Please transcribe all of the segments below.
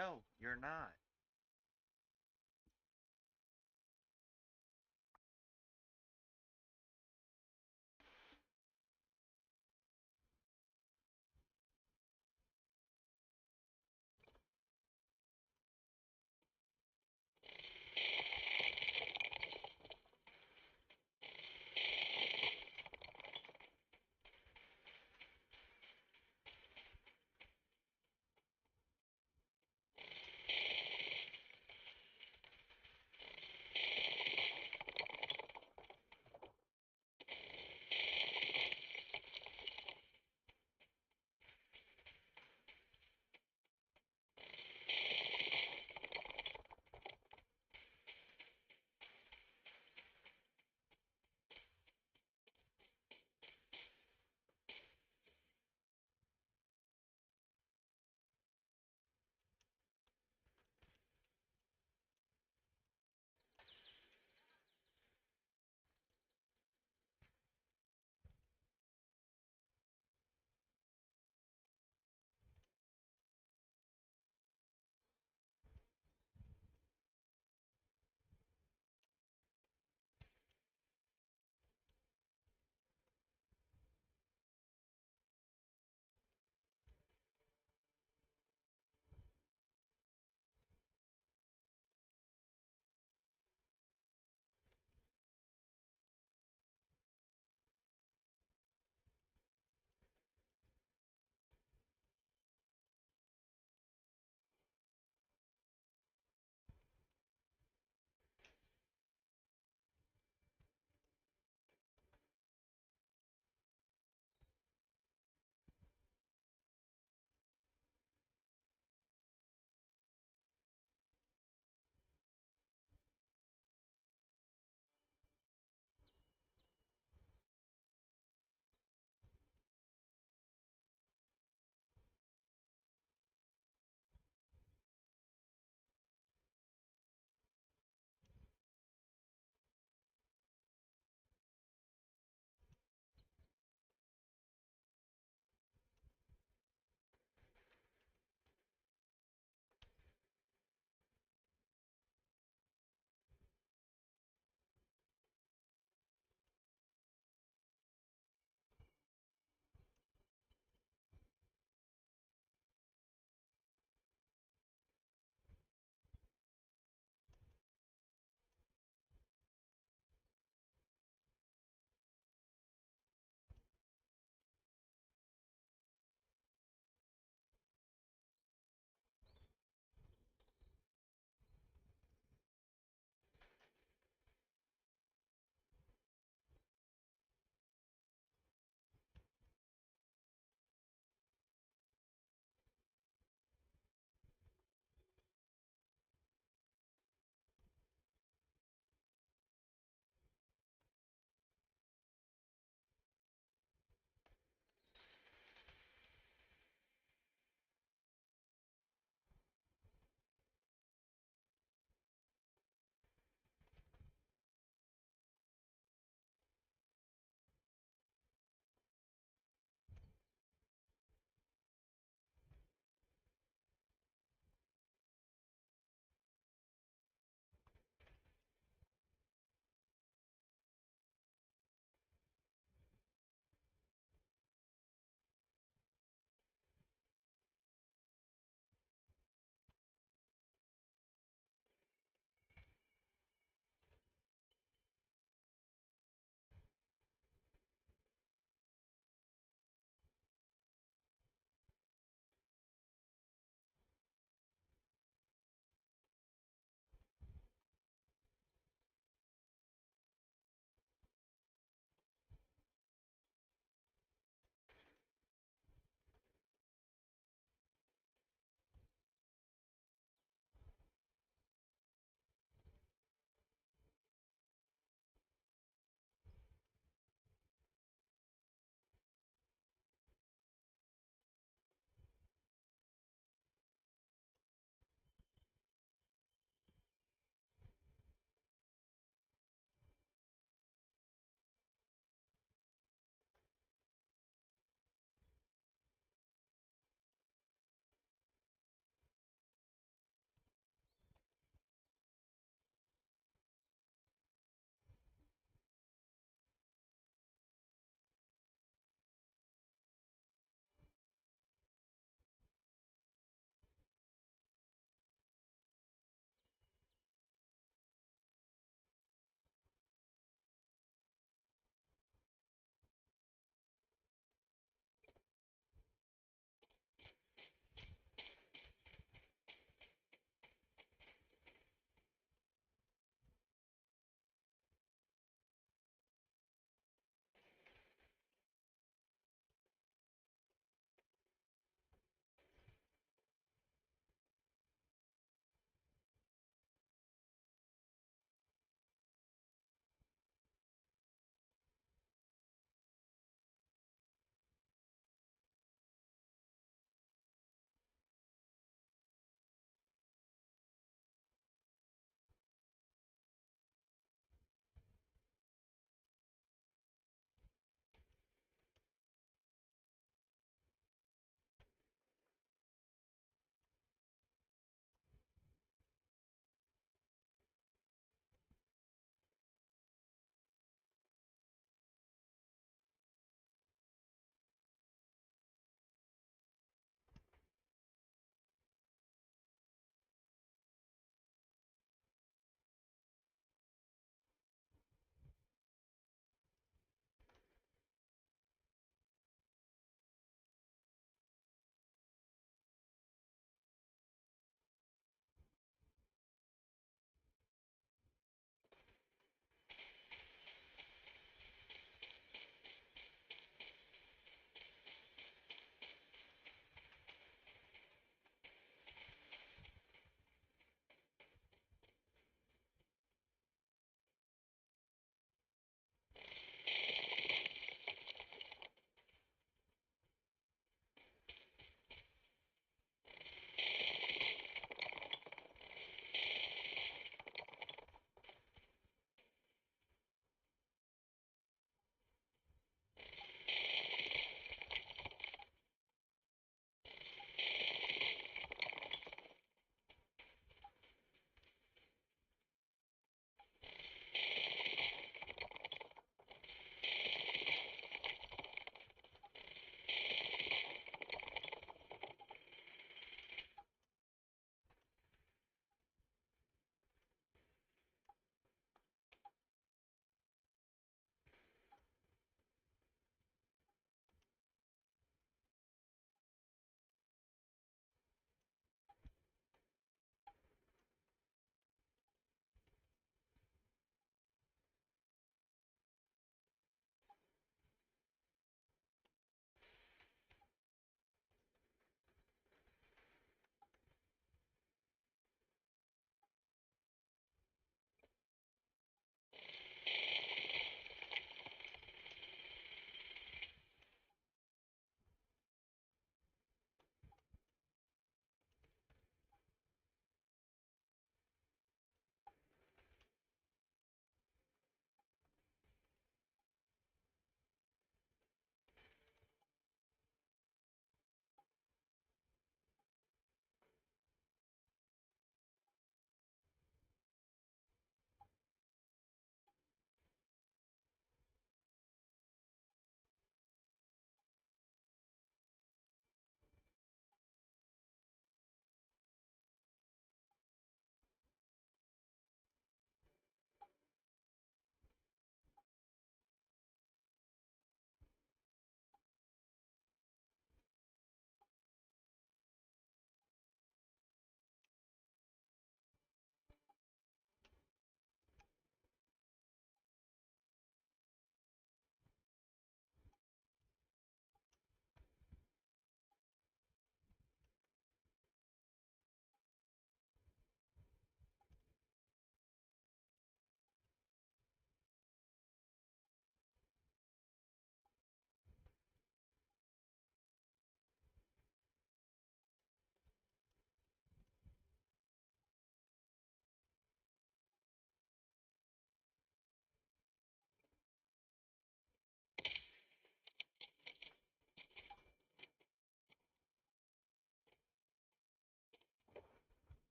No, you're not.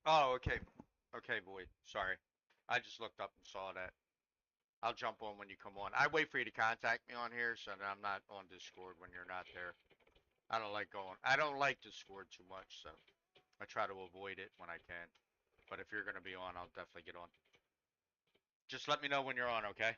Oh, okay. Okay, Boyd. Sorry. I just looked up and saw that. I'll jump on when you come on. I wait for you to contact me on here so that I'm not on Discord when you're not there. I don't like Discord too much, so I try to avoid it when I can. But if you're gonna be on, I'll definitely get on. Just let me know when you're on, okay?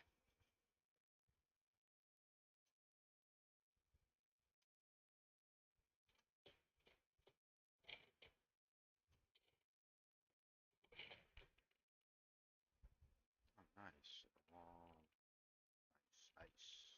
Oh, nice. Long, nice,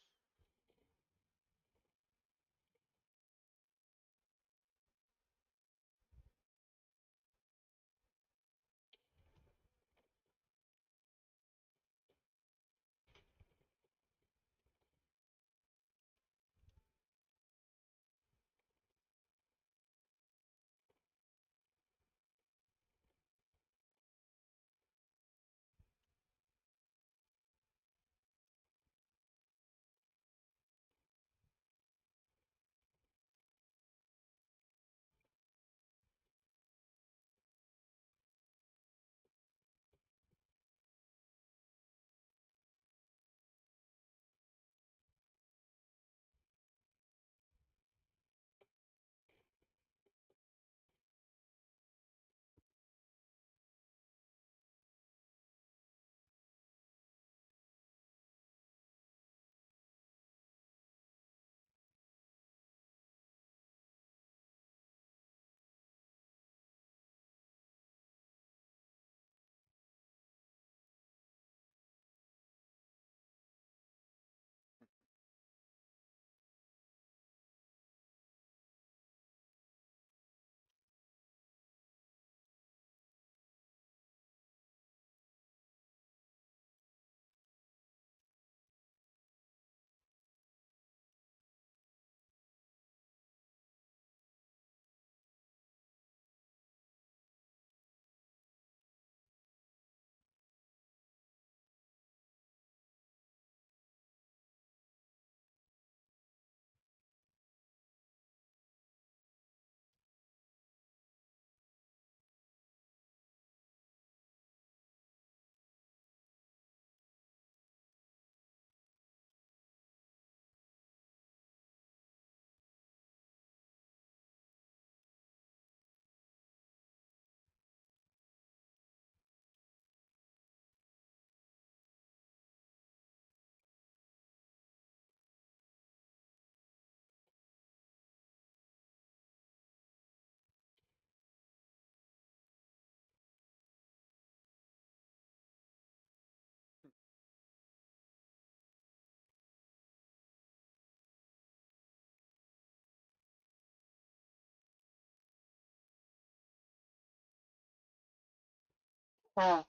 nice. Mm.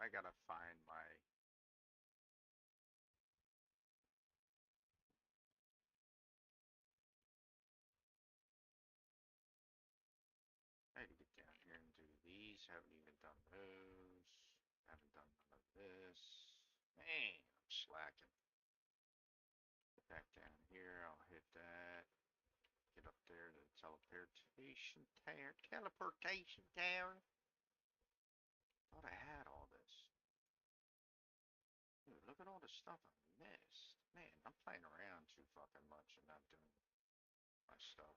I gotta find my. I need to get down here and do these. Haven't even done those. Haven't done none of this. Man, I'm slacking. Back down here, I'll hit that. Get up there to the teleportation tower. Teleportation tower. Thought I had all this. Dude, look at all the stuff I missed. Man, I'm playing around too fucking much and not doing my stuff.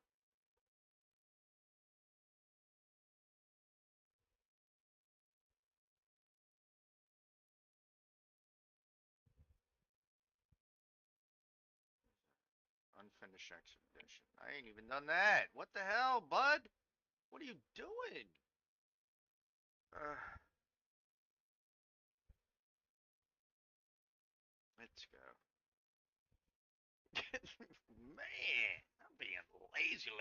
Unfinished expedition. I ain't even done that. What the hell, bud? What are you doing? Uh, let's go. Man, I'm being lazy.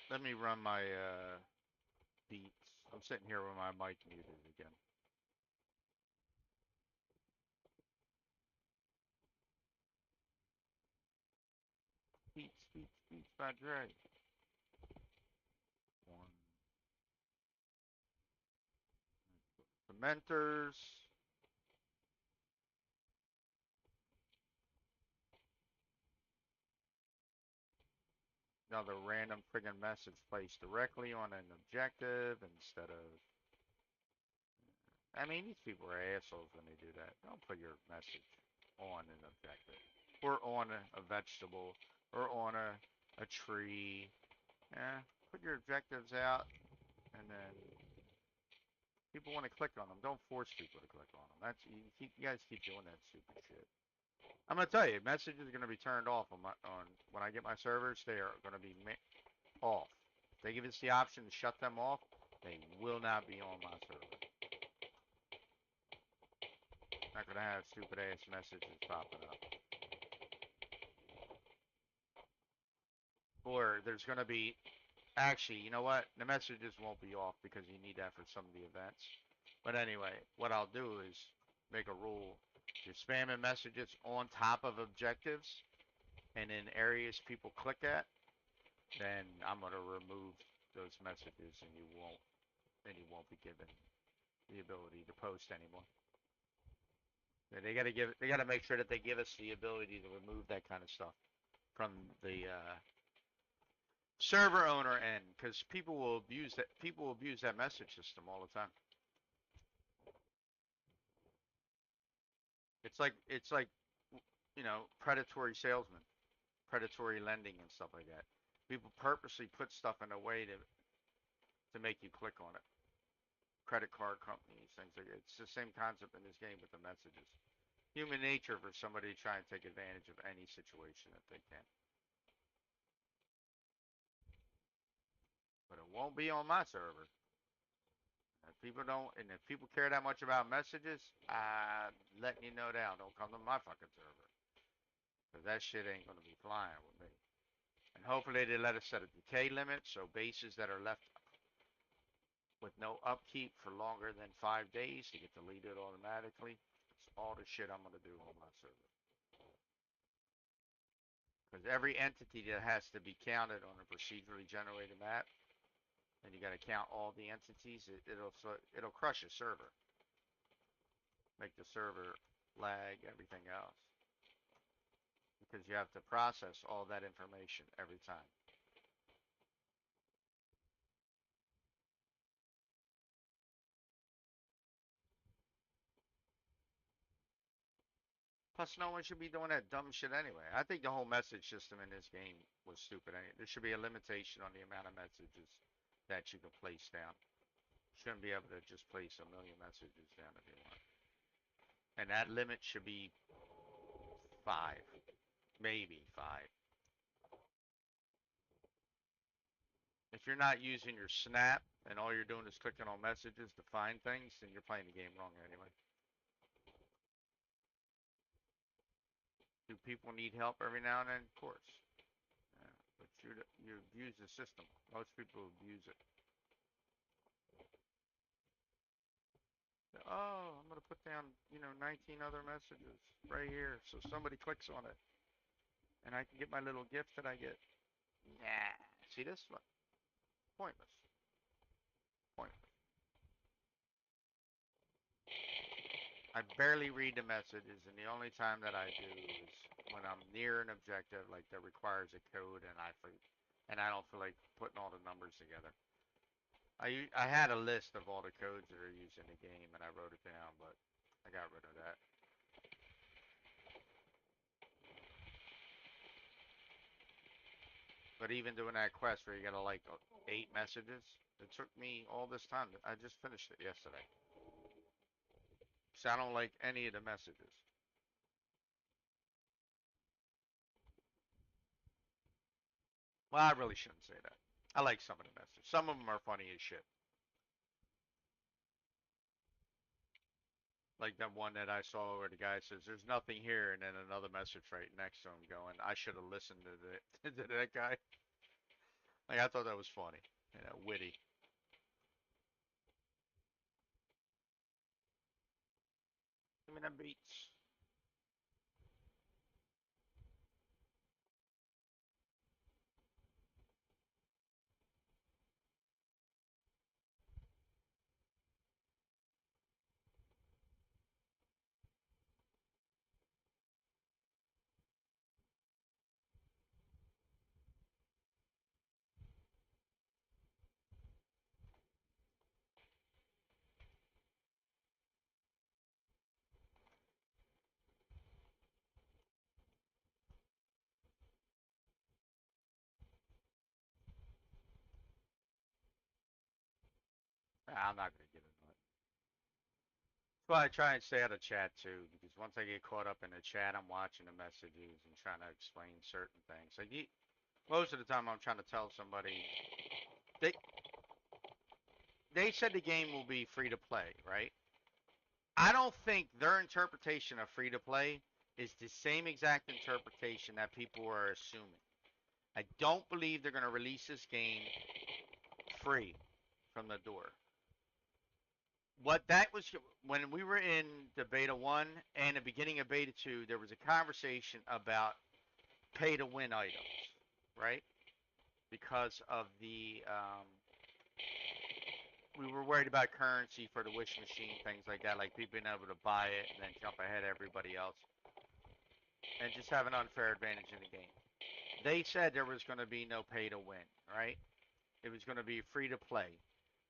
Let me run my beats. I'm sitting here with my mic muted again. Beats by Dre. One. Fermenters. Another random friggin' message placed directly on an objective instead of. I mean, these people are assholes when they do that. Don't put your message on an objective, or on a vegetable, or on a tree. Yeah, put your objectives out, and then people want to click on them. Don't force people to click on them. That's you guys keep doing that stupid shit. I'm gonna tell you, messages are gonna be turned off on when I get my servers. They are gonna be off. If they give us the option to shut them off, they will not be on my server. Not gonna have stupid ass messages popping up. Or there's gonna be actually, you know what? The messages won't be off because you need that for some of the events. But anyway, what I'll do is make a rule. If you're spamming messages on top of objectives and in areas people click at, then I'm gonna remove those messages and you won't be given the ability to post anymore. They gotta make sure that they give us the ability to remove that kind of stuff from the server owner end, because people will abuse that message system all the time. It's like predatory salesmen, predatory lending and stuff like that. People purposely put stuff in a way to make you click on it. Credit card companies, things like that. It's the same concept in this game with the messages. Human nature for somebody to try and take advantage of any situation that they can. But it won't be on my server. If people care that much about messages, I'm letting you know now. Don't come to my fucking server. Because that shit ain't going to be flying with me. And hopefully they let us set a decay limit so bases that are left with no upkeep for longer than 5 days to get deleted automatically. It's all the shit I'm going to do on my server. Because every entity that has to be counted on a procedurally generated map, and you got to count all the entities, it'll crush a server, make the server lag, everything else. because you have to process all that information every time. Plus, no one should be doing that dumb shit anyway. I think the whole message system in this game was stupid. There should be a limitation on the amount of messages that you can place down. You shouldn't be able to just place a million messages down if you want. And that limit should be five, maybe five. If you're not using your snap and all you're doing is clicking on messages to find things, then you're playing the game wrong anyway. Do people need help every now and then? Of course. Yeah, but you abuse the system. Most people abuse it. Oh, I'm gonna put down 19 other messages right here, so somebody clicks on it, and I can get my little gift that I get. Nah, see this one? Pointless. Pointless. I barely read the messages, and the only time that I do is when I'm near an objective, like that requires a code, and I don't feel like putting all the numbers together. I had a list of all the codes that are used in the game, and I wrote it down, but I got rid of that. But even doing that quest where you gotta like 8 messages, it took me all this time. I just finished it yesterday. So I don't like any of the messages. Well, I really shouldn't say that. I like some of the messages. Some of them are funny as shit. Like that one that I saw where the guy says, "There's nothing here," and then another message right next to him going, "I should have listened to to that guy." Like I thought that was funny, witty. Give me them beats. Nah, I'm not gonna get into it. Well, I try and stay out of chat too, because once I get caught up in the chat, I'm watching the messages and trying to explain certain things. Like most of the time, I'm trying to tell somebody they they said the game will be free to play, right? I don't think their interpretation of free to play is the same exact interpretation that people are assuming. I don't believe they're going to release this game free from the door. What that was when we were in the beta 1 and the beginning of beta 2, there was a conversation about pay to win items, right? Because of we were worried about currency for the wish machine, things like that, like people being able to buy it and then jump ahead of everybody else and just have an unfair advantage in the game. They said there was going to be no pay to win, right? It was going to be free to play.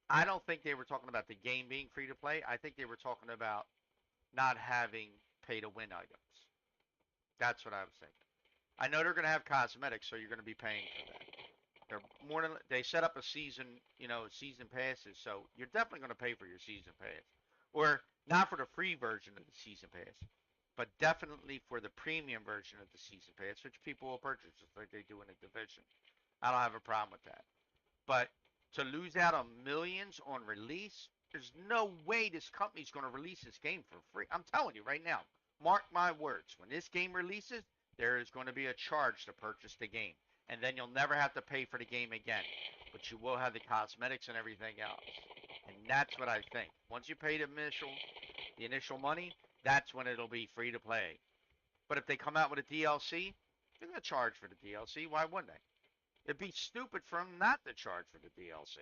I don't think they were talking about the game being free to play. I think they were talking about not having pay to win items. That's what I was thinking. I know they're going to have cosmetics, so you're going to be paying for that. They're more than they set up a season, season passes, so you're definitely going to pay for your season pass, or not for the free version of the season pass, but definitely for the premium version of the season pass, which people will purchase just like they do in a division. I don't have a problem with that. But to lose out on millions on release, there's no way this company's going to release this game for free. I'm telling you right now. Mark my words. When this game releases, there is going to be a charge to purchase the game. And then you'll never have to pay for the game again. But you will have the cosmetics and everything else. And that's what I think. Once you pay the initial money, that's when it'll be free to play. But if they come out with a DLC, they're going to charge for the DLC. Why wouldn't they? It'd be stupid for them not to charge for the DLC.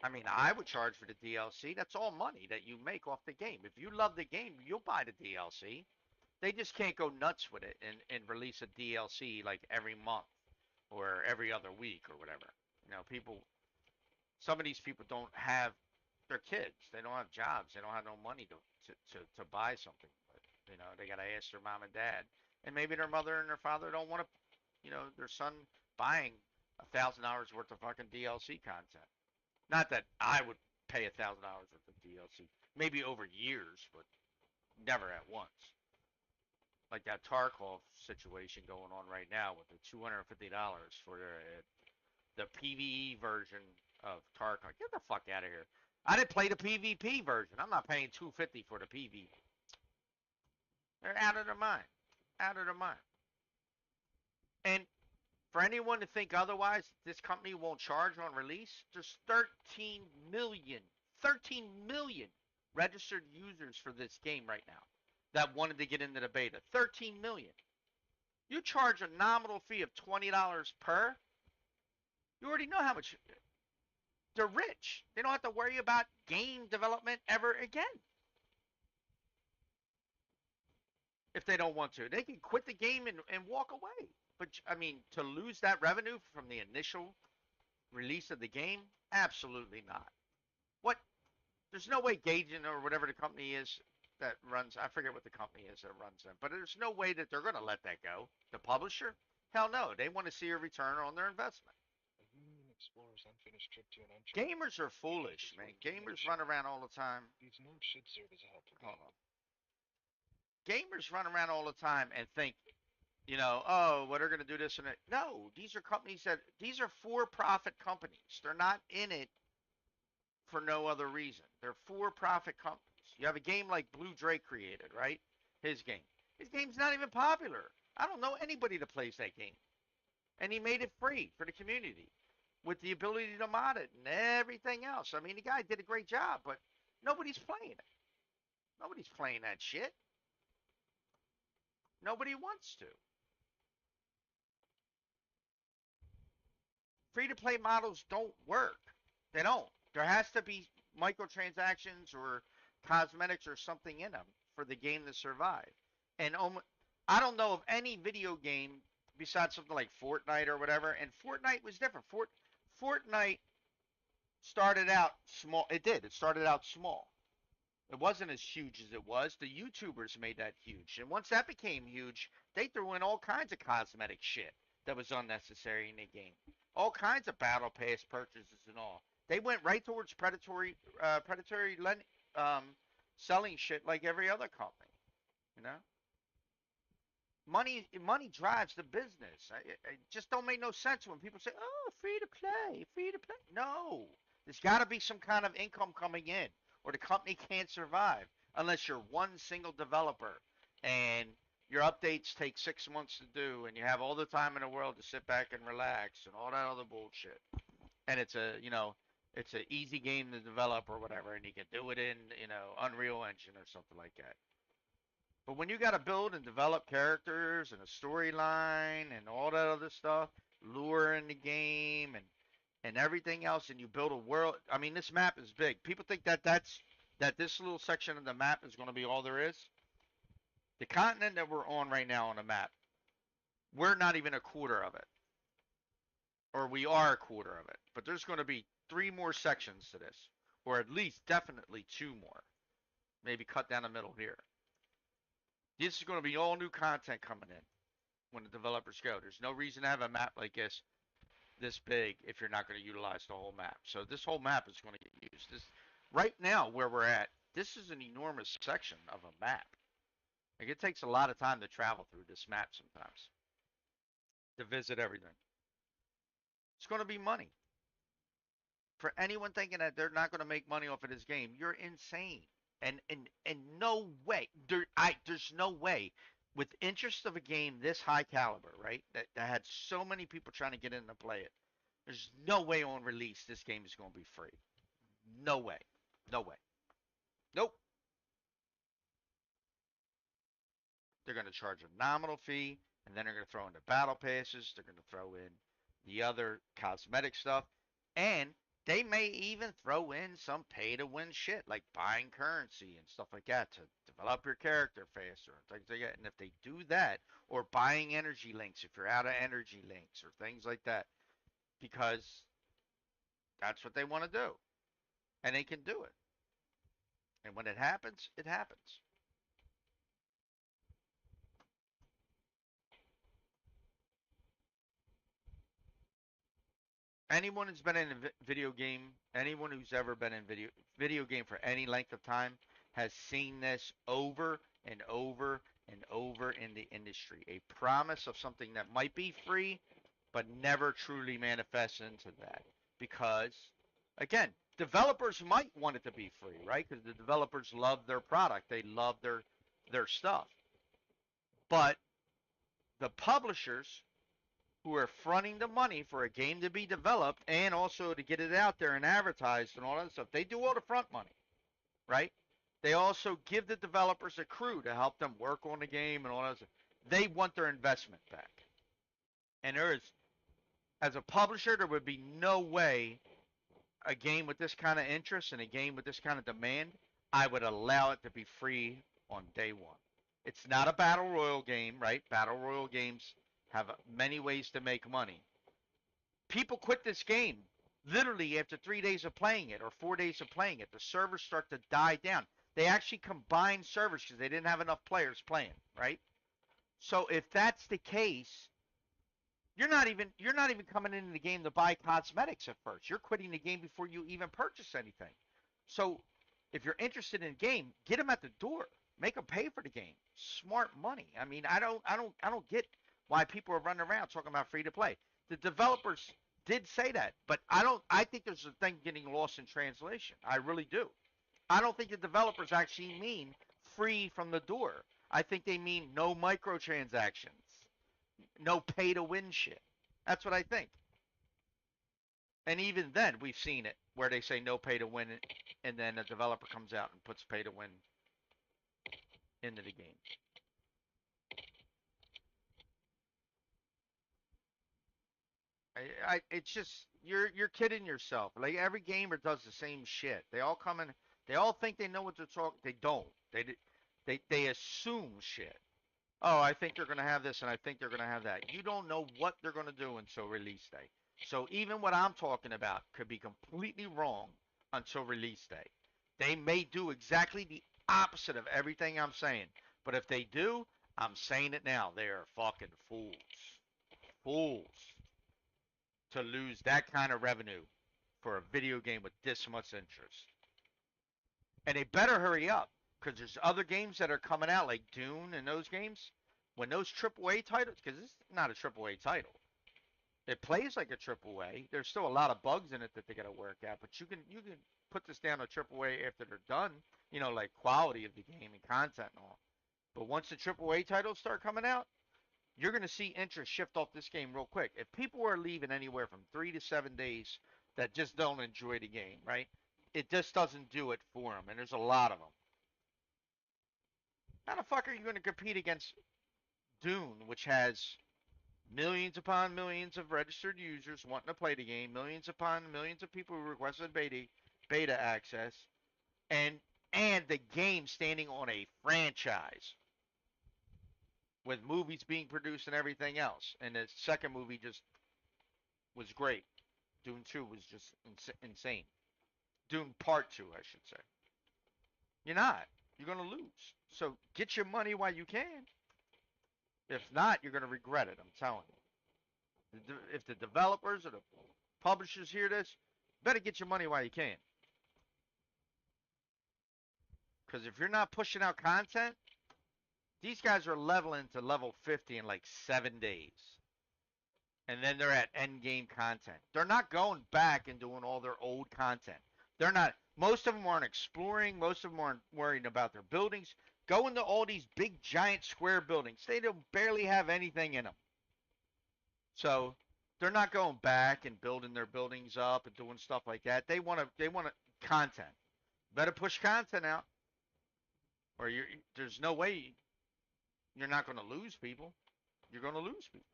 I mean, I would charge for the DLC. That's all money that you make off the game. If you love the game, you'll buy the DLC. They just can't go nuts with it and release a DLC like every month or every other week or whatever. People, some of these people don't have their kids. They don't have jobs. They don't have no money to buy something. But, they got to ask their mom and dad. And maybe their mother and their father don't want to, their son buying $1,000 worth of fucking DLC content. Not that I would pay $1,000 worth of DLC. Maybe over years, but never at once. Like that Tarkov situation going on right now with the $250 for the PvE version of Tarkov. Get the fuck out of here. I didn't play the PvP version. I'm not paying 250 for the PvP. They're out of their mind. Out of their mind. And for anyone to think otherwise, this company won't charge on release. There's 13 million registered users for this game right now that wanted to get into the beta. 13 million. You charge a nominal fee of $20 per. You already know how much. They're rich. They don't have to worry about game development ever again. If they don't want to, they can quit the game and walk away. But I mean, to lose that revenue from the initial release of the game, absolutely not. What? There's no way Gaijin or whatever the company is that runs, I forget what the company is that runs them, but there's no way that they're going to let that go. The publisher? Hell no. They want to see a return on their investment. Explorer's unfinished trip to an uncharted. Gamers are foolish, man. Gamers run around all the time. These notes should serve as a helpful Hold guide. on. Gamers run around all the time and think, oh, well, they're going to do this and that. No, these are companies these are for-profit companies. They're not in it for no other reason. They're for-profit companies. You have a game like Blue Drake created, right? His game. His game's not even popular. I don't know anybody that plays that game. And he made it free for the community with the ability to mod it and everything else. I mean, the guy did a great job, but nobody's playing it. Nobody's playing that shit. Nobody wants to. Free to play models don't work. They don't. There has to be microtransactions or cosmetics or something in them for the game to survive. And I don't know of any video game besides something like Fortnite or whatever. And Fortnite was different. Fortnite started out small. It did. It started out small. It wasn't as huge as it was. The YouTubers made that huge. And once that became huge, they threw in all kinds of cosmetic shit that was unnecessary in the game. All kinds of battle pass purchases and all. They went right towards predatory selling shit like every other company. You know, money drives the business. I just don't make no sense when people say, "Oh, free to play, free to play." No, there's got to be some kind of income coming in, or the company can't survive unless you're one single developer and your updates take 6 months to do, and you have all the time in the world to sit back and relax and all that other bullshit. And it's an easy game to develop or whatever, and you can do it in Unreal Engine or something like that. But when you got to build and develop characters and a storyline and all that other stuff, lure in the game and everything else, and you build a world. I mean, this map is big. People think that this little section of the map is going to be all there is. The continent that we're on right now on the map, we're not even a quarter of it, or we are a quarter of it. But there's going to be 3 more sections to this, or at least definitely 2 more. Maybe cut down the middle here. This is going to be all new content coming in when the developers go. There's no reason to have a map like this big if you're not going to utilize the whole map. So this whole map is going to get used. This right now where we're at, this is an enormous section of a map. Like it takes a lot of time to travel through this map sometimes to visit everything. It's going to be money. For anyone thinking that they're not going to make money off of this game, you're insane. And no way, there's no way with interest of a game this high caliber, right? That had so many people trying to get in to play it. There's no way on release this game is going to be free. No way. No way. Nope. They're going to charge a nominal fee, and then they're going to throw in the battle passes. They're going to throw in the other cosmetic stuff, and they may even throw in some pay to win shit like buying currency and stuff like that to develop your character faster, and things like that. And if they do that, or buying energy links if you're out of energy links or things like that, because that's what they want to do, and they can do it. And when it happens, it happens. Anyone who's been in a video game, anyone who's ever been in video game for any length of time has seen this over and over and over in the industry. A promise of something that might be free, but never truly manifests into that. Because, again, developers might want it to be free, right? Because the developers love their product, they love their stuff. But the publishers who are fronting the money for a game to be developed and also to get it out there and advertised and all that stuff. They do all the front money, right? They also give the developers a crew to help them work on the game and all that stuff. They want their investment back. And there is, as a publisher, there would be no way a game with this kind of interest and a game with this kind of demand, I would allow it to be free on day one. It's not a battle royal game, right? Battle royal games have many ways to make money. People quit this game literally after 3 days of playing it or 4 days of playing it. The servers start to die down. They actually combine servers because they didn't have enough players playing, right? So if that's the case, you're not even coming into the game to buy cosmetics at first. You're quitting the game before you even purchase anything. So if you're interested in a game, get them at the door. Make them pay for the game. Smart money. I mean, I don't get why people are running around talking about free to play. The developers did say that, but I think there's a thing getting lost in translation. I really do. I don't think the developers actually mean free from the door. I think they mean no microtransactions, no pay to win shit. That's what I think. And even then, we've seen it where they say no pay to win, and then a developer comes out and puts pay to win into the game. It's just you're kidding yourself. Like every gamer does the same shit. They all come in. They all think they know what they're talking. They don't. They assume shit. Oh, I think they're gonna have this, and I think they're gonna have that. You don't know what they're gonna do until release day. So even what I'm talking about could be completely wrong until release day. They may do exactly the opposite of everything I'm saying. But if they do, I'm saying it now. They are fucking fools. Fools to lose that kind of revenue for a video game with this much interest. And they better hurry up because there's other games that are coming out like Dune and those games. When those AAA titles, because this is not a AAA title, it plays like a AAA. There's still a lot of bugs in it that they got to work out, but you can put this down to AAA after they're done. You know, like quality of the game and content and all. But once the AAA titles start coming out, you're going to see interest shift off this game real quick. If people are leaving anywhere from 3 to 7 days that just don't enjoy the game, right? It just doesn't do it for them, and there's a lot of them. How the fuck are you going to compete against Dune, which has millions upon millions of registered users wanting to play the game, millions upon millions of people who requested beta access, and the game standing on a franchise with movies being produced and everything else. And the second movie just was great. Dune 2 was just insane. Dune Part 2, I should say. You're not. You're going to lose. So get your money while you can. If not, you're going to regret it. I'm telling you. If the developers or the publishers hear this, better get your money while you can. Because if you're not pushing out content, these guys are leveling to level 50 in like 7 days. And then they're at end game content. They're not going back and doing all their old content. They're not. Most of them aren't exploring. Most of them aren't worrying about their buildings. Go into all these big giant square buildings. They don't barely have anything in them. So they're not going back and building their buildings up and doing stuff like that. They want content. Better push content out, or there's no way you're not going to lose people. You're going to lose people.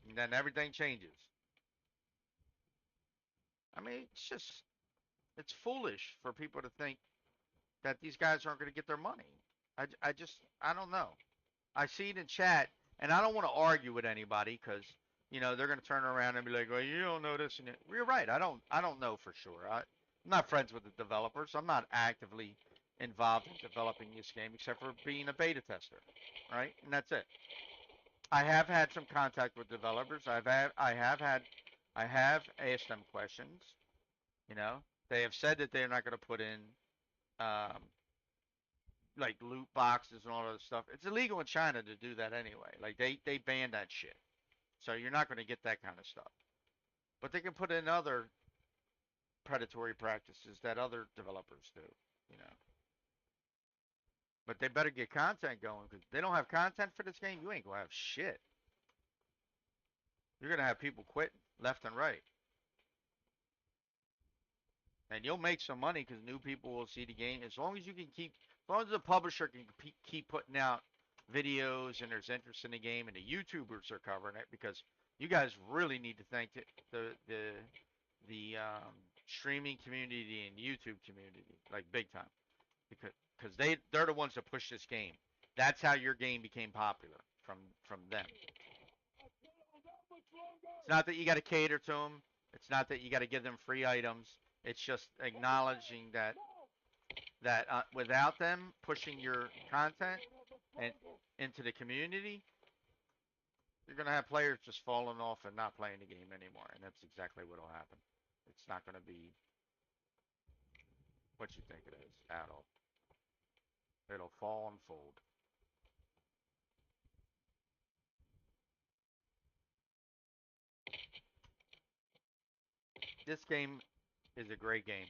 And then everything changes. I mean, it's just It's foolish for people to think that these guys aren't going to get their money. I just, I don't know. I see it in chat, and I don't want to argue with anybody because they're going to turn around and be like, "Well, you don't know this," and you're right. I don't know for sure. I'm not friends with the developers. I'm not actively involved in developing this game except for being a beta tester, right? And that's it. I have had some contact with developers. I have asked them questions. You know, they have said that they're not going to put in um, like loot boxes and all that stuff. It's illegal in China to do that anyway. Like they banned that shit. So you're not going to get that kind of stuff. But they can put in other predatory practices that other developers do, you know. But they better get content going because they don't have content for this game. You ain't gonna have shit. You're gonna have people quitting left and right, and you'll make some money because new people will see the game. As long as you can keep, as long as the publisher can keep putting out videos and there's interest in the game, and the YouTubers are covering it because you guys really need to thank the streaming community and YouTube community like big time because they're the ones that push this game. That's how your game became popular from them. It's not that you got to cater to them. It's not that you got to give them free items. It's just acknowledging that without them pushing your content and into the community, you're gonna have players just falling off and not playing the game anymore, and that's exactly what'll happen. It's not gonna be what you think it is at all. It'll fall and fold. This game is a great game.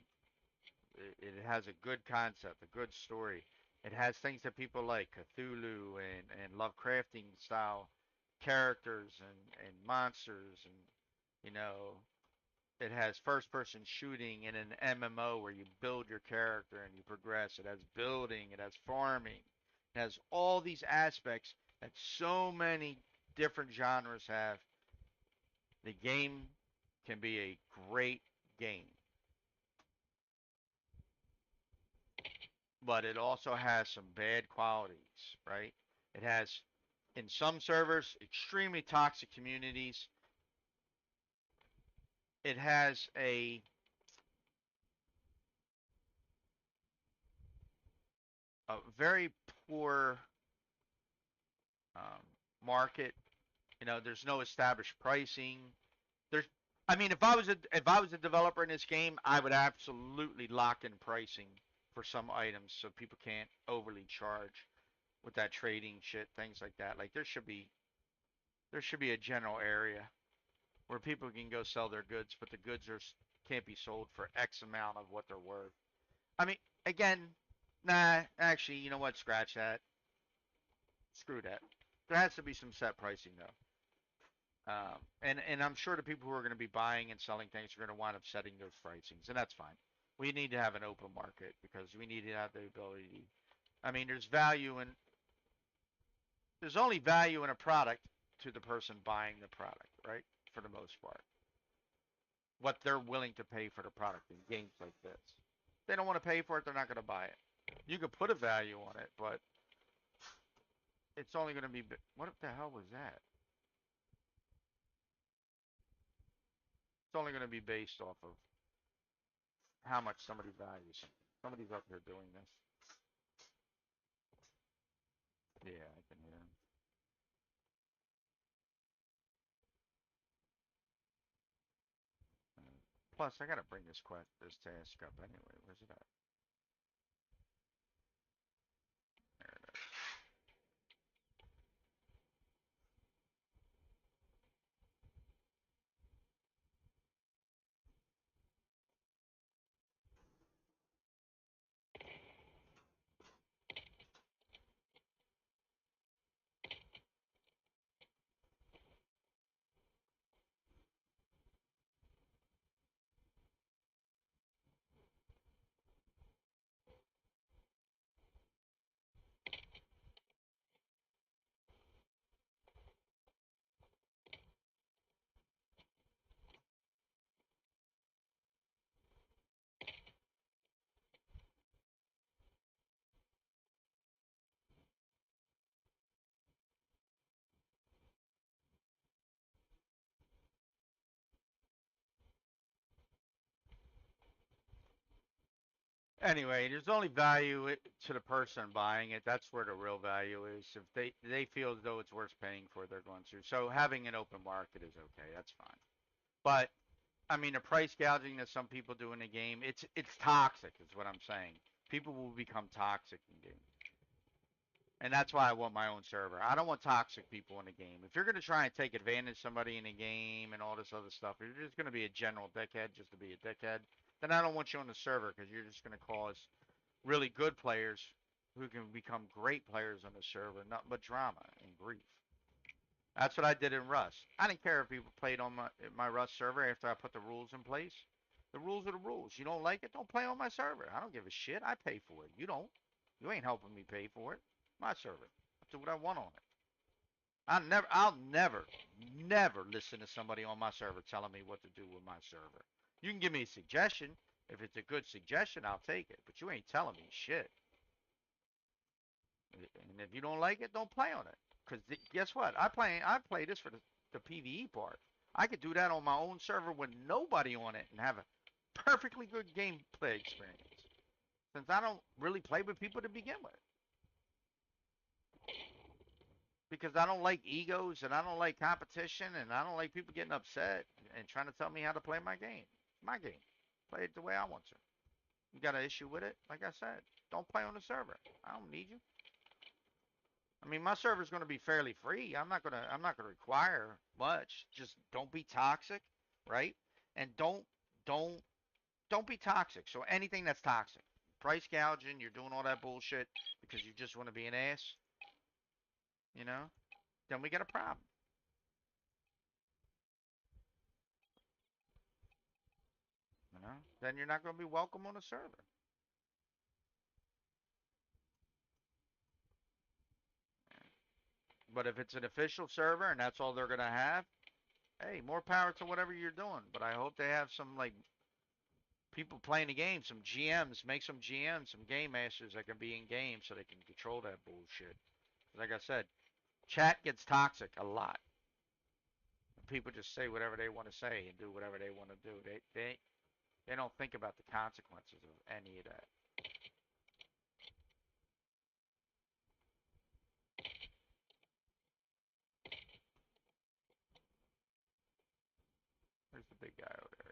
It has a good concept, a good story. It has things that people like, Cthulhu and Lovecrafting style characters and monsters and you know it has first person shooting in an MMO where you build your character and you progress. It has building, it has farming, it has all these aspects that so many different genres have. The game can be a great game, but it also has some bad qualities, right? It has, in some servers, extremely toxic communities. It has a very poor um, market. There's no established pricing. There's, I mean, if I was a developer in this game, I would absolutely lock in pricing for some items so people can't overly charge with that trading shit, things like that. Like there should be a general area where people can go sell their goods, but the goods can't be sold for X amount of what they're worth. I mean, again, nah, actually, you know what? Scratch that. Screw that. There has to be some set pricing though. And I'm sure the people who are going to be buying and selling things are going to wind up setting those pricings, and that's fine. We need to have an open market because we need to have the ability. I mean, there's only value in a product to the person buying the product, right? For the most part, what they're willing to pay for the product in games like this. If they don't want to pay for it, they're not going to buy it. You could put a value on it, but it's only going to be. What the hell was that? It's only going to be based off of how much somebody values something. Somebody's up here doing this. Yeah, I can hear him. Plus, I gotta bring this task up anyway. Where's it at? There it is. Anyway, there's only value to the person buying it. That's where the real value is. If they feel as though it's worth paying for, they're going to. So having an open market is okay. That's fine. But I mean, the price gouging that some people do in the game, it's toxic. Is what I'm saying. People will become toxic in games. And that's why I want my own server. I don't want toxic people in the game. If you're gonna try and take advantage of somebody in the game and all this other stuff, if you're just gonna be a general dickhead just to be a dickhead, then I don't want you on the server because you're just gonna cause really good players who can become great players on the server, nothing but drama and grief. That's what I did in Rust. I didn't care if people played on my Rust server after I put the rules in place. The rules are the rules. You don't like it, don't play on my server. I don't give a shit. I pay for it. You don't. You ain't helping me pay for it. My server. I do what I want on it. I'll never listen to somebody on my server telling me what to do with my server. You can give me a suggestion. If it's a good suggestion, I'll take it. But you ain't telling me shit. And if you don't like it, don't play on it. Cause guess what? I play this for the PVE part. I could do that on my own server with nobody on it and have a perfectly good gameplay experience. Since I don't really play with people to begin with. Because I don't like egos and I don't like competition and I don't like people getting upset and trying to tell me how to play my game. My game. Play it the way I want to. You got an issue with it? Like I said, don't play on the server. I don't need you. I mean, my server's going to be fairly free. I'm not going to require much. Just don't be toxic, right? And don't don't be toxic. So anything that's toxic, price gouging, you're doing all that bullshit because you just want to be an ass, you know? Then we got a problem, you know? Then you're not going to be welcome on the server. But if it's an official server and that's all they're going to have, hey, more power to whatever you're doing. But I hope they have some like people playing the game, some GMs, make some GMs, some game masters that can be in game so they can control that bullshit. Like I said, chat gets toxic a lot. People just say whatever they want to say and do whatever they want to do. They don't think about the consequences of any of that. There's the big guy over there.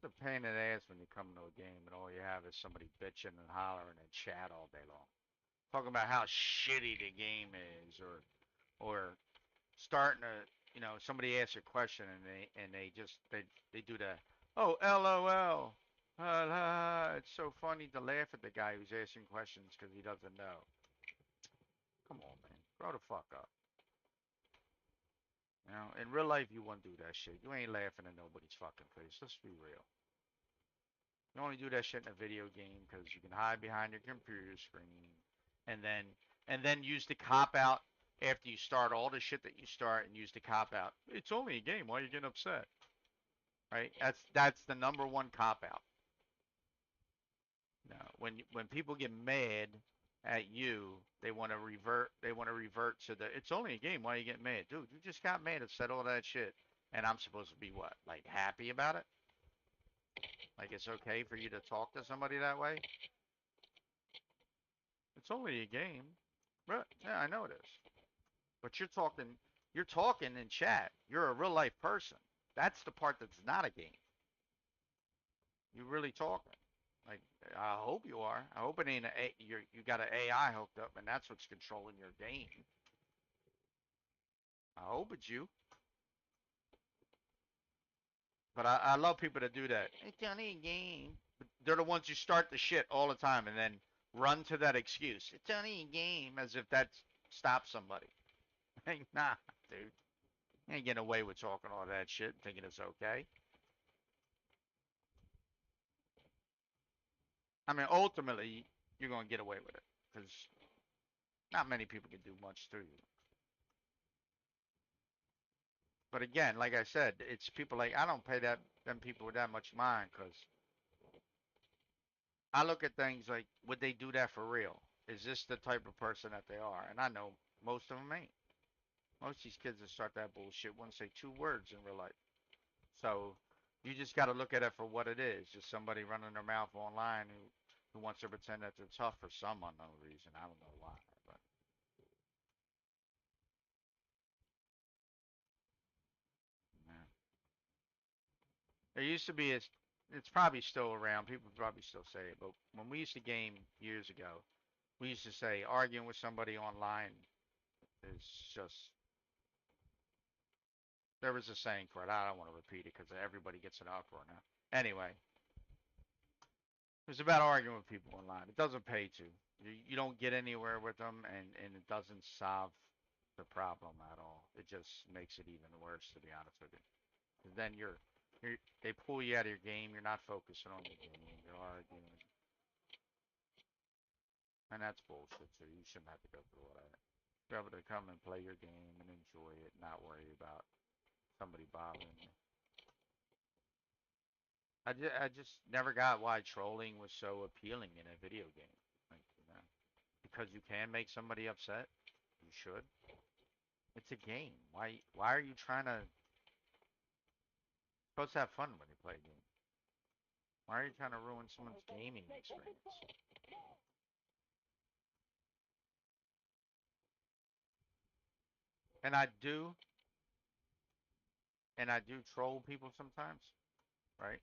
It's a pain in the ass when you come to a game and all you have is somebody bitching and hollering and chat all day long, talking about how shitty the game is, or starting to, somebody asks a question and they do the, oh, LOL. It's so funny to laugh at the guy who's asking questions because he doesn't know. Come on, man. Grow the fuck up. In real life, you wouldn't do that shit. You ain't laughing in nobody's fucking face. Let's be real. You only do that shit in a video game because you can hide behind your computer screen and then use the cop out after you start all the shit that you start and use the cop out. It's only a game. Why are you getting upset? Right? That's the number one cop out. No, when people get mad at you, they want to revert. They want to revert to the. It's only a game. Why are you getting mad, dude? You just got mad and said all that shit, and I'm supposed to be what? Like happy about it? Like it's okay for you to talk to somebody that way? It's only a game. But yeah, I know it is. But you're talking in chat. You're a real life person. That's the part that's not a game. You really talking. Like I hope you are. I hope it ain't you got an AI hooked up and that's what's controlling your game. I hope it's you. But I love people that do that. It's only a game. But they're the ones who start the shit all the time and then run to that excuse. It's only a game as if that stops somebody. Like, nah, dude. You ain't getting away with talking all that shit, thinking it's okay. I mean, ultimately, you're gonna get away with it because not many people can do much to you. But again, like I said, it's people like I don't pay that them people with that much mind because I look at things like would they do that for real? Is this the type of person that they are? And I know most of them ain't. Most of these kids that start that bullshit wouldn't say two words in real life. So you just got to look at it for what it is. Just somebody running their mouth online who wants to pretend that they're tough for some unknown reason. I don't know why, but yeah. There used to be a, it's probably still around. People probably still say it, but when we used to game years ago, we used to say arguing with somebody online is just. There was a saying for it. I don't want to repeat it because everybody gets an uproar now. Anyway, it's about arguing with people online. It doesn't pay to. You don't get anywhere with them, and it doesn't solve the problem at all. It just makes it even worse, to be honest with you. 'Cause then they pull you out of your game. You're not focusing on the game. You're arguing, and that's bullshit. So you shouldn't have to go through all that. Be able to come and play your game and enjoy it, not worry about somebody bothering you. I just never got why trolling was so appealing in a video game. Like, because you can make somebody upset. You should. It's a game. Why are you trying to supposed to have fun when you play a game? Why are you trying to ruin someone's gaming experience? And I do, and I do troll people sometimes, right?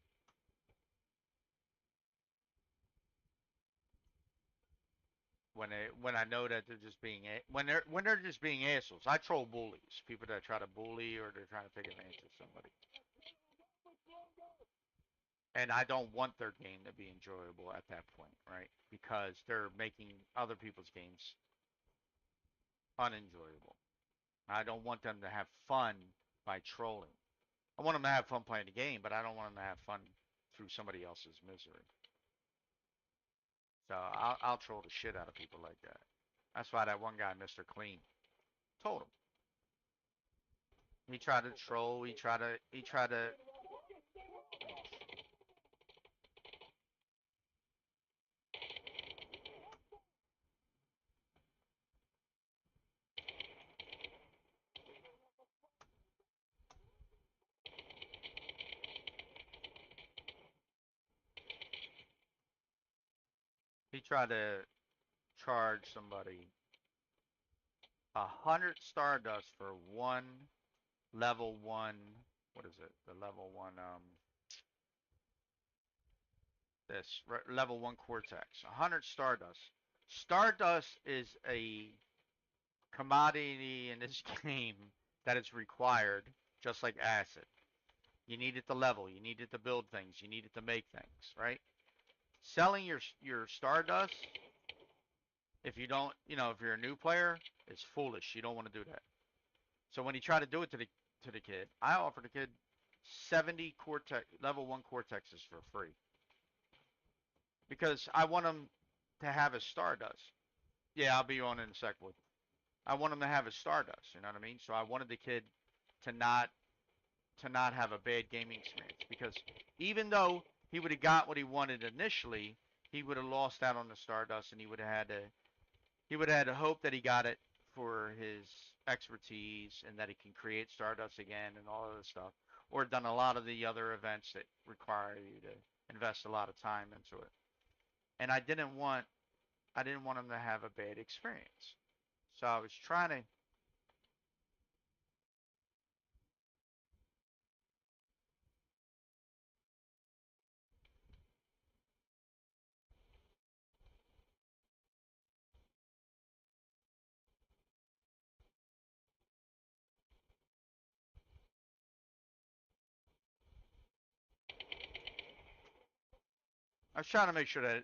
When I know that they're just being when they're just being assholes. I troll bullies, people that try to bully or they're trying to take advantage of somebody. And I don't want their game to be enjoyable at that point, right? Because they're making other people's games unenjoyable. I don't want them to have fun by trolling. I want them to have fun playing the game, but I don't want them to have fun through somebody else's misery. So I'll troll the shit out of people like that. That's why that one guy, Mr. Clean, told him. He tried to troll. He tried to charge somebody 100 Stardust for one level one. What is it? The level one. This level one Cortex. 100 Stardust. Stardust is a commodity in this game that is required, just like acid. You need it to level. You need it to build things. You need it to make things, right? Selling your Stardust, if you don't, if you're a new player, it's foolish. You don't want to do that. So when he tried to do it to the kid, I offered the kid 70 Cortex level one Cortexes for free because I want him to have his Stardust. Yeah, I'll be on in a sec with. I want him to have his Stardust. You know what I mean? So I wanted the kid to not have a bad gaming experience because even though he would have got what he wanted initially, he would have lost out on the Stardust and he would have had to hope that he got it for his expertise and that he can create Stardust again and all of this stuff, or done a lot of the other events that require you to invest a lot of time into it. And I didn't want him to have a bad experience. So I was trying to. I was trying to make sure that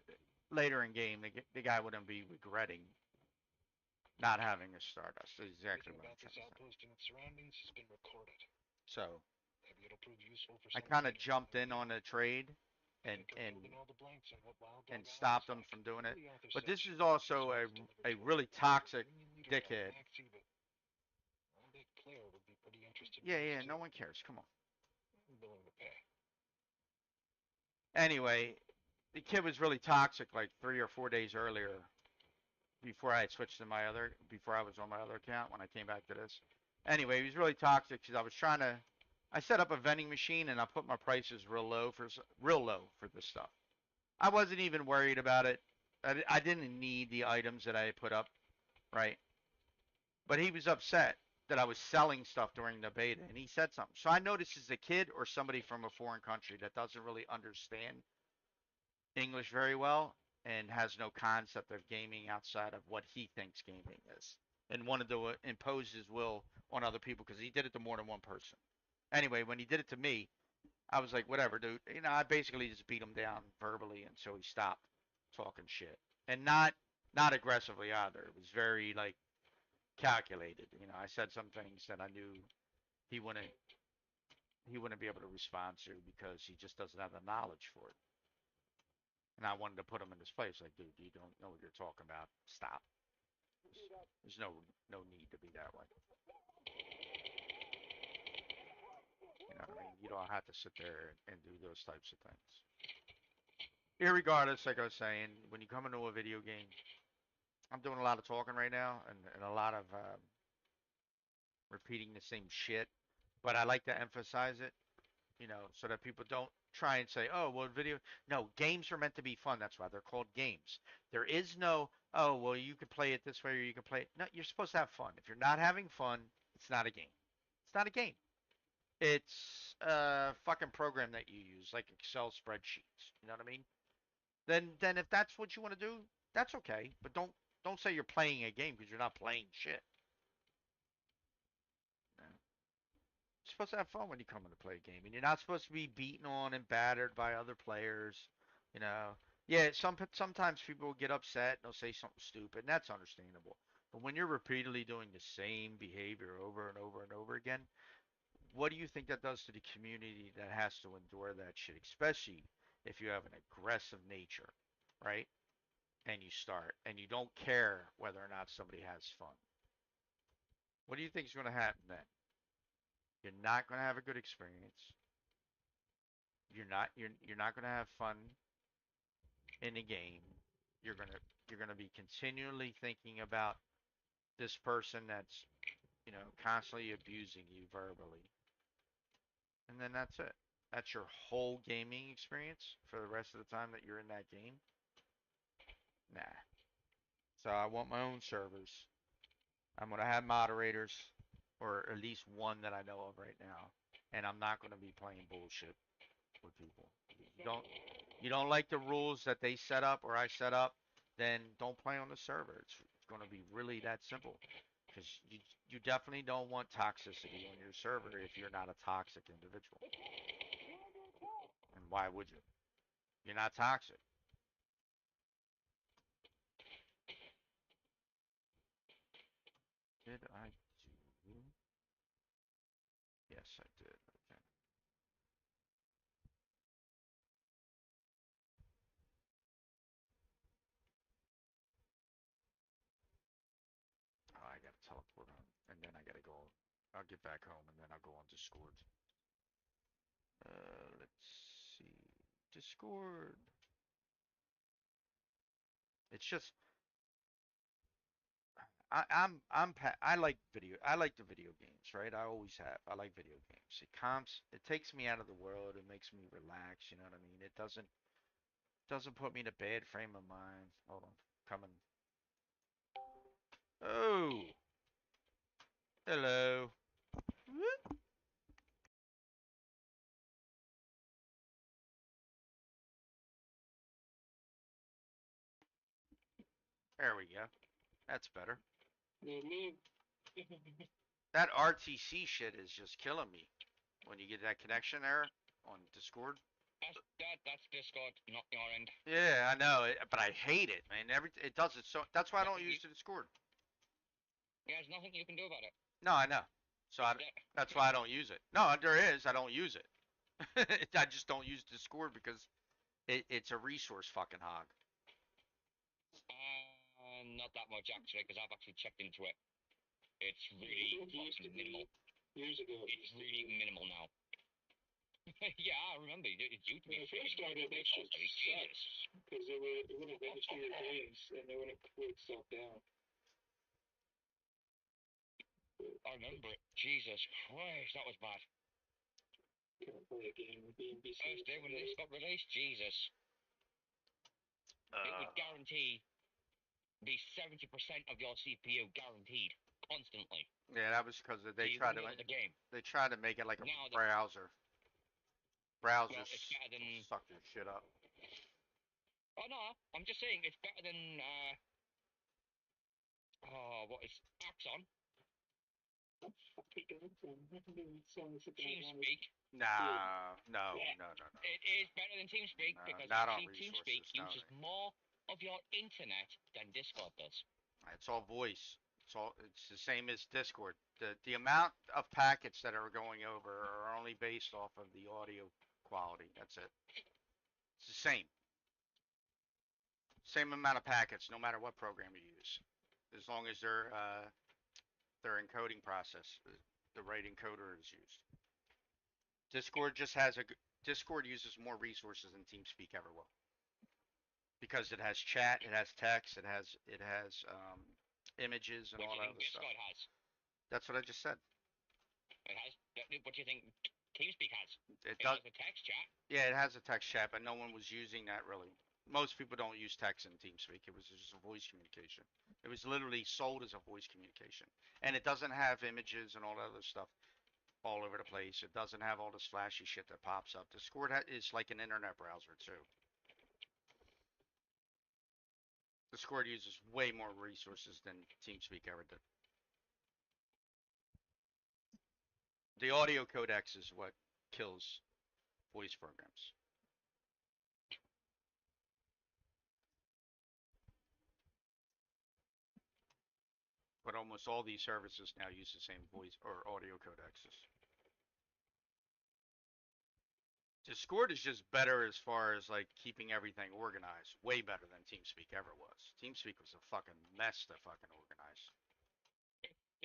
later in game the guy wouldn't be regretting not having a Stardust. That's exactly Everything what I'm about this trying to say. outpost and its surroundings has been recorded. So Maybe it'll prove useful for I someone kind of later. jumped in on a trade and Think of and filling all the blanks on what Wild and Dog Island stopped is them like. from doing it. The author But said this she is wants also these delivered a to really a local toxic union leader named dickhead. Maxie, but one big player would be pretty interested in Yeah, this yeah, too. no one cares. Come on. I'm willing to pay. Anyway, the kid was really toxic like 3 or 4 days earlier before I had switched to my other, before I was on my other account when I came back to this. Anyway, he was really toxic because I was trying to, I set up a vending machine and I put my prices real low for this stuff. I wasn't even worried about it. I didn't need the items that I had put up, right? But he was upset that I was selling stuff during the beta and he said something. So I noticed it's a kid or somebody from a foreign country that doesn't really understand English very well and has no concept of gaming outside of what he thinks gaming is and wanted to impose his will on other people because he did it to more than one person. Anyway, when he did it to me, I was like, whatever, dude. You know, I basically just beat him down verbally until he stopped talking shit. And not aggressively either. It was very like calculated. You know, I said some things that I knew he wouldn't he wouldn't be able to respond to because he just doesn't have the knowledge for it. And I wanted to put him in his place, like, dude, you don't know what you're talking about. Stop. There's no need to be that way. You know what I mean? You don't have to sit there and do those types of things. Irregardless, like I was saying, when you come into a video game, I'm doing a lot of talking right now and a lot of repeating the same shit, but I like to emphasize it, you know, so that people don't try and say, oh, well, video. No, games are meant to be fun. That's why they're called games. There is no, oh, well, you can play it this way or you can play it. No, you're supposed to have fun. If you're not having fun, it's not a game. It's not a game. It's a fucking program that you use, like Excel spreadsheets. You know what I mean? Then if that's what you want to do, that's okay. But don't say you're playing a game because you're not playing shit. You know? You're supposed to have fun when you come in to play a game, and you're not supposed to be beaten on and battered by other players. You know, yeah. Sometimes people will get upset and they'll say something stupid, and that's understandable. But when you're repeatedly doing the same behavior over and over and over again, what do you think that does to the community that has to endure that shit, especially if you have an aggressive nature, right? And you start and you don't care whether or not somebody has fun. What do you think is going to happen then? You're not going to have a good experience. You're not going to have fun in the game. You're going to be continually thinking about this person that's, you know, constantly abusing you verbally. And then that's it. That's your whole gaming experience for the rest of the time that you're in that game. Nah. So I want my own servers. I'm gonna have moderators, or at least one that I know of right now, and I'm not gonna be playing bullshit with people. You don't like the rules that they set up or I set up, then don't play on the server. It's gonna be really that simple. Because you definitely don't want toxicity on your server if you're not a toxic individual. And why would you? You're not toxic. Did I do? Yes, I did. Okay. Oh, I gotta teleport on, and then I gotta go. I'll get back home, and then I'll go on Discord. Let's see. Discord. It's just I like video. I like the video games, right? I always have. I like video games. It takes me out of the world. It makes me relax. You know what I mean? It doesn't put me in a bad frame of mind. Hold on, coming. Oh, hello. There we go. That's better. That RTC shit is just killing me when you get that connection error on Discord. That's Discord, not your end. Yeah, I know, but I hate it, man. It does it so. That's why I don't use the Discord. There's nothing you can do about it. No, I know. So that's why I don't use it. No, there is. I don't use it. I just don't use Discord because it's a resource fucking hog. Not that much actually, because I've actually checked into it. It's really fucking minimal. Years ago. It's really minimal now. Yeah, I remember. It used to be. When I first started, that shit sucked because it wouldn't register your games and it wouldn't pull itself down. I remember it. Jesus Christ, that was bad. Can't play a game with BNB. First day when this got released, Jesus. It would guarantee be 70% of your CPU guaranteed constantly. Yeah, that was because they so tried to the game. they tried to make it like a Now browser. Browsers well, it's better than. suck your shit up. Oh no, I'm just saying it's better than. What is Axon? TeamSpeak. Nah, no. It is better than TeamSpeak No, because not on actually resources, TeamSpeak no. uses more of your internet than Discord does. It's all voice. It's the same as Discord. The amount of packets that are going over are only based off of the audio quality. That's it. It's the same. Same amount of packets, no matter what program you use, as long as their encoding process, the right encoder is used. Discord uses more resources than TeamSpeak ever will because it has chat, it has text, it has images and What all do you that think other stuff. Discord has? That's what I just said. It has. What do you think TeamSpeak has? It It does. has a text chat. Yeah, it has a text chat, but no one was using that really. Most people don't use text in TeamSpeak. It was just a voice communication. It was literally sold as a voice communication, and it doesn't have images and all that other stuff all over the place. It doesn't have all this flashy shit that pops up. Discord is like an internet browser too. Discord uses way more resources than TeamSpeak ever did. The audio codecs is what kills voice programs. But almost all these services now use the same voice or audio codecs. Discord is just better as far as like keeping everything organized. Way better than TeamSpeak ever was. TeamSpeak was a fucking mess to fucking organize.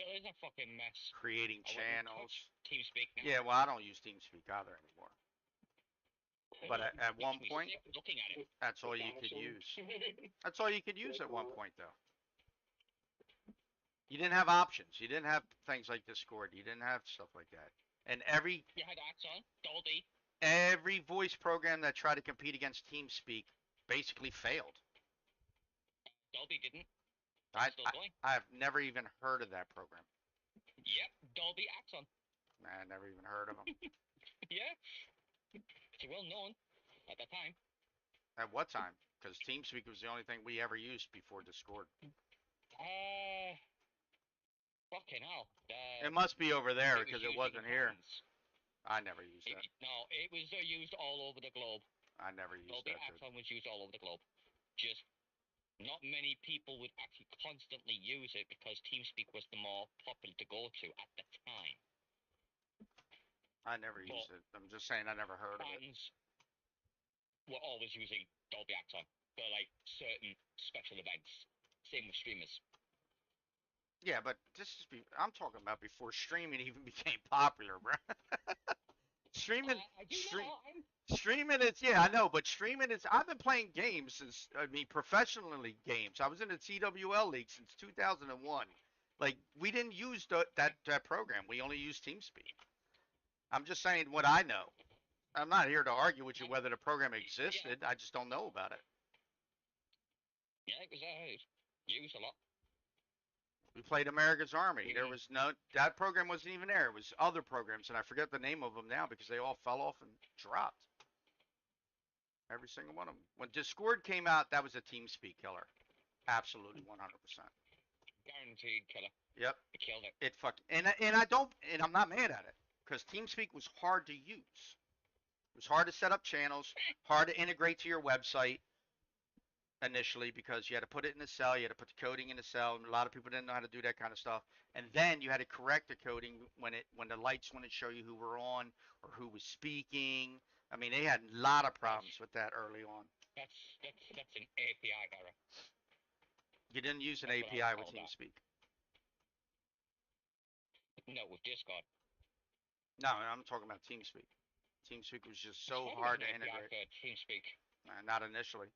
It is a fucking mess. Creating I wouldn't channels. touch TeamSpeak now. Yeah, well, I don't use TeamSpeak either anymore. But at one Makes me point, sick looking at it. that's all you could use. That's all you could use at one point, though. You didn't have options. You didn't have things like Discord. You didn't have stuff like that. And You had Axon, Dolby. every voice program that tried to compete against TeamSpeak basically failed. Dolby didn't. I Still going. I've never even heard of that program. Yep, Dolby Axon. I never even heard of them. Yeah. It's well known at the time. At what time? Because TeamSpeak was the only thing we ever used before Discord. Fucking hell. It must be over there was because it used in wasn't here. France. I never used that. No, it was used all over the globe. I never used Dolby that. Axon was used all over the globe. Just not many people would actually constantly use it because TeamSpeak was the more popular to go to at the time. I never used it. I'm just saying I never heard of it. Fans were always using Dolby Axon for like certain special events. Same with streamers. Yeah, but I'm talking about before streaming even became popular, bro. streaming, streaming is, yeah, I know, but streaming is, I've been playing games since, professionally games. I was in the TWL league since 2001. Like, we didn't use that program. We only used TeamSpeak. I'm just saying what I know. I'm not here to argue with you whether the program existed. I just don't know about it. Yeah, it was used a lot. We played America's Army. There was that program wasn't even there. It was other programs, and I forget the name of them now because they all fell off and dropped. Every single one of them. When Discord came out, that was a TeamSpeak killer. Absolutely, 100%. Guaranteed killer. Yep. It killed it. It fucking and I'm not mad at it because TeamSpeak was hard to use. It was hard to set up channels, hard to integrate to your website. initially because you had to put it in the cell, you had to put the coding in the cell, and a lot of people didn't know how to do that kind of stuff. And then you had to correct the coding when the lights wouldn't show you who were on or who was speaking. I mean, they had a lot of problems with that early on. That's an API error. You didn't use an That's what I API would with call that. TeamSpeak. No, with Discord. No, I'm talking about TeamSpeak. TeamSpeak was just so It's hard an to API integrate. for TeamSpeak. Not initially.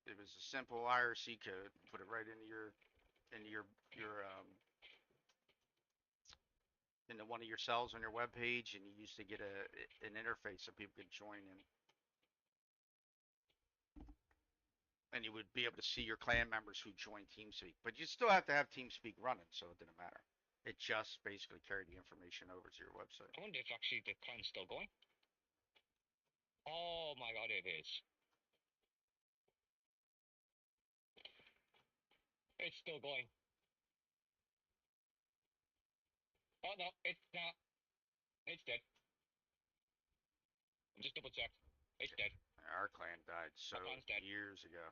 It was a simple IRC code. Put it right into into one of your cells on your web page, and you used to get an interface so people could join in. And you would be able to see your clan members who joined TeamSpeak. But you still have to have TeamSpeak running, so it didn't matter. It just basically carried the information over to your website. I wonder if actually the clan's still going. Oh my god, it is. It's still going. Oh no, it's not. It's dead. Just double checked. It's dead. Our clan died so dead. years ago.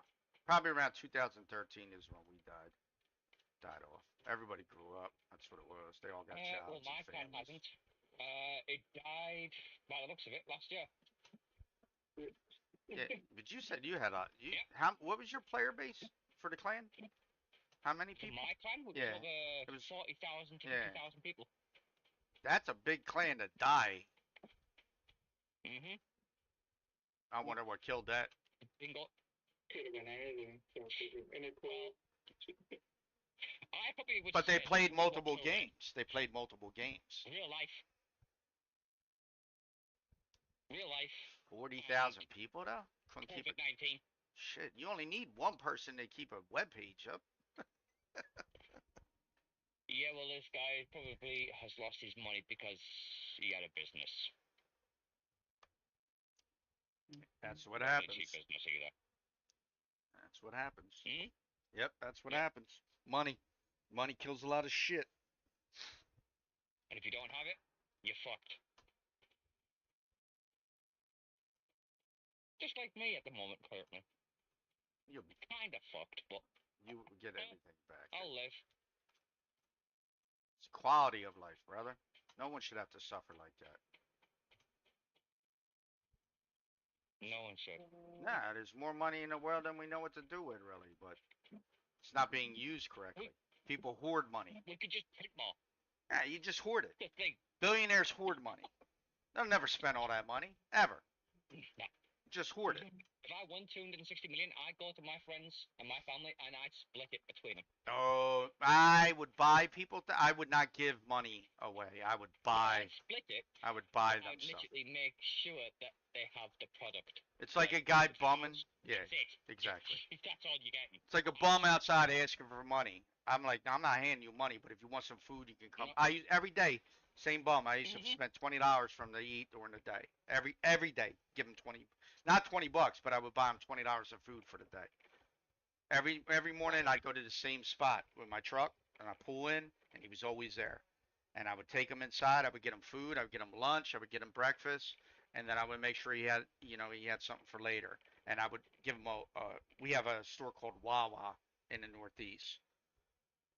Probably around 2013 is when we died off. Everybody grew up. That's what it was. They all got jobs. Well, my clan hasn't. It died by the looks of it last year. Yeah, but you said you had Yeah. what was your player base for the clan? How many For people? my clan, we Yeah. over It was 40,000 to yeah. 50,000 people. That's a big clan to die. Mhm. I wonder what killed that. Bingo. Could have been anything. So inequality. I probably would. But they say played that's what multiple killed it. games. They played multiple games. Real life. Real life. 40,000 people though? Couldn't keep it. COVID-19. Shit, you only need one person to keep a web page up. Yeah, well, this guy probably has lost his money because he had a business. That's what Not a happens. cheap business either. That's what happens. Hmm? Yep, that's what Yep. happens. Money. Money kills a lot of shit. And if you don't have it, you're fucked. Just like me at the moment, currently. You'll be Kinda fucked, but you will get everything back. I'll live. It's quality of life, brother. No one should have to suffer like that. No one should. Nah, there's more money in the world than we know what to do with, really, but it's not being used correctly. People hoard money. We could just print more. Yeah, you just hoard it. The thing. Billionaires hoard money. They'll never spend all that money, ever. Nah. Just hoard it. If I won 260 million, I'd go to my friends and my family and I'd split it between them. Oh, I would buy people. I would not give money away. I would buy. I'd split it. I would buy them I'd stuff. literally make sure that they have the product. It's like a guy bumming. Yeah, That's it. exactly. That's all you're getting. It's like a bum outside asking for money. I'm like, no, I'm not handing you money, but if you want some food, you can come. Yeah. I use every day, same bum. I used to Mhm. spend $20 from to eat during the day. Every day, give him 20, not $20, but I would buy him $20 of food for the day. Every morning, I'd go to the same spot with my truck, and I pull in, and he was always there. And I would take him inside. I would get him food. I would get him lunch. I would get him breakfast, and then I would make sure he had, he had something for later. And I would give him we have a store called Wawa in the Northeast,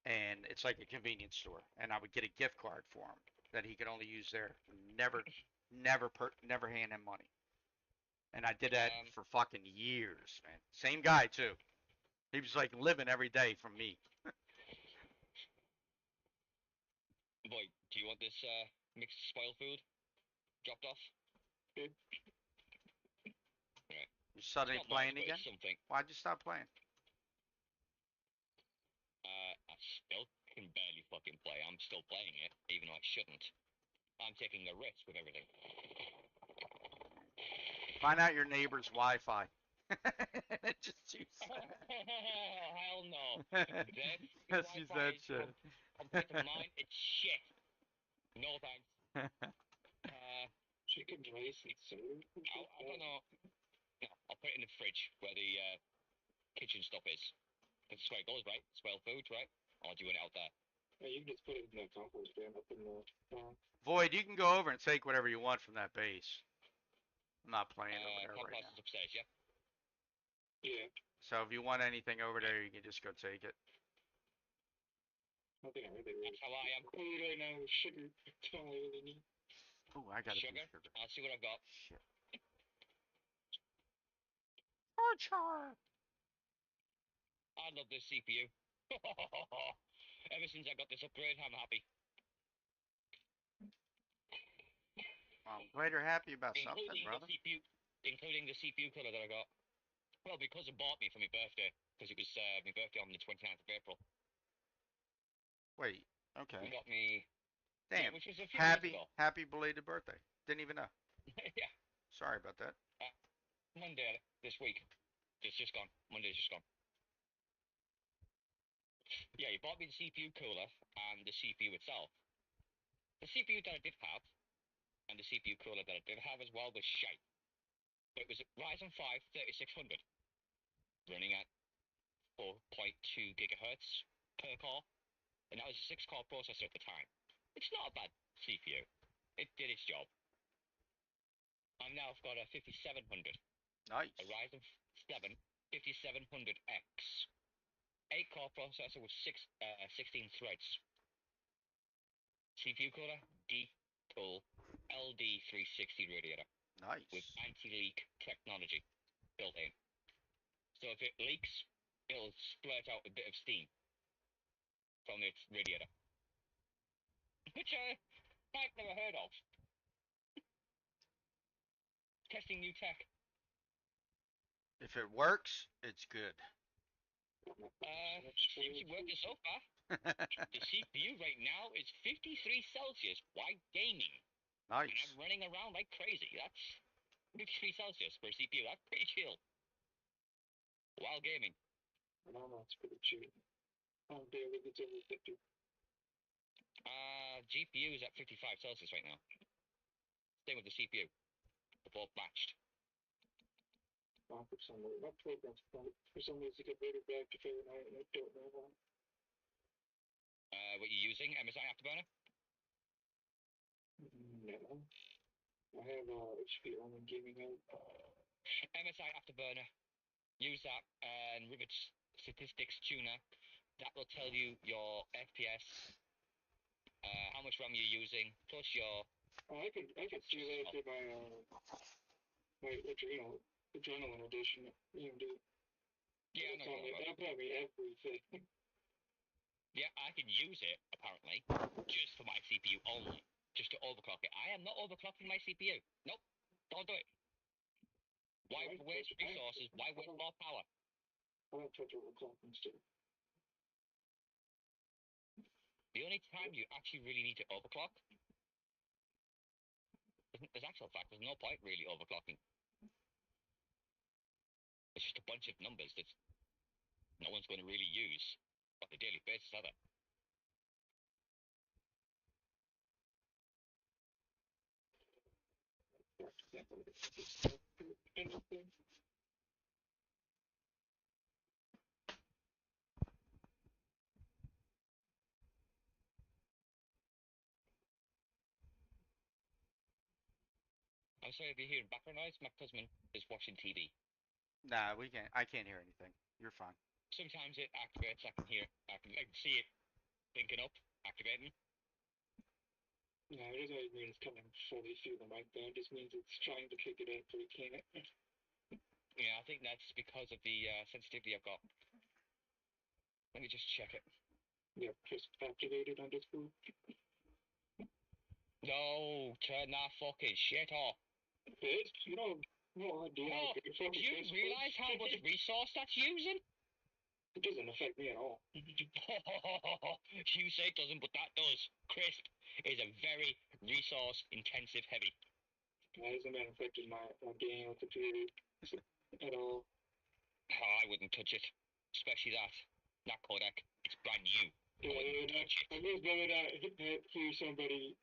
and it's like a convenience store. And I would get a gift card for him that he could only use there. Never hand him money. And I did that for fucking years, man. Same guy too. He was like living every day from me. Boy, do you want this mixed spoil food dropped off? Good. Right. You suddenly It's not playing much, but again? it's something. Why'd you stop playing? I still can barely fucking play. I'm still playing it, even though I shouldn't. I'm taking a risk with everything. Find out your neighbor's Wi-Fi. Just use that. Hell no. Just use that shit. Compared to mine, it's shit. No thanks. Chicken rice and soda. I don't know. No, I'll put it in the fridge where the kitchen stuff is. That's where it goes, right? Spoil foods, right? Or do you want it out there? Yeah, you can just put it in the compost bin up in the Void, you can go over and take whatever you want from that base. I'm not playing over there right Compost now. is upstairs, yeah? Yeah, So if you want anything over there, you can just go take it. I think I really That's how I am. food right now with sugar. That's all I really need. Oh, I got a Sugar. beef sugar. I'll see what I've got. Shit. Archer. I love this CPU. Ever since I got this upgrade, I'm happy. I'm glad you're happy about something, Including brother. the CPU color that I got. Well, because it bought me for my birthday, because it was my birthday on the 29th of April. Wait. It Okay. got me, yeah, Damn. which was a few years ago. Happy belated birthday. Didn't even know. Yeah, Sorry about that. Monday this week. It's just gone. Monday's just gone. Yeah, he bought me the CPU cooler and the CPU itself. The CPU that I did have, and the CPU cooler that I did have as well was shite. It was a Ryzen 5 3600, running at 4.2 gigahertz per core, and that was a 6-core processor at the time. It's not a bad CPU. It did its job. I've now got a 5700, Nice. a Ryzen 7 5700X, 8-core processor with 16 threads. CPU cooler, D-Pull LD360 radiator with Nice. anti-leak technology built in. So if it leaks, it'll splurt out a bit of steam from its radiator, which I've never heard of. Testing new tech. If it works, it's good. Seems to be working so far. The CPU right now is 53 Celsius while gaming. And Nice. I'm running around like crazy. That's 53 Celsius for a CPU. That's pretty chill. While gaming. I don't know, it's pretty cheap. On daily, it's over 50. GPU is at 55 Celsius right now. Same with the CPU. They're both matched. For some reason, my program's for some reason get rated back to Fahrenheit, and I don't know why. What you using? MSI Afterburner? No. I have HP only gaming out. MSI Afterburner. Use that and Rivet Statistics Tuner. That will tell you your FPS, how much RAM you're using, plus your. Oh, I could see that through my adrenaline edition. EMD. Yeah, I know what you're on about. That'll tell me everything. Yeah, I can use it apparently just for my CPU only, just to overclock it. I am not overclocking my CPU. Nope, don't do it. Why waste resources? Why waste more power? I don't touch overclocking stuff. The only time you actually really need to overclock, there's actual fact, there's no point really overclocking. It's just a bunch of numbers that no one's going to really use on a daily basis, are they? Anything. I'm sorry if you're hearing background noise. My husband is watching TV. Nah, we can't. I can't hear anything. You're fine. Sometimes it activates. I can hear. I can see it blinking up, activating. No, it doesn't always mean it's coming fully through the mic though. It just means it's trying to kick it in, but it can't. Yeah, I think that's because of the sensitivity I've got. Let me just check it. Yeah, just activated underscore. No, turn that fucking shit off. Bitch, you don't know how to do Oh, it. do you realise how much resource that's using? It doesn't affect me at all. You say it doesn't, but that does. Crisp is a very resource intensive heavy. That hasn't been affecting my game or computer at all. Oh, I wouldn't touch it. Especially that codec. It's brand new. Yeah, I'd much rather not hear somebody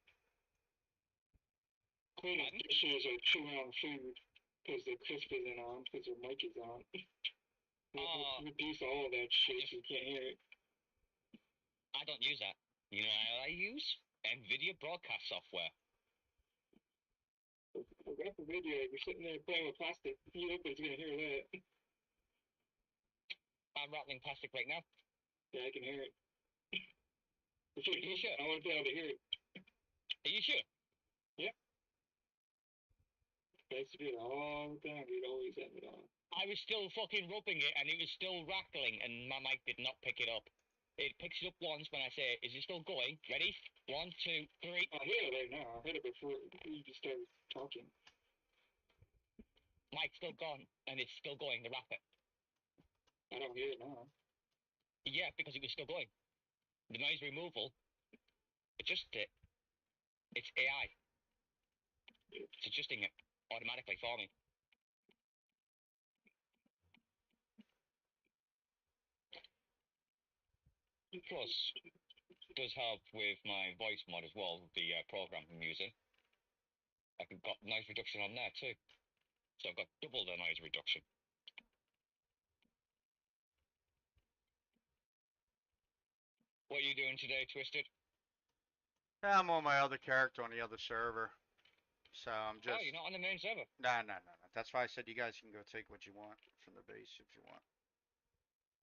cleaning Pardon? dishes or chewing on food because their crisp isn't on, because their mic is on. Reduce all of that shit so you can't hear it. I don't use that. You know what I use? NVIDIA broadcast software. I got the video, you're sitting there playing with plastic, nobody's gonna hear that. I'm rattling plastic right now. Yeah, I can hear it. Are you sure? I want to be able to hear it. Are you sure? Yeah. I used to do it all the time. We'd always have it on. I was still fucking rubbing it and it was still rattling and my mic did not pick it up. It picks it up once when I say, is it still going? Ready? 1, 2, 3. I hear it right now. I heard it before you just started talking. Mic's still gone and it's still going, the rapper. I don't hear it now. Yeah, because it was still going. The noise removal, adjusted it. It's AI. It's adjusting it automatically for me. Plus, it does have with my voice mod as well, the program I'm using. I've got noise reduction on there too. So I've got double the noise reduction. What are you doing today, Twisted? I'm on my other character on the other server. So I'm Oh, just. you're not on the main server? Nah. That's why I said you guys can go take what you want from the base if you want.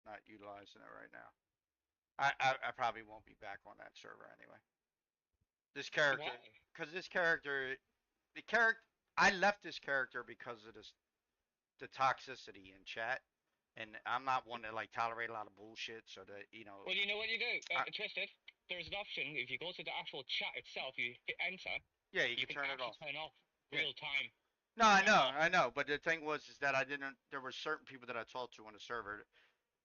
Not utilizing it right now. I probably won't be back on that server anyway. This character, Why? because this character, the character, I left this character because of this, the toxicity in chat, and I'm not one to like tolerate a lot of bullshit. So that Well, you know what you do, I, Twisted? There's an option, if you go to the actual chat itself, you hit enter, yeah, you you can can turn it actually off. turn off Yeah. real time. No, I know. But the thing was, is that I didn't. There were certain people that I talked to on the server,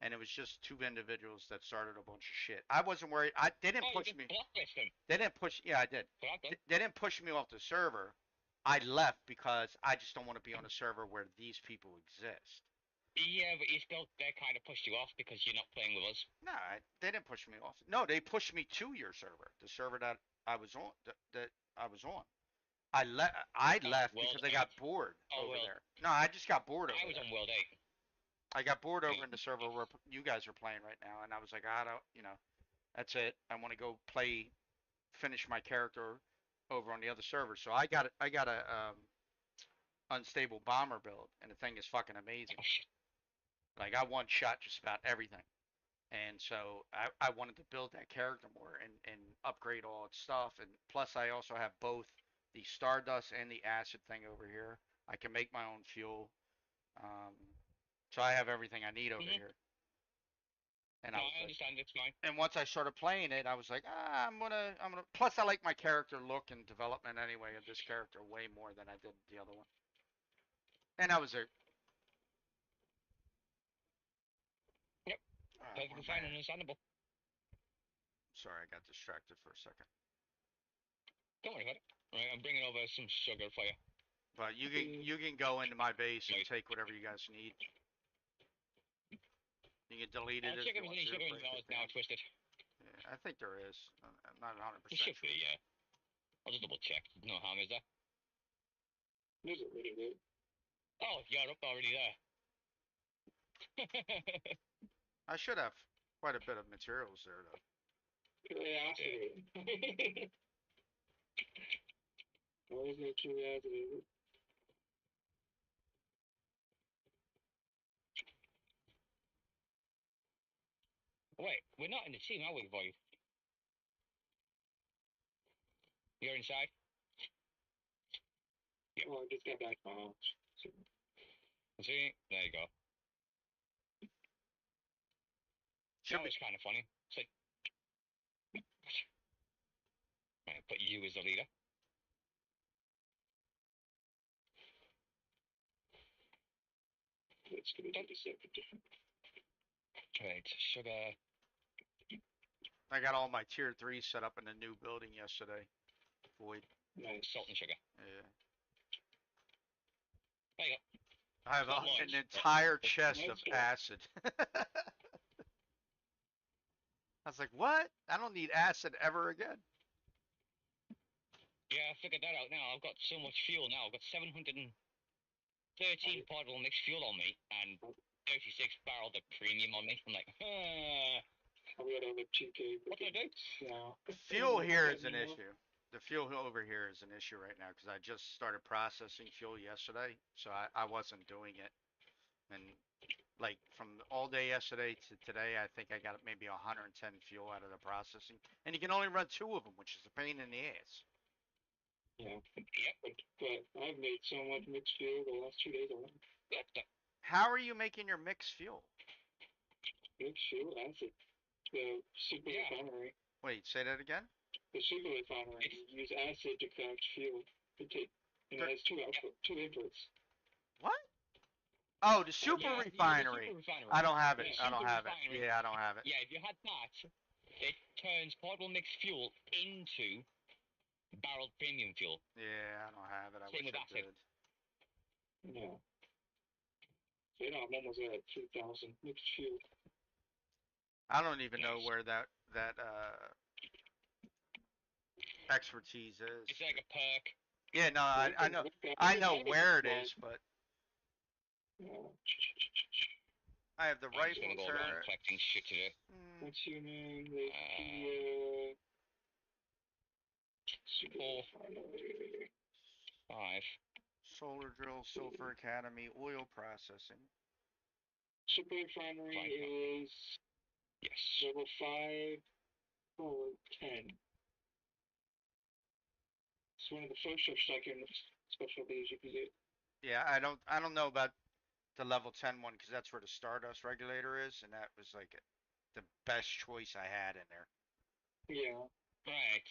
and it was just two individuals that started a bunch of shit. I wasn't worried. They didn't Oh, you push just me. blacklist them. They didn't push. Yeah, I did. So I've done. They didn't push me off the server. I left because I just don't want to be on a server where these people exist. Yeah, but they kind of pushed you off because you're not playing with us. No, they didn't push me off. No, they pushed me to your server, the server that I was on. That I was on. I left World because I 8. got bored Oh, over World. there. No, I just got bored over I was there. on World 8. I got bored over in the server where you guys are playing right now, and I was like, I don't, that's it. I want to go play, finish my character over on the other server. So I got a unstable bomber build, and the thing is fucking amazing. Oh, shit. Like I one shot just about everything, and so I wanted to build that character more and upgrade all its stuff, and plus I also have both the stardust and the acid thing over here. I can make my own fuel, um, so I have everything I need over here. And I No, was I like, understand. It's fine. and once I started playing it, I was like, I'm gonna. Plus, I like my character look and development anyway of this character way more than I did the other one. And that was it. Yep. All right, where Perfectly am I fine and at? understandable. Sorry, I got distracted for a second. Don't worry about it. Right, I'm bringing over some sugar for you. But you can go into my base and take whatever you guys need. You can delete it I'll if check if you there's want any to. sugar in Break yours it now, down. Twisted. Yeah, I think there is. I'm not 100% There should sure. be, yeah. I'll just double check. No harm, is there? There's a little bit. Oh, you're up already there. I should have quite a bit of materials there though. Curiosity. Always got curiosity. Wait, we're not in the team, are we, boy? You're inside? Yeah. Oh, I just got back to my house. So, See? There you go. Should That be. was kind of funny. So, right, put you as the leader. it's gonna do something different. Right, sugar. I got all my tier 3s set up in the new building yesterday. Void. Nice. Salt and sugar. Yeah. There you go. I have Not an much, entire but chest of acid. I was like, what? I don't need acid ever again. yeah, I figured that out now. I've got so much fuel now. I've got 713 portable mixed fuel on me and 36 barrels of premium on me. I'm like, I'm gonna have a 2K. what do I do? Now. Fuel here is an issue. The fuel over here is an issue right now because I just started processing fuel yesterday, so I wasn't doing it. And Like from all day yesterday to today, I think I got maybe 110 fuel out of the processing, and you can only run 2 of them, which is a pain in the ass. Yeah. Yep. But I've made so much mixed fuel the last 2 days alone. How are you making your mixed fuel? Mixed fuel acid. The super refinery. Wait, say that again. The super refinery use acid to craft fuel. And it has two inputs. What? Oh, the super Yeah, refinery. the super refinery. I don't have it. Yeah. I don't Super have it. refinery. Yeah, I don't have it. Yeah, if you had that, it turns portable mixed fuel into barreled premium fuel. Yeah, I don't have it. I Same wish with I acid. did. No. So, I'm almost at 2,000 mixed fuel. I don't even know Nice. where that expertise is. It's like a perk. Yeah, no, I know where it is, but I have the I'm just rifle gonna go around turret. collecting shit today. What's your name? Super Four. refinery. 5. Solar drill, sulfur academy, oil processing. Super refinery is Yes. level 5 or 10. It's one of the first second specialties you can get. Yeah, I don't know about the level 10 one because that's where the Stardust regulator is, and that was like the best choice I had in there. Yeah. Right.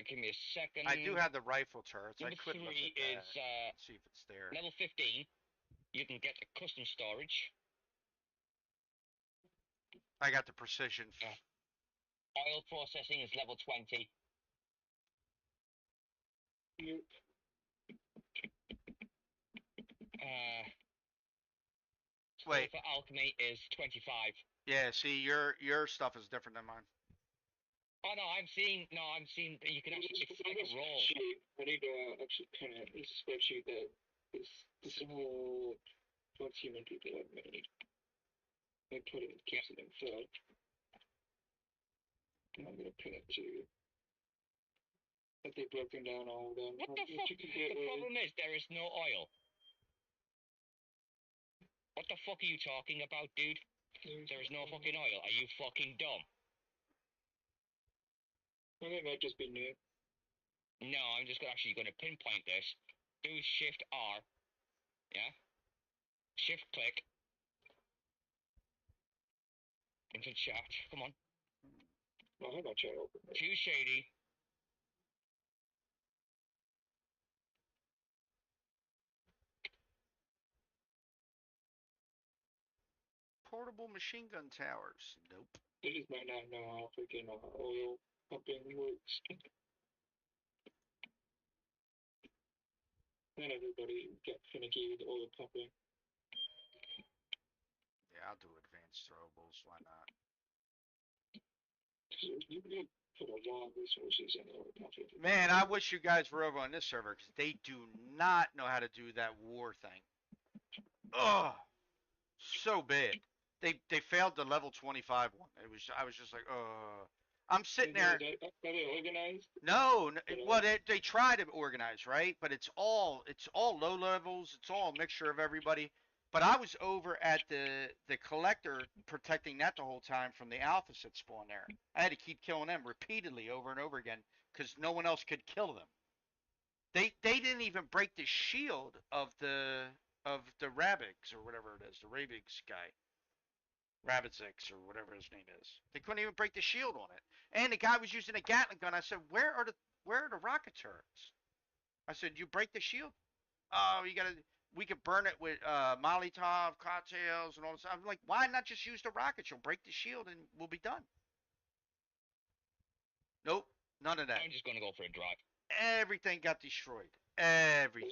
Give me a second. I do have the rifle turrets. Number I could look 3 at that. is See if it's there. level 15. You can get the custom storage. I got the precision. Oil processing is level 20. Yep. Wait. Sulfur alchemy is 25. Yeah, see, your stuff is different than mine. Oh no, I'm seeing you can actually it's like a roll. I need to actually pin it. This spreadsheet that this whole what's human people have made. I put it in keeps it in Phil. And I'm gonna pin it to that they've broken down all of them. What the fuck? The problem is there is no oil. What the fuck are you talking about, dude? There is no fucking oil. Are you fucking dumb? I think it might just be new. No, I'm just actually going to pinpoint this. Do Shift R. Yeah? Shift click. Into chat. Come on. Well, how about chat open? Too shady. Portable machine gun towers. Nope. They just might not know how freaking oil pumping works. Not everybody get finicky with oil pumping. Yeah, I'll do advanced throwables. Why not? You can put a lot of resources in oil pumping. Man, I wish you guys were over on this server because they do not know how to do that war thing. Ugh, so bad. They failed the level 25 one. I was just like, I'm sitting there. Are they organized? No, well they try to organize, right? But it's all low levels. It's all a mixture of everybody. But I was over at the collector protecting that the whole time from the alphas that spawned there. I had to keep killing them repeatedly over and over again because no one else could kill them. They didn't even break the shield of the Rabbigs or whatever it is, the Rabigs guy. Rabbitsix or whatever his name is. They couldn't even break the shield on it. And the guy was using a Gatling gun. I said, where are the rocket turrets? I said, you break the shield? Oh, we could burn it with Molotov cocktails and all this. I'm like, why not just use the rockets? You'll break the shield and we'll be done. Nope, none of that. I'm just gonna go for a drive. Everything got destroyed. Everything.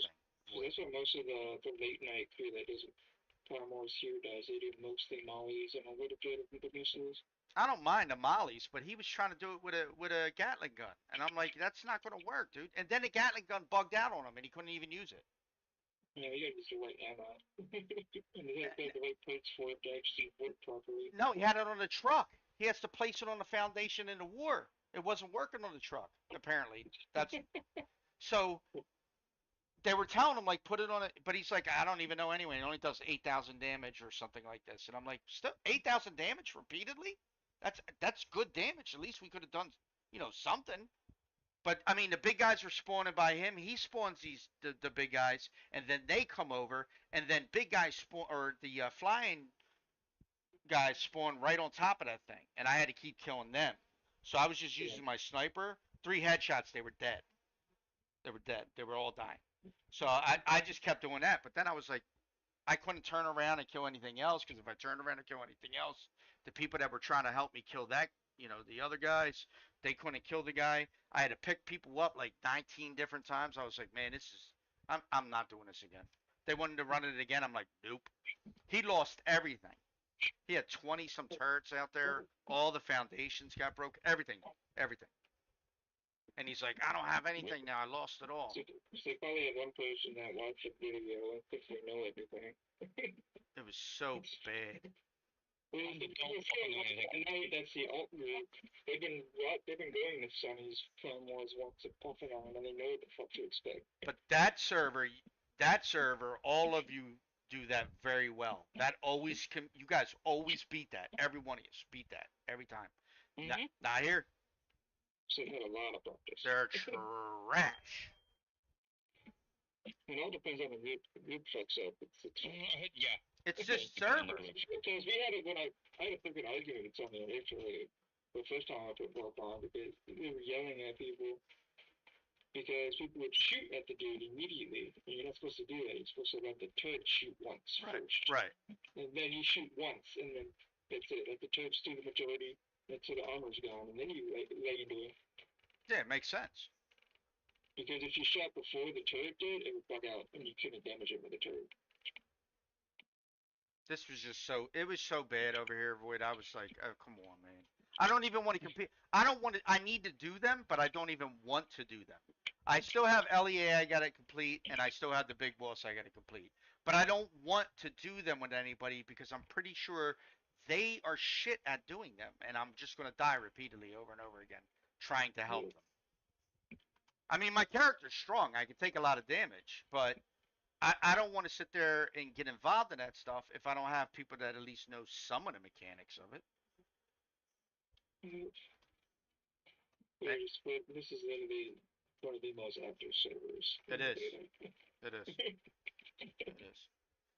So that's what most of the late night crew that does Paramore's here does. They do mostly mollies and a little bit of the missiles. I don't mind the mollies, but he was trying to do it with a Gatling gun, and I'm like, that's not going to work, dude. And then the Gatling gun bugged out on him, and he couldn't even use it. Yeah, you gotta use the right ammo. And they have to have the right plates for it to actually work properly. No, he had it on the truck. He has to place it on the foundation in the war. It wasn't working on the truck, apparently. That's so. they were telling him like put it on it, but he's like I don't even know anyway. It only does 8,000 damage or something like this, and I'm like still 8,000 damage repeatedly. That's good damage. At least we could have done something. But I mean the big guys are spawning by him. He spawns the big guys, and then they come over, and then big guys spawn or the flying guys spawn right on top of that thing, and I had to keep killing them. So I was just Yeah. using my sniper. 3 headshots, they were dead. They were dead. They were all dying. So I just kept doing that. But then I was like, I couldn't turn around and kill anything else because if I turned around and kill anything else, the people that were trying to help me kill that, the other guys, they couldn't kill the guy. I had to pick people up like 19 different times. I was like, man, I'm not doing this again. They wanted to run it again. I'm like, nope. He lost everything. He had 20 some turrets out there. All the foundations got broke. Everything, everything. And he's like, I don't have anything now. I lost it all. So they probably have one person that watched the video and thinks they know everything. It was so bad. Well, now that's the alt group. They've been going to Sonny's Clone Wars once off and on, and they know what the fuck to expect. But that server, all of you do that very well. That always you guys always beat that. Every one of you beat that every time. Not here. So they had a lot of practice. They're trash. It all depends on the group fucks up. Yeah. It's just servers. Because we had it when I had a freaking argument with Sonny actually the first time I put Warp on because they were yelling at people because people would shoot at the dude immediately. And you're not supposed to do that. You're supposed to let the turret shoot once first. Right. And then you shoot once, and then that's it. Let the turrets do the majority until the armor's gone, and then you lay into it. Yeah, it makes sense. Because if you shot before the turret did, it would bug out, and you couldn't damage it with the turret. This was just it was so bad over here, Void. I was like, oh, come on, man. I don't even want to compete. I need to do them, but I don't even want to do them. I still have LEA I got to complete, and I still have the big boss I got to complete. But I don't want to do them with anybody because I'm pretty sure they are shit at doing them, and I'm just going to die repeatedly over and over again trying to help them. I mean, my character's strong. I can take a lot of damage, but I don't want to sit there and get involved in that stuff if I don't have people that at least know some of the mechanics of it. This is literally one of the most active servers. It is. It is. It is.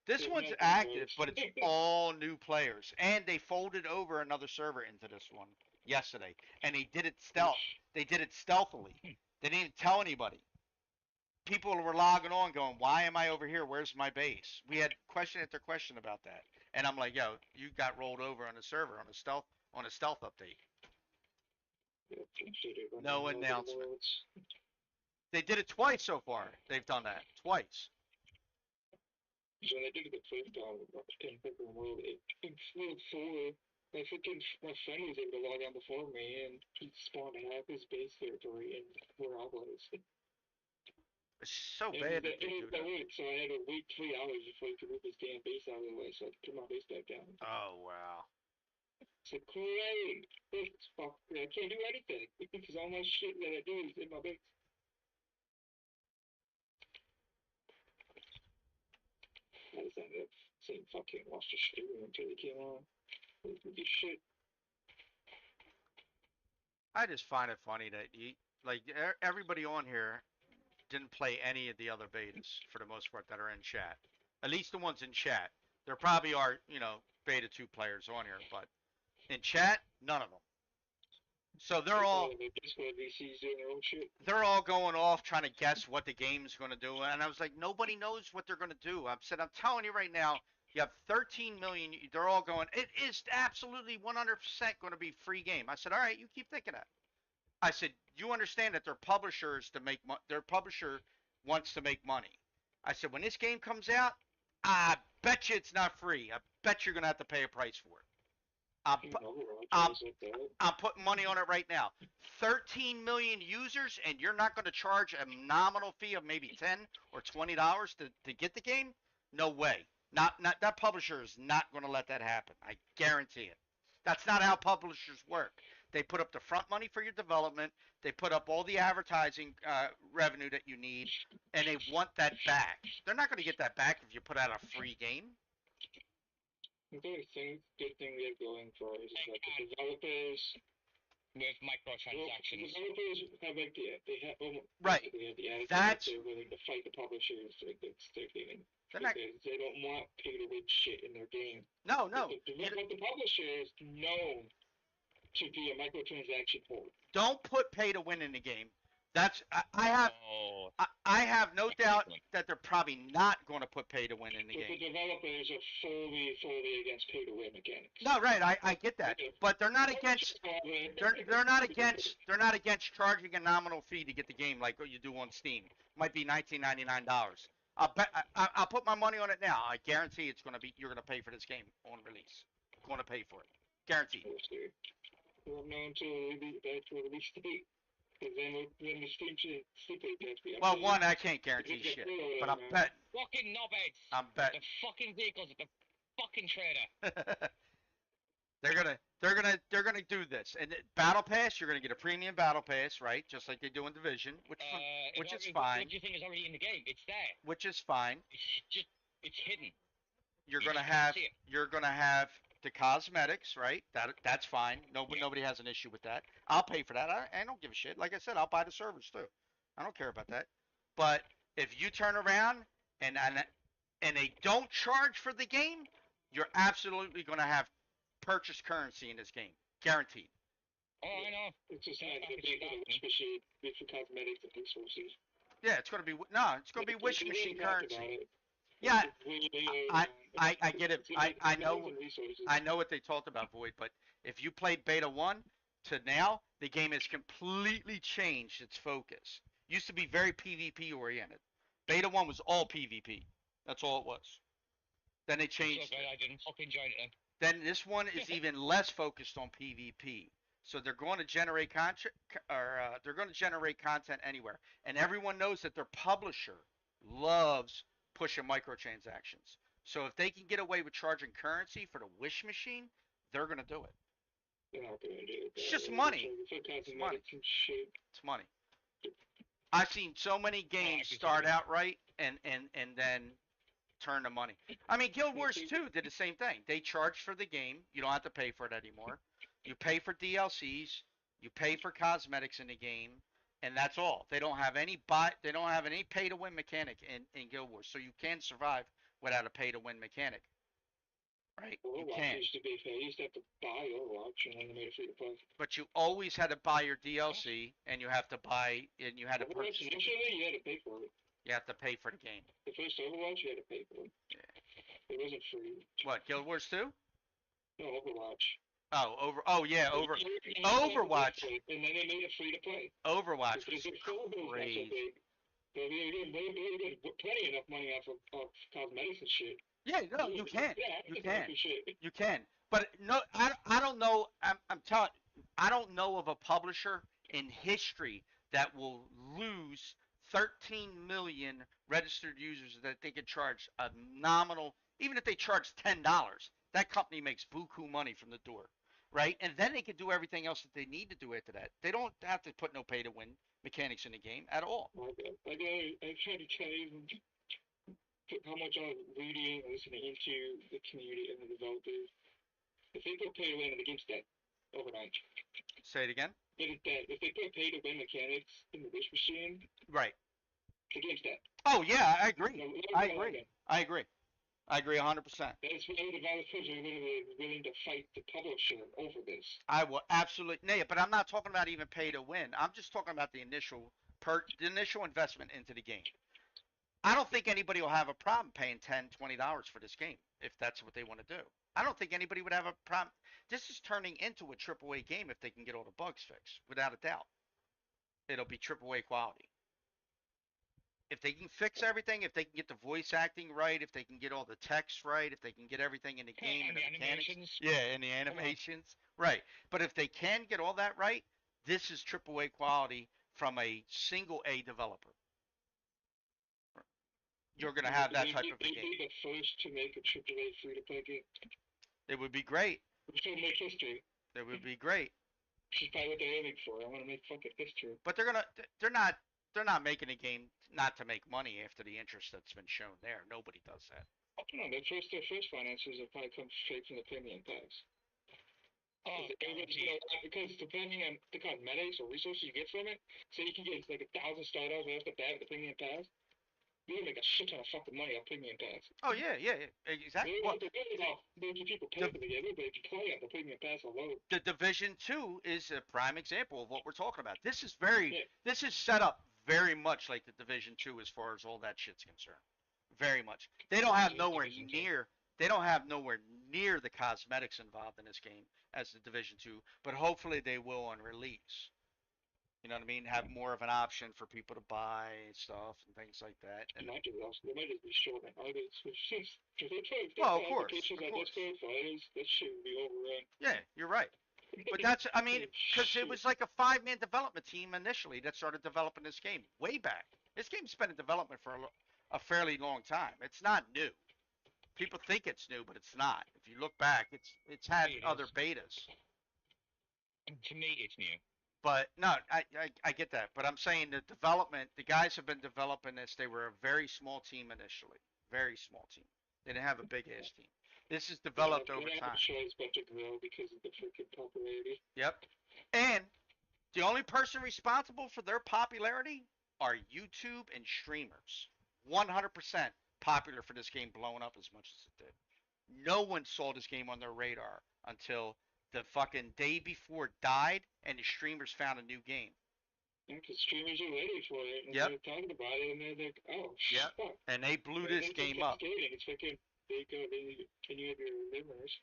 This one's active, but it's all new players, and they folded over another server into this one yesterday, and they did it stealth. They did it stealthily. They didn't tell anybody. People were logging on going, why am I over here? Where's my base? We had question after question about that. And I'm like, yo, you got rolled over on the server on a stealth update. No announcement. They did it twice so far. They've done that. Twice. So when they did it the first time, in freaking world, it exploded forward. My friend was able to log on before me, and he spawned half his base territory in where I was. It's so bad that they do that. So I had to wait 3 hours before he could move his damn base out of the way, so I could put my base back down. Oh, wow. It's like, great! Fuck, I can't do anything, because all my shit that I do is in my base. I just ended up saying fucking watch the stream until he came on. It would be shit. I just find it funny that everybody on here didn't play any of the other betas for the most part that are in chat. At least the ones in chat. There probably are, beta 2 players on here, but in chat, none of them. So they're all going off trying to guess what the game's going to do, and I was like, nobody knows what they're going to do. I'm telling you right now, you have 13 million. They're all going, it is absolutely 100% going to be free game. I said, all right, you keep thinking that. I said, you understand that their publisher wants to make money. I said, when this game comes out, I bet you it's not free. I bet you're going to have to pay a price for it. I'm putting money on it right now. 13 million users, and you're not going to charge a nominal fee of maybe $10 or $20 to get the game? No way. Not that publisher is not going to let that happen. I guarantee it. That's not how publishers work. They put up the front money for your development. They put up all the advertising revenue that you need, and they want that back. They're not going to get that back if you put out a free game. The only good thing we have going for us is that the developers with microtransactions. Developers have like they have Right. they have the attitude That's that they're willing to fight the publishers like they're getting. not, They don't want pay to win shit in their game. no. But the publisher is known to be a microtransaction whore. Don't put pay to win in the game. That's I have no doubt that they're probably not going to put pay to win in the game. The developers are fully against pay to win mechanics. No, right, I get that, but they're not against they're not against charging a nominal fee to get the game like what you do on Steam. Might be $19.99. I'll put my money on it now. I guarantee you're gonna pay for this game on release. Going to pay for it, guaranteed. Well, no, until release date. Then the Steam well, one, I can't guarantee shit, but I'm betting. Fucking knobheads. I'm betting. The fucking vehicles at the fucking trader. They're gonna do this, and Battle Pass. You're gonna get a premium Battle Pass, right? Just like they do in Division, which is fine. What do you think is already in the game? It's there. Which is fine. It's hidden. You're gonna have the cosmetics, right? That's fine. Nobody has an issue with that. I'll pay for that. I don't give a shit. Like I said, I'll buy the servers too. I don't care about that. But if you turn around and they don't charge for the game, you're absolutely gonna have purchase currency in this game, guaranteed. Oh, I know. It's just not the wish machine for cosmetics and resources. Yeah, it's gonna be wish machine currency. Yeah, I get it. I know what they talked about, Void. But if you played Beta 1 to now, the game has completely changed its focus. Used to be very PvP oriented. Beta 1 was all PvP. That's all it was. Then they changed. I didn't fucking join it. Then this one is even less focused on PvP. So they're going to generate content, anywhere, and everyone knows that their publisher loves pushing microtransactions. So if they can get away with charging currency for the wish machine, they're going to do it. They're not going to do it. It's just money. It's money. It's money. I've seen so many games start out right and then turn to money. I mean, Guild Wars 2 did the same thing. They charged for the game. You don't have to pay for it anymore. You pay for DLCs. You pay for cosmetics in the game. And that's all. They don't have any pay to win mechanic in Guild Wars, so you can survive without a pay to win mechanic. Right? You can. Used to be fair. You used to have to buy Overwatch and then they made it free to play. But you always had to buy your DLC, and you had to purchase. Initially, you had to pay for it. You have to pay for the game. The first Overwatch, you had to pay for it. Yeah. It wasn't free. What, Guild Wars 2? No, Overwatch. Overwatch. And then they made it free to play. Overwatch was crazy. They made plenty enough money off of cosmetics and shit. Yeah, no, you can. You can. But no, I don't know. I'm telling. I don't know of a publisher in history that will lose 13 million registered users that they could charge a nominal. Even if they charge $10, that company makes buku money from the door, right? And then they can do everything else that they need to do after that. They don't have to put no pay to win mechanics in the game at all. I tried to tell you how much I was reading and listening into the community and the developers. If they put pay to win in the game's dead overnight. Say it again. It is dead. If they put pay to win mechanics in the wish machine, right, the game's dead. Oh yeah, I agree. I agree 100%. That's why the developers are willing to fight the publisher over this. I will absolutely, but I'm not talking about even pay to win. I'm just talking about the initial investment into the game. I don't think anybody will have a problem paying $10, $20 for this game if that's what they want to do. I don't think anybody would have a problem. This is turning into a AAA game if they can get all the bugs fixed, without a doubt. It'll be AAA quality. If they can fix everything, if they can get the voice acting right, if they can get all the text right, if they can get everything in the game and the mechanics, and the animations, right. But if they can get all that right, this is AAA quality from a single A developer. You're going to have that type of a game. They'd be the first to make a AAA free-to-play game. It would be great. Which would make history. It would be great. Which is probably what they're aiming for. I want to make fucking history. But they're not making a game not to make money after the interest that's been shown there. Nobody does that. I don't know. Their first finances will probably come straight from the premium pass. Oh, Because depending on the cosmetics or resources you get from it, say you can get like 1,000 startups right off the bat with the premium pass, you can make a shit ton of fucking money on premium pass. Oh yeah, exactly. Well, Really about making people pay for the game, but if you play on the premium pass alone. the Division 2 is a prime example of what we're talking about. This is Yeah. this is set up very much like the Division 2 as far as all that shit's concerned. Very much. They don't have nowhere near the cosmetics involved in this game as the Division 2, but hopefully they will on release. You know what I mean? Have more of an option for people to buy stuff and things like that. They And might just be short on artists. If they well, of put course, applications of on course. Discord for artists, that shit would be overrun. Yeah, you're right. But that's, I mean, because it was like a 5-man development team initially that started developing this game way back. This game's been in development for a fairly long time. It's not new. People think it's new, but it's not. If you look back, it's had other betas. To me, it's new. But no, I get that. But I'm saying the development, the guys have been developing this. They were a very small team initially, very small team. They didn't have a big ass team. This is developed over They have time. a choice but to grow because of the freaking popularity. Yep. And the only person responsible for their popularity are YouTube and streamers. 100% popular for this game blowing up as much as it did. No one saw this game on their radar until the fucking day before it died and the streamers found a new game. Yeah, because streamers are ready for it, and Yep. they're talking about it, and they're like, oh, Yep. fuck. And they blew this game up. It's fucking, can you have your limbers?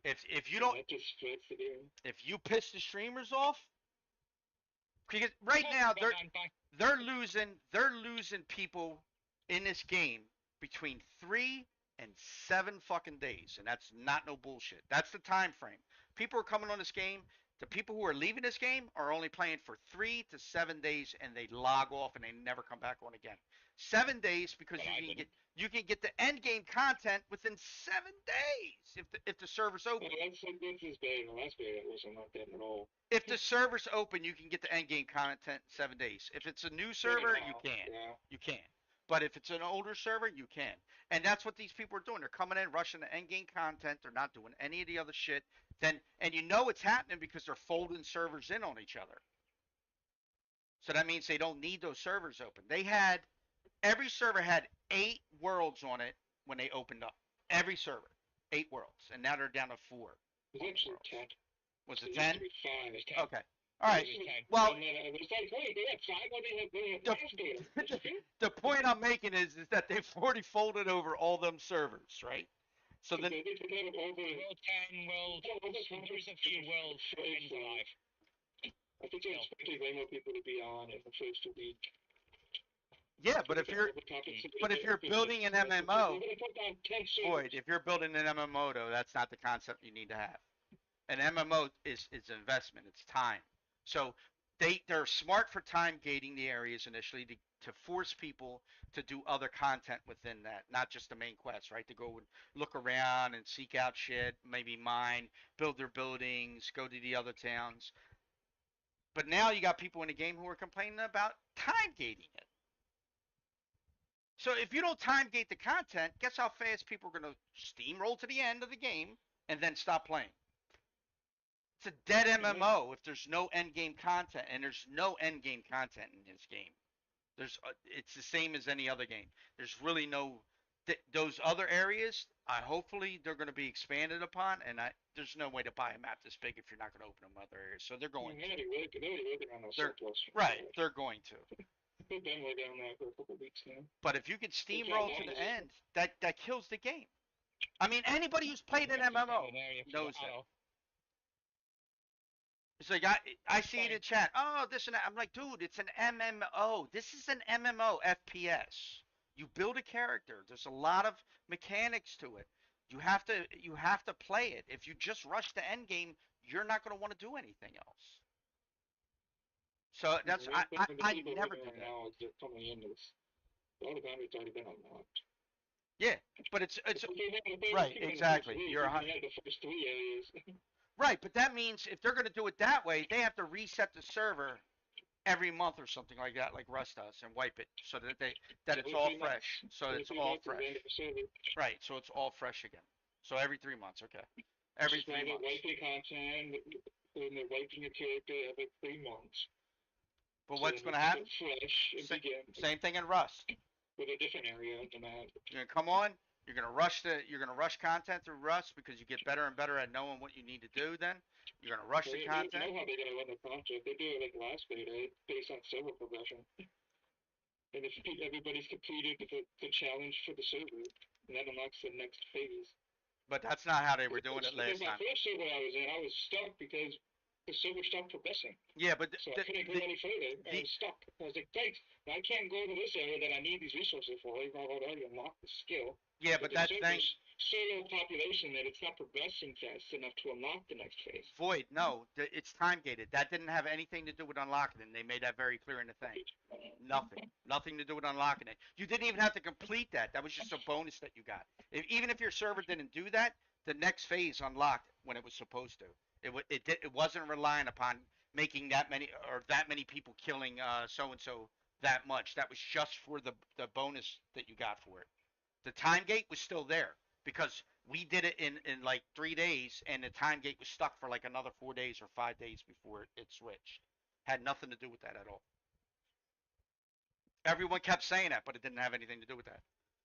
If you don't, that just splits the game. if you piss the streamers off, because right now they're losing people in this game between 3 and 7 fucking days, and that's not no bullshit. That's the time frame. People are coming on this game. The people who are leaving this game are only playing for 3 to 7 days, and they log off and they never come back on again. 7 days because you can get the end game content within 7 days if the server's open. Well, that's as bad. The last beta wasn't like that at all. If the server's open, you can get the end game content in 7 days. If it's a new server, you can't. Yeah. You can't. But if it's an older server, you can. And that's what these people are doing. They're coming in, rushing the end game content. They're not doing any of the other shit. And you know it's happening because they're folding servers in on each other. So that means they don't need those servers open. Every server had 8 worlds on it when they opened up. Every server, 8 worlds, and now they're down to 4. It was actually 10. Was it 10? It used to be 5. Okay. All right. Well, the point I'm making is that they've already folded over all them servers, right? So then, World 10, World, there's a few worlds alive. I think they're expecting way more people to be on in the first week. yeah, but if you're building an MMO, Boyd, if you're building an MMO though, that's not the concept you need to have. An MMO is investment, it's time. So they're smart for time gating the areas initially to force people to do other content within that, not just the main quest, right? To go and look around and seek out shit, maybe mine, build their buildings, go to the other towns. But now you got people in the game who are complaining about time gating it. So if you don't time gate the content, guess how fast people are going to steamroll to the end of the game and then stop playing? It's a dead MMO if there's no end game content, and there's no end game content in this game. It's the same as any other game. There's really no those other areas. Hopefully they're going to be expanded upon, and there's no way to buy a map this big if you're not going to open them other areas. So they're going to. Right, they're going to. They've been working on that for a couple weeks now. But if you can steamroll to the end, that kills the game. I mean, anybody who's played an MMO knows that. It's like I see it in chat. Oh, this and that. I'm like, dude, it's an MMO. This is an MMO FPS. You build a character. There's a lot of mechanics to it. You have to play it. If you just rush the end game, you're not going to want to do anything else. So that's I never do that. Now is they're coming in this. All the boundaries already been unlocked. Yeah, but it's right, exactly. You're the first 3 areas. Right, but that means if they're going to do it that way, they have to reset the server every month or something like that, like Rust does, and wipe it so that it's Every all 3 months. fresh. So Every it's three all months is the fresh. end of the server. Right, so it's all fresh again. So every 3 months, okay. Which Every is why three they're months. wiping content and they're wiping your character every 3 months. But So what's that going to you happen? can fresh and begin Same thing in Rust. with a different area of the map. You're gonna come on. You're gonna rush content through Rust because you get better and better at knowing what you need to do. Then you're gonna rush the They content. know how they're gonna run the project. They do it like last beta, based on server progression. And if everybody's completed the challenge for the server, and that unlocks the next phase. But that's not how they were doing it Because last my time. first server I was in, I was stuck because the server stopped progressing. Yeah, but So I couldn't go any further. I was stuck. I was like, thanks, I can't go to this area that I need these resources for. Even though I've already unlocked the skill. yeah, But but the that thing server's so low population that it's not progressing fast enough to unlock the next phase. void. No, it's time gated. That didn't have anything to do with unlocking it. And they made that very clear in the thing. Nothing to do with unlocking it. You didn't even have to complete that. That was just a bonus that you got. Even if your server didn't do that, the next phase unlocked when it was supposed to. It wasn't relying upon making that many people killing so and so that much. That was just for the bonus that you got for it. The time gate was still there because we did it in like 3 days, and the time gate was stuck for like another 4 days or 5 days before it switched. Had nothing to do with that at all. Everyone kept saying that, but it didn't have anything to do with that.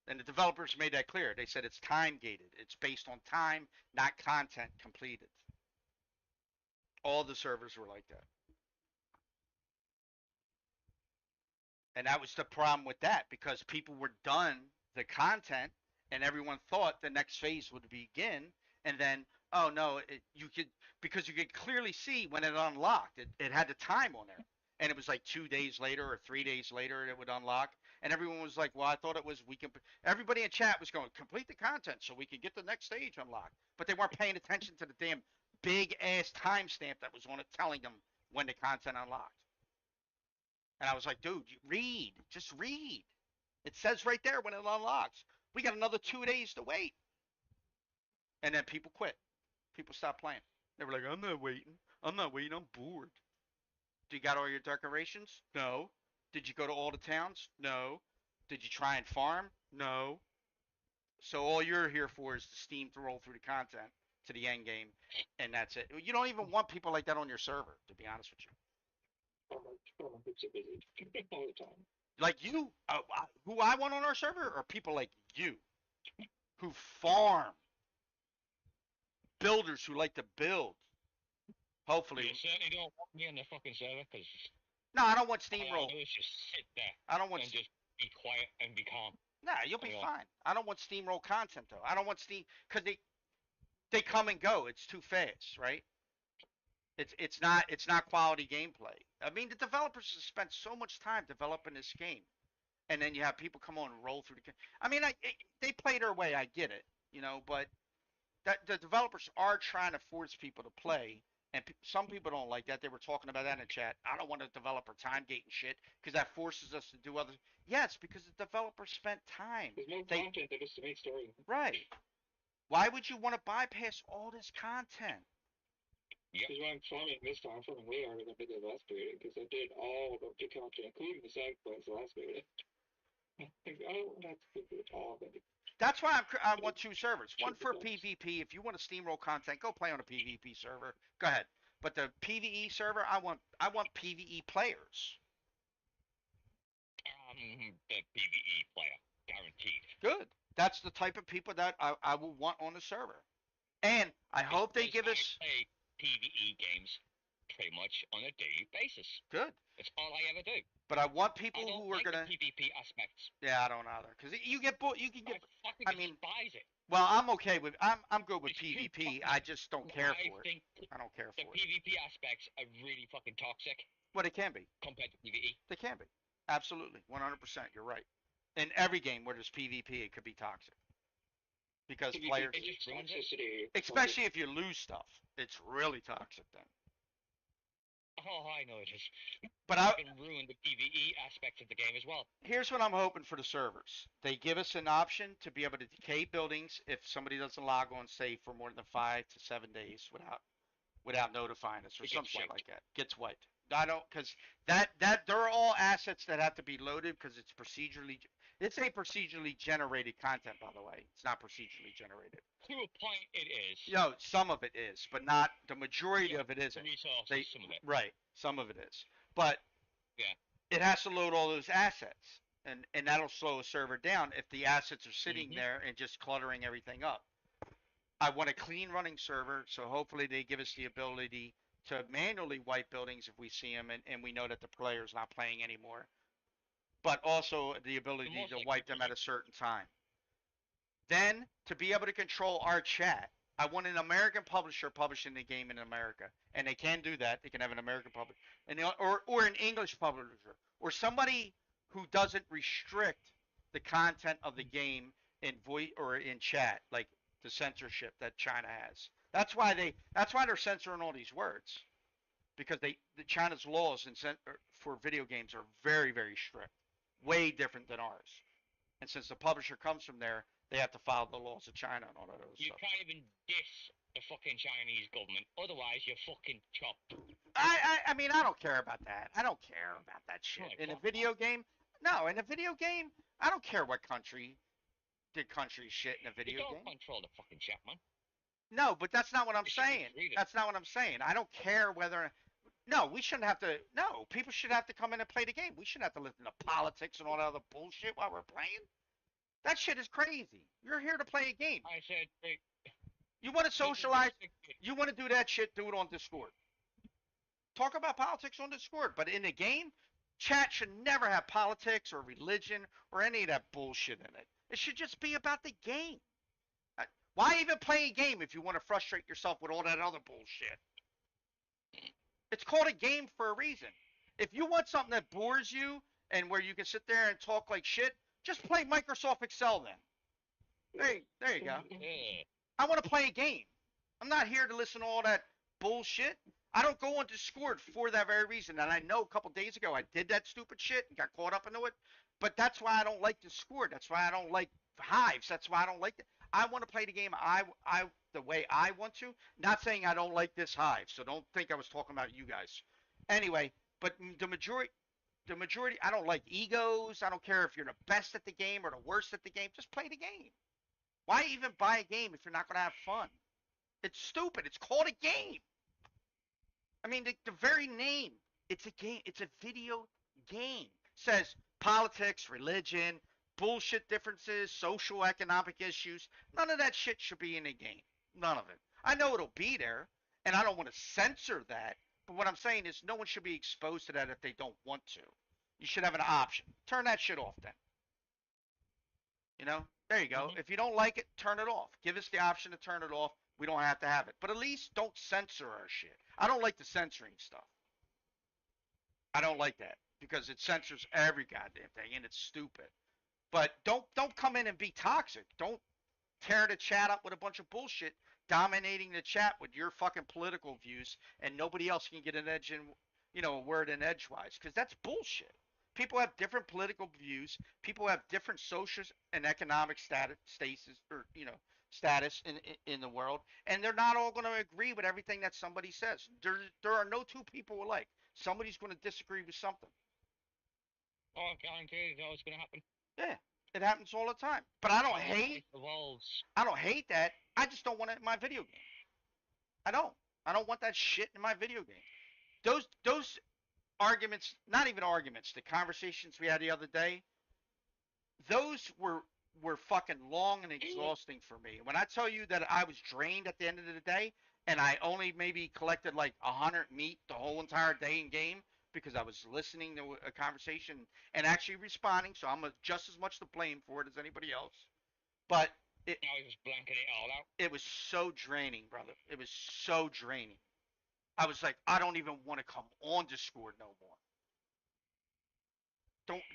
And the developers made that clear. They said it's time gated. It's based on time, not content completed. All the servers were like that. And that was the problem with that because people were done the content and everyone thought the next phase would begin. And then, oh no, because you could clearly see when it unlocked, it had the time on there. And it was like 2 days later or 3 days later it would unlock. And everyone was like, well, I thought it was, everybody in chat was going, complete the content so we can get the next stage unlocked. But they weren't paying attention to the damn big ass timestamp that was on it telling them when the content unlocked. And I was like, dude, read. Just read. It says right there when it unlocks. We got another 2 days to wait. And then people quit. People stopped playing. They were like, I'm not waiting. I'm not waiting. I'm bored. Do you got all your decorations? No. Did you go to all the towns? No. Did you try and farm? No. So all you're here for is to steam to roll through the content to the end game, and that's it. You don't even want people like that on your server, to be honest with you. I'm so busy all the time. Like you, who I want on our server are people like you, who farm, builders who like to build. Hopefully, You certainly don't want me on the fucking server because no, I don't want all steamroll. I do is just sit there I don't want. and just be quiet and be calm. Nah, you'll be Anyway. fine. I don't want steamroll content though. I don't want steam because they come and go. It's too fast, right? It's not quality gameplay. I mean, the developers have spent so much time developing this game, and then you have people come on and roll through the game. I mean, they play their way. I get it, but that the developers are trying to force people to play, and some people don't like that. They were talking about that in the chat. I don't want a developer time gate and shit because that forces us to do other. Yes, because the developer spent time. There's no content that is to make story. Right. Why would you want to bypass all this content? Yep. Because when I'm farming this time, I'm farming way harder than I did last period because I did all of the content, including the side quests last period. I don't have to do it all, but That's why I want two servers. One for PvP. If you want to steamroll content, go play on a PvP server. Go ahead. But the PvE server, I want PvE players. The PvE player, guaranteed. Good. That's the type of people that I will want on the server. And I hope they give us. I play PvE games pretty much on a daily basis. Good. That's all I ever do. But I want people I don't who are like gonna. the PvP aspects. Yeah, I don't either. Because you get you can get. I mean, despise it. Well, I'm okay with. I'm good with PvP. I just don't care for it. I don't care for the it. PvP aspects are really fucking toxic. Well, they can be. Compared to PvE. They can be. Absolutely. 100%. You're right. In every game where there's PvP, it could be toxic. Because PvP players. just toxicity. Especially if you lose stuff. It's really toxic then. Oh, I know it is. But I can ruin the PvE aspects of the game as well. Here's what I'm hoping for the servers. They give us an option to be able to decay buildings if somebody doesn't log on, say, for more than 5 to 7 days without without notifying us or It some gets shit wiped. like that. Gets wiped. I don't, because that they're all assets that have to be loaded because it's a procedurally generated content, by the way. It's not procedurally generated. To a point, it is. You know, some of it is, but not the majority Yeah, of it isn't. the resources, They some of it. right, some of it is, but Yeah. it has to load all those assets, and that'll slow a server down if the assets are sitting Mhm. there and just cluttering everything up. I want a clean running server, so hopefully they give us the ability to manually wipe buildings if we see them and we know that the player's not playing anymore, but also the The ability most to likely wipe them does at it. a certain time. Then, to be able to control our chat, I want an American publisher publishing the game in America, and they can do that. They can have an American publisher, or an English publisher, or somebody who doesn't restrict the content of the game in voice or in chat, like the censorship that China has. That's why they're censoring all these words because the China's laws for video games are very strict, way different than ours. And since the publisher comes from there, they have to follow the laws of China and all that other You stuff. can't even diss the fucking Chinese government, otherwise you're fucking chopped. I mean, I don't care about that. I don't care about that shit. Like, In a fuck video off. game, no, in a video game, I don't care what country did country shit in a You video don't game. control the fucking chat, man. No, but that's not what I'm You should be saying. freedom. That's not what I'm saying. I don't care whether. No, we shouldn't have to. No, people should have to come in and play the game. We shouldn't have to listen to politics and all that other bullshit while we're playing. That shit is crazy. You're here to play a game. I said, You want to this is socialize? restricted. You want to do that shit? Do it on Discord. Talk about politics on Discord. But in the game, chat should never have politics or religion or any of that bullshit in it. It should just be about the game. Why even play a game if you want to frustrate yourself with all that other bullshit? It's called a game for a reason. If you want something that bores you and where you can sit there and talk like shit, just play Microsoft Excel then. There you go. I want to play a game. I'm not here to listen to all that bullshit. I don't go on Discord for that very reason. And I know a couple days ago I did that stupid shit and got caught up into it. But that's why I don't like Discord. That's why I don't like Hives. That's why I don't like it. I want to play the game the way I want to. Not saying I don't like this Hive. So don't think I was talking about you guys. Anyway, but the majority, I don't like egos. I don't care if you're the best at the game or the worst at the game. Just play the game. Why even buy a game if you're not going to have fun? It's stupid. It's called a game. I mean, the very name, it's a game. It's a video game. It says politics, religion, bullshit differences, social economic issues. None of that shit should be in a game. None of it. I know it'll be there, and I don't want to censor that. But what I'm saying is, no one should be exposed to that if they don't want to. You should have an option. Turn that shit off then. There you go. Mm-hmm. If you don't like it, turn it off. Give us the option to turn it off. We don't have to have it. But at least don't censor our shit. I don't like the censoring stuff. I don't like that because it censors every goddamn thing and it's stupid. But don't come in and be toxic. Don't tear the chat up with a bunch of bullshit, dominating the chat with your fucking political views, and nobody else can get an edge in, a word in edgewise, because that's bullshit. People have different political views. People have different social and economic status in the world, and they're not all going to agree with everything that somebody says. There are no two people alike. Somebody's going to disagree with something. Oh, I guarantee it's always going to happen. Yeah, it happens all the time. But I don't hate. Evolves. I don't hate that. I just don't want it in my video game. I don't. I don't want that shit in my video game. Those arguments, not even arguments, the conversations we had the other day, those were fucking long and exhausting for me. When I tell you that I was drained at the end of the day, and I only maybe collected like 100 meat the whole entire day in game because I was listening to a conversation and actually responding, so I'm just as much to blame for it as anybody else. But now he's just blanking it all out. it was so draining, brother. It was so draining. I was like, I don't even want to come on Discord no more.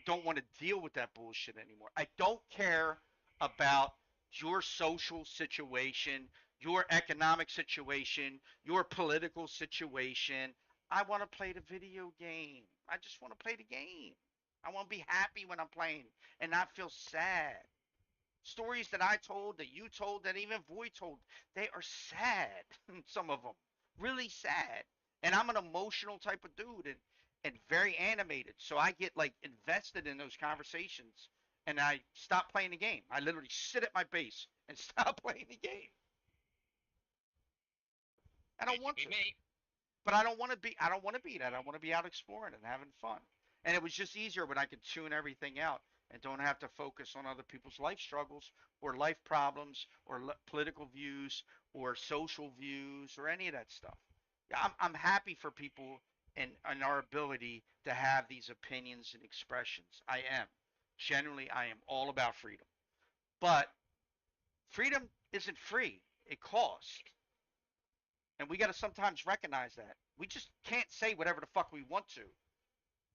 Don't want to deal with that bullshit anymore. I don't care about your social situation, your economic situation, your political situation. I want to play the video game. I just want to play the game. I want to be happy when I'm playing and not feel sad. Stories that I told, that you told, that even Void told, they are sad. Some of them. really sad. And I'm an emotional type of dude and very animated. So I get like invested in those conversations and I stop playing the game. I literally sit at my base and stop playing the game. I don't Used to want be to. me. But I don't want to be that. I want to be out exploring and having fun. And it was just easier when I could tune everything out and don't have to focus on other people's life struggles or life problems or political views or social views or any of that stuff. Yeah, I'm happy for people and our ability to have these opinions and expressions. I am. Generally, I am all about freedom. But freedom isn't free. It costs. And we got to sometimes recognize that. We just can't say whatever the fuck we want to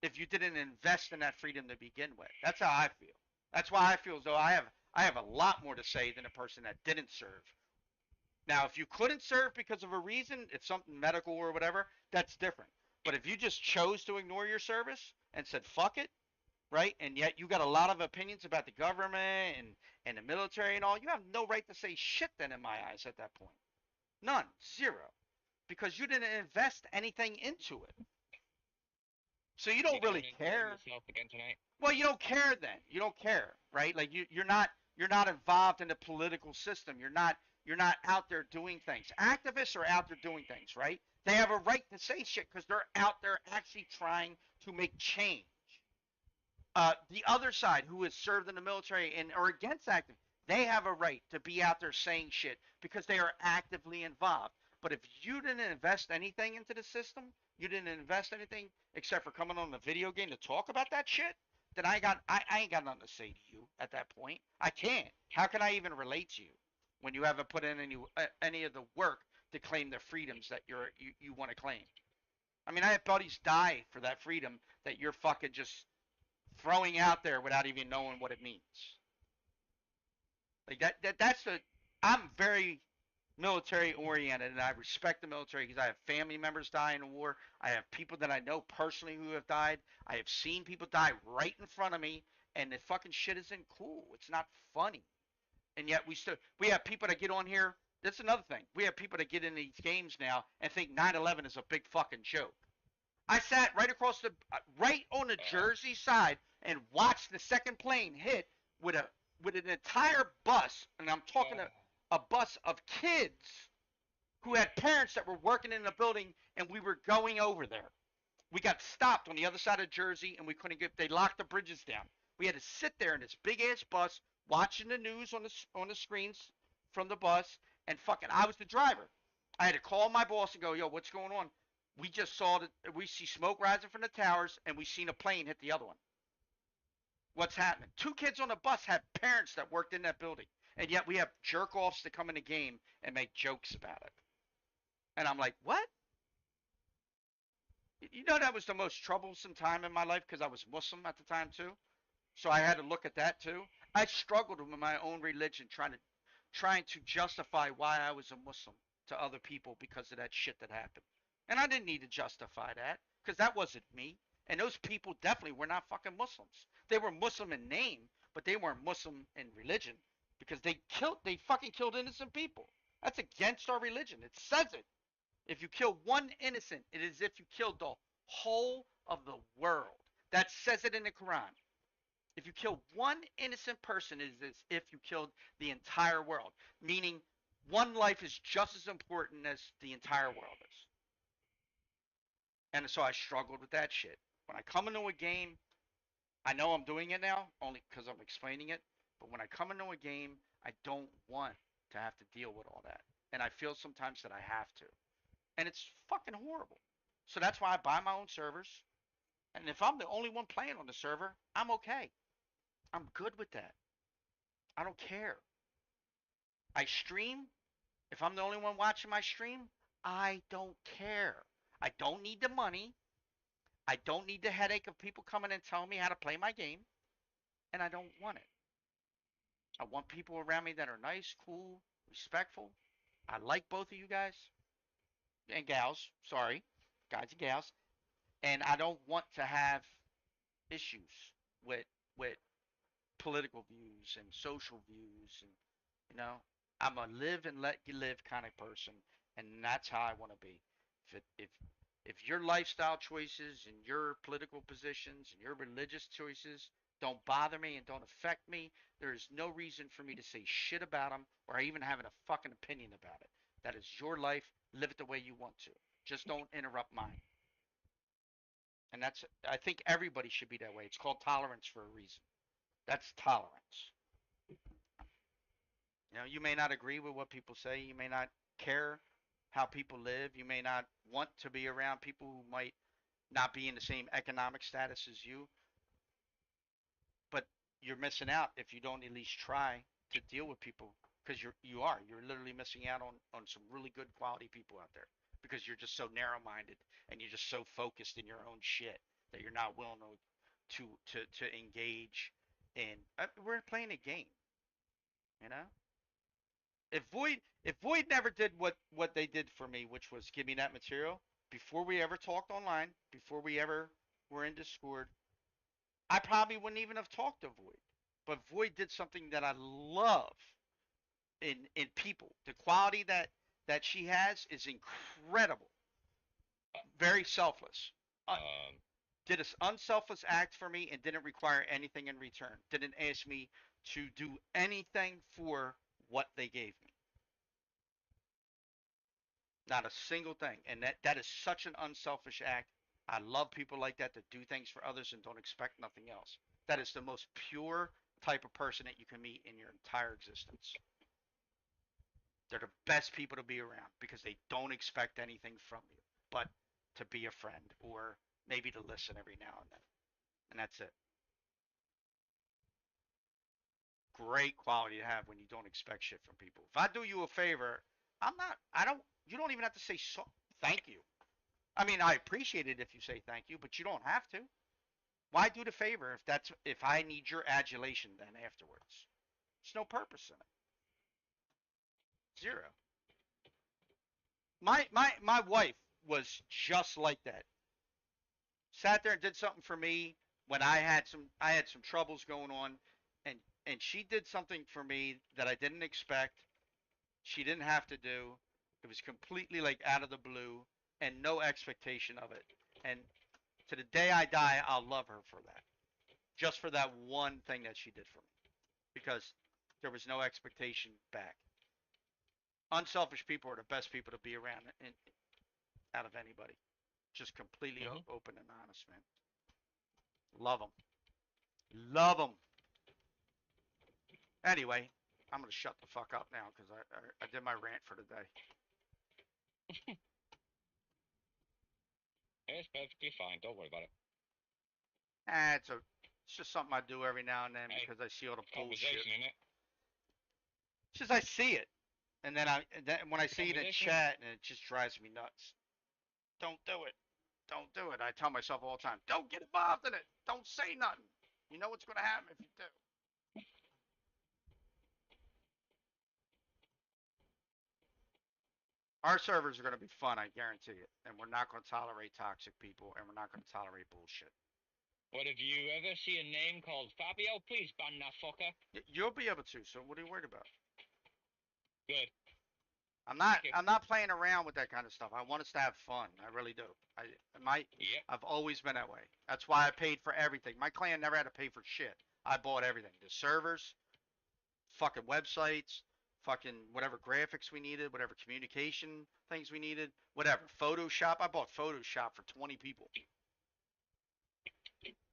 if you didn't invest in that freedom to begin with. That's how I feel. That's why I feel as though I have a lot more to say than a person that didn't serve. Now, if you couldn't serve because of a reason, it's something medical or whatever, that's different. But if you just chose to ignore your service and said fuck it, right? And yet you got a lot of opinions about the government and the military and all, you have no right to say shit then in my eyes at that point. None. Zero. Because you didn't invest anything into it. So you You're don't going really into care. yourself again tonight. Well, you don't care then. You don't care, right? Like you're not involved in the political system. You're not out there doing things. Activists are out there doing things, right? They have a right to say shit because they're out there actually trying to make change. The other side who has served in the military and are against active, they have a right to be out there saying shit because they are actively involved. But if you didn't invest anything into the system, you didn't invest anything except for coming on the video game to talk about that shit, then I ain't got nothing to say to you at that point. I can't. How can I even relate to you when you haven't put in any of the work to claim the freedoms that you want to claim? I mean, I have buddies die for that freedom that you're fucking just throwing out there without even knowing what it means. Like that's the I'm very military oriented and I respect the military because I have family members die in the war. I have people that I know personally who have died. I have seen people die right in front of me and the fucking shit isn't cool. It's not funny. And yet we have people that get on here. That's another thing. We have people that get in these games now and think 9/11 is a big fucking joke. I sat right on the Jersey side and watched the second plane hit with a with an entire bus, and I'm talking a bus of kids who had parents that were working in the building, and we were going over there. We got stopped on the other side of Jersey, and we couldn't get. They locked the bridges down. We had to sit there in this big ass bus watching the news on the screens from the bus, and fucking I was the driver. I had to call my boss and go, "Yo, what's going on? We just saw that we see smoke rising from the towers, and we seen a plane hit the other one. What's happening?" Two kids on the bus had parents that worked in that building, and yet we have jerk offs that come in the game and make jokes about it. And I'm like, what? You know that was the most troublesome time in my life because I was Muslim at the time too. So I had to look at that too. I struggled with my own religion, trying to justify why I was a Muslim to other people because of that shit that happened. And I didn't need to justify that because that wasn't me. And those people definitely were not fucking Muslims. They were Muslim in name, but they weren't Muslim in religion because they fucking killed innocent people. That's against our religion. It says it. If you kill one innocent, it is as if you killed the whole of the world. That says it in the Quran. If you kill one innocent person, it is as if you killed the entire world. Meaning, one life is just as important as the entire world is. And so I struggled with that shit. When I come into a game, I know I'm doing it now, only because I'm explaining it. But when I come into a game, I don't want to have to deal with all that. And I feel sometimes that I have to. And it's fucking horrible. So that's why I buy my own servers. And if I'm the only one playing on the server, I'm okay. I'm good with that. I don't care. I stream. If I'm the only one watching my stream, I don't care. I don't need the money. I don't need the headache of people coming and telling me how to play my game. And I don't want it. I want people around me that are nice, cool, respectful. I like both of you guys and gals. Sorry, guys and gals. And I don't want to have issues with with political views and social views and you know I'm a live and let you live kind of person and that's how I want to be. If your lifestyle choices and your political positions and your religious choices don't bother me and don't affect me, there is no reason for me to say shit about them or even having a fucking opinion about it. That is your life. Live it the way you want to. Just don't interrupt mine. And that's, I think everybody should be that way. It's called tolerance for a reason. That's tolerance. You know, you may not agree with what people say. You may not care how people live. You may not want to be around people who might not be in the same economic status as you, but you're missing out if you don't at least try to deal with people because you're literally missing out on some really good quality people out there because you're just so narrow-minded and you're just so focused in your own shit that you're not willing to engage in we're playing a game, you know? If Void never did what they did for me, which was give me that material before we ever talked online, before we ever were in Discord, I probably wouldn't even have talked to Void. But Void did something that I love in people. The quality that she has is incredible. Very selfless. Uh, did an unselfish act for me and didn't require anything in return. Didn't ask me to do anything for what they gave me. Not a single thing. And that is such an unselfish act. I love people like that do things for others and don't expect nothing else. That is the most pure type of person that you can meet in your entire existence. They're the best people to be around because they don't expect anything from you but to be a friend or maybe to listen every now and then. And that's it. Great quality to have when you don't expect shit from people. If I do you a favor, you don't even have to say thank you. I mean, I appreciate it if you say thank you, but you don't have to. Why do the favor if I need your adulation then afterwards? There's no purpose in it. Zero. My wife was just like that. Sat there and did something for me when I had some troubles going on, and she did something for me that I didn't expect. She didn't have to do. It was completely like out of the blue and no expectation of it. And to the day I die, I'll love her for that. Just for that one thing that she did for me. Because there was no expectation back. Unselfish people are the best people to be around out of anybody. Just completely open and honest, man. Love them. Love them. Anyway, I'm going to shut the fuck up now because I did my rant for the day. It's perfectly fine. Don't worry about it. It's just something I do every now and then because I see all the bullshit. Conversation, innit? It's just I see it, and then when I see it in chat, and it just drives me nuts. Don't do it. Don't do it. I tell myself all the time, don't get involved in it. Don't say nothing. You know what's going to happen if you do. Our servers are going to be fun, I guarantee it. And we're not going to tolerate toxic people, and we're not going to tolerate bullshit. What, if you ever see a name called Fabio, please ban that fucker. You'll be able to, so what are you worried about? Good. I'm not playing around with that kind of stuff. I want us to have fun. I really do. I've always been that way. That's why I paid for everything. My clan never had to pay for shit. I bought everything. The servers, fucking websites, fucking whatever graphics we needed, whatever communication things we needed, whatever. Photoshop. I bought Photoshop for 20 people.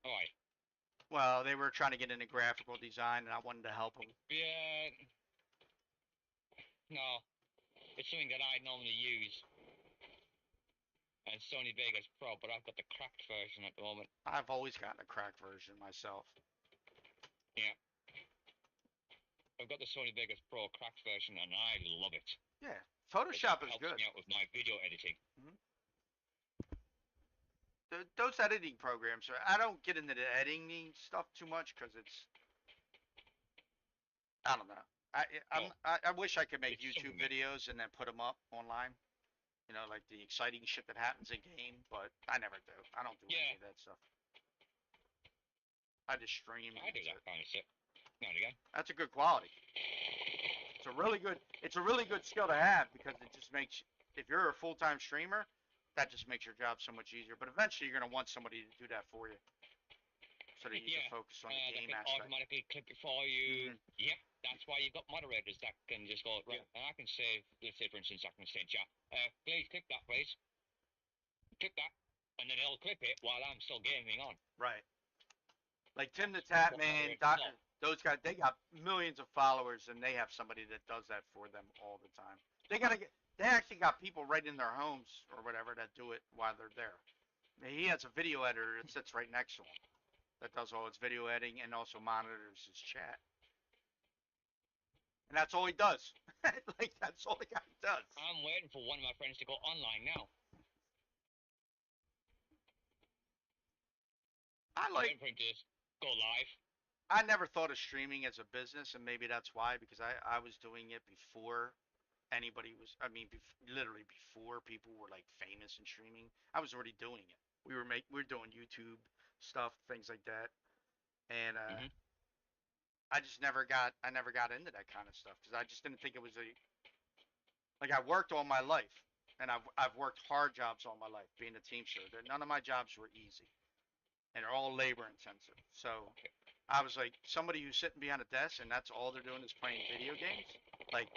Why? Well, they were trying to get into graphical design, and I wanted to help them. Yeah. No. It's something that I normally use. And Sony Vegas Pro, but I've got the cracked version at the moment. I've always gotten a cracked version myself. Yeah. I've got the Sony Vegas Pro cracked version, and I love it. Yeah, Photoshop is good. Helps me out with my video editing. Mm-hmm. Those editing programs I don't get into the editing stuff too much because I don't know. I wish I could make YouTube videos and then put them up online. You know, like the exciting shit that happens in game, but I never do. I don't do any of that stuff. I just stream. I do that kind of shit. Now and again. That's a good quality. It's a really good skill to have because it just makes, if you're a full-time streamer, that just makes your job so much easier. But eventually, you're gonna want somebody to do that for you, so that you can Yeah, focus on the that game can aspect. automatically clip it for you. Mhm. Yep, that's why you've got moderators that can just go right. And I can say, let's say for instance, I can say, chat, please click that, please, click that, and then it'll clip it while I'm still gaming on. Right. Like Tim the Tap Man, those guys, they got millions of followers, and they have somebody that does that for them all the time. They actually got people right in their homes or whatever that do it while they're there. He has a video editor that sits right next to him that does all his video editing and also monitors his chat. And that's all he does. Like that's all the guy does. I'm waiting for one of my friends to go online now. I'm waiting for him to just go live. I never thought of streaming as a business, and maybe that's why, because I was doing it before anybody was. I mean, literally before people were like famous in streaming. I was already doing it. We were doing YouTube stuff, things like that, and I never got into that kind of stuff because I just didn't think it was a like I worked all my life, and I've worked hard jobs all my life being a teamster. None of my jobs were easy, and they're all labor intensive. So I was like somebody who's sitting behind a desk and that's all they're doing is playing video games. Like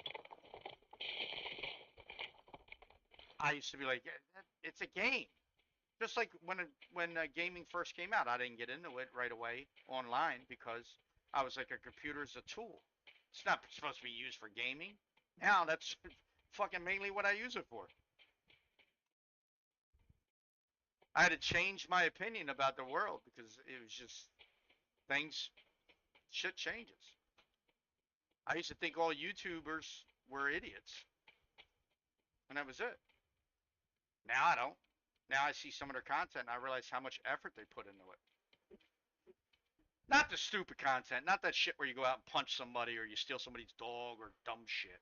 I used to be like, it's a game. Just like when gaming first came out, I didn't get into it right away online because I was like a computer's a tool. It's not supposed to be used for gaming. Now that's fucking mainly what I use it for. I had to change my opinion about the world because it was just things shit changes. I used to think all YouTubers were idiots, and that was it. Now I don't. Now I see some of their content and I realize how much effort they put into it. Not the stupid content, not that shit where you go out and punch somebody or you steal somebody's dog or dumb shit.